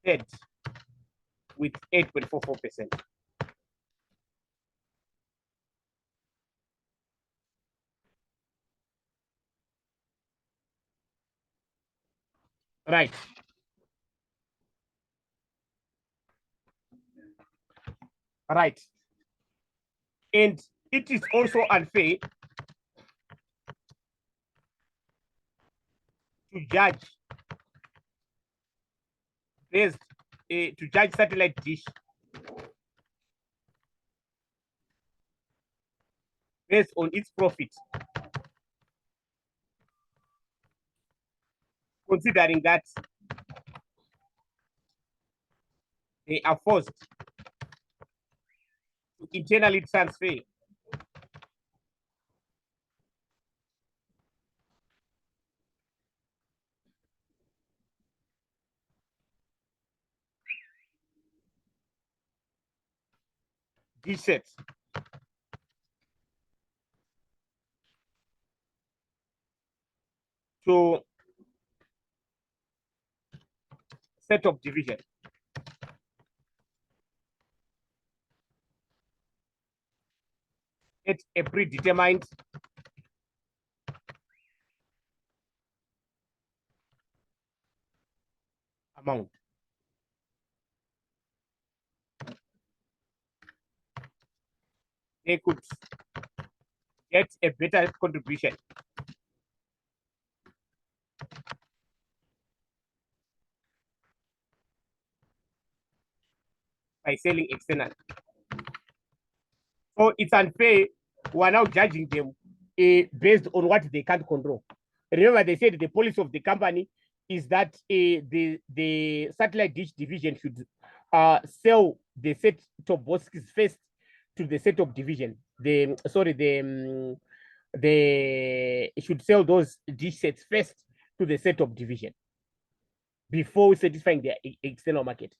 third with 8.44%. Right. Right. And it is also unfair to judge based to judge satellite dish based on its profit, considering that they are forced to internally transfer these sets to set of division. At a predetermined amount. They could get a better contribution by selling external. So it's unfair. We are now judging them based on what they can't control. Remember, they said the policy of the company is that the satellite dish division should sell the set-top boxes first to the set-top division. They should sell those dish sets first to the set-top division before satisfying their external market.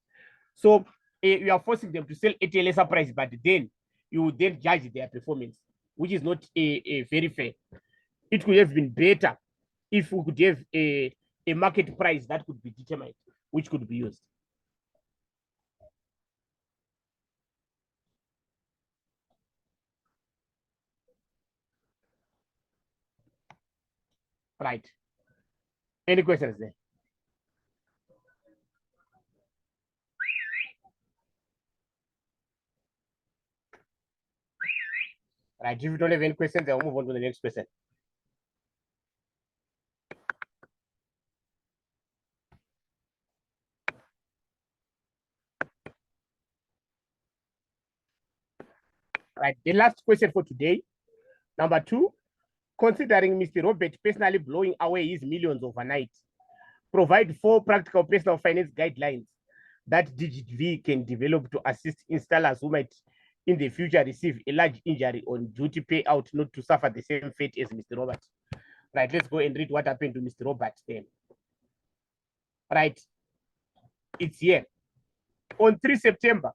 So you are forcing them to sell at a lesser price, but then you would then judge their performance, which is not very fair. It could have been better if we could have a market price that could be determined, which could be used. Right. Any questions there? Right. If you don't have any questions, I'll move on to the next question. Right. The last question for today, number 2, considering Mr. Robert personally blowing away his millions overnight, provide 4 practical personal finance guidelines that DigiV can develop to assist installers who might in the future receive a large injury on duty payout not to suffer the same fate as Mr. Robert. Right, let's go and read what happened to Mr. Robert then. Right, it's here. On 3 September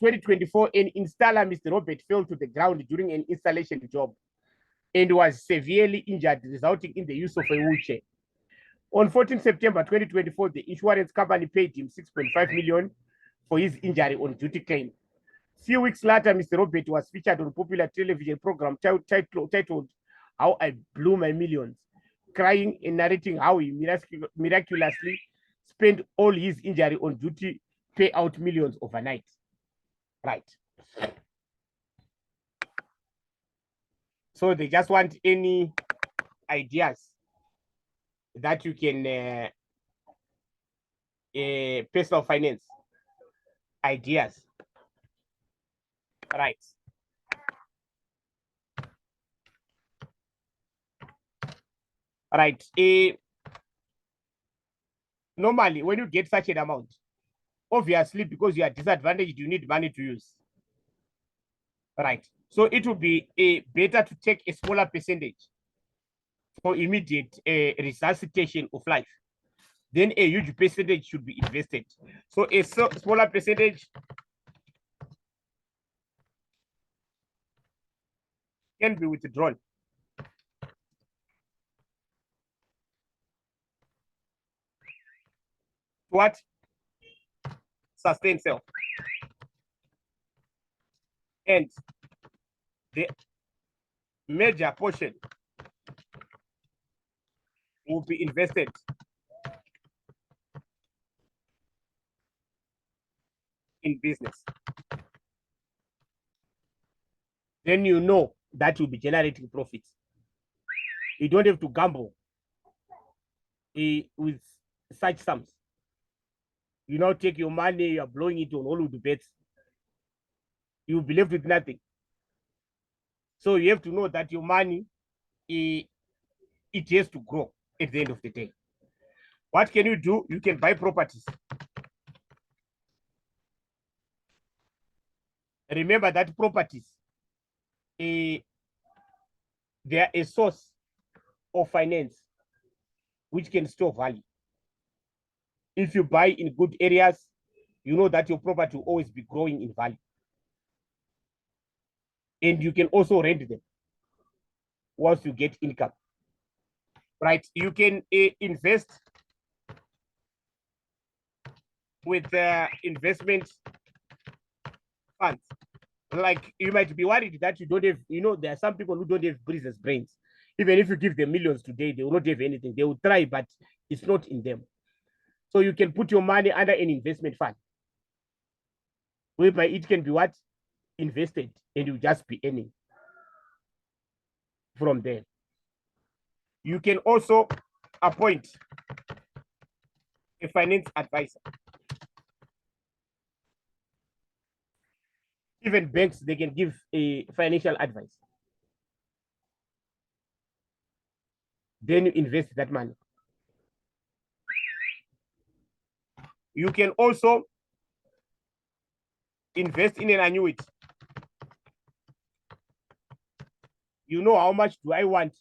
2024, an installer, Mr. Robert, fell to the ground during an installation job and was severely injured, resulting in the use of a wheelchair. On 14 September 2024, the insurance company paid him 6.5 million for his injury on duty claim. Few weeks later, Mr. Robert was featured on a popular television program titled How I Blew My Millions, crying and narrating how he miraculously spent all his injury on duty payout millions overnight. Right. So they just want any ideas that you can personal finance ideas. Right. Right. Normally, when you get such an amount, obviously, because you are disadvantaged, you need money to use. Right. So it would be better to take a smaller percentage for immediate resuscitation of life. Then a huge percentage should be invested. So a smaller percentage can be withdrawn. What? Sustain self. And the major portion will be invested in business. Then you know that you'll be generating profits. You don't have to gamble with such sums. You now take your money, you are blowing it on all of the bets. You'll be left with nothing. So you have to know that your money, it has to grow at the end of the day. What can you do? You can buy properties. Remember that properties, they are a source of finance which can store value. If you buy in good areas, you know that your property will always be growing in value. And you can also rent them once you get income. Right? You can invest with investment funds. Like, you might be worried that you don't have, there are some people who don't have business brains. Even if you give them millions today, they will not have anything. They will try, but it's not in them. So you can put your money under an investment fund, whereby it can be what? Invested, and you just be earning from there. You can also appoint a finance advisor. Even banks, they can give a financial advice. Then you invest that money. You can also invest in an annuity. You know, how much do I want?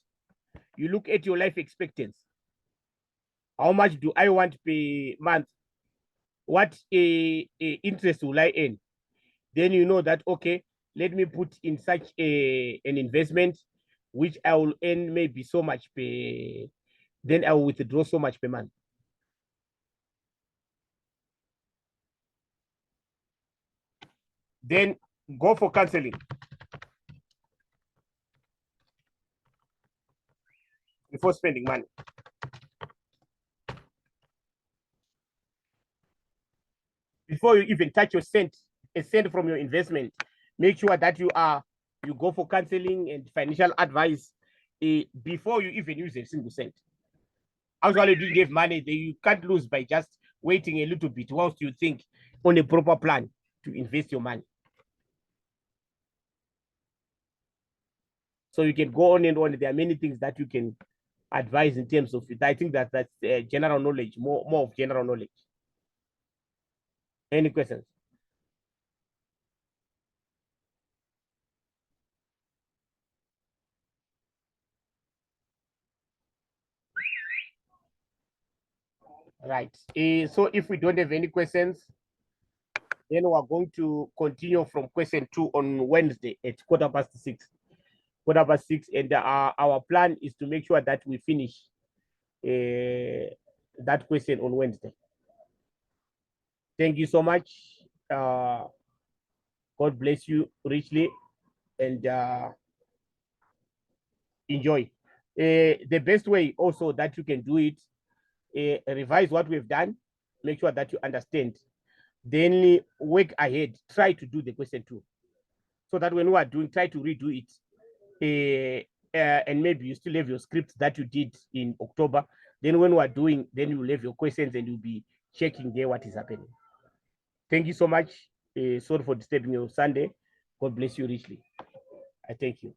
You look at your life expectancy. How much do I want per month? What interest will I earn? Then you know that, okay, let me put in such an investment which I will earn maybe so much per, then I will withdraw so much per month. Then go for counseling before spending money. Before you even touch your a cent from your investment, make sure that you go for counseling and financial advice before you even use a single cent. Actually, do you have money that you can't lose by just waiting a little bit whilst you think on a proper plan to invest your money. So you can go on and on. There are many things that you can advise in terms of it. I think that's general knowledge, more of general knowledge. Any questions? Right. So if we don't have any questions, then we're going to continue from question 2 on Wednesday at 6:15. 6:15, and our plan is to make sure that we finish that question on Wednesday. Thank you so much. God bless you richly, and enjoy. The best way also that you can do it, revise what we've done, make sure that you understand, then work ahead, try to do the question 2, so that when we are doing, try to redo it, and maybe you still have your script that you did in October. Then when we are doing, then you'll have your questions and you'll be checking there what is happening. Thank you so much. Sorry for disturbing you Sunday. God bless you richly. I thank you.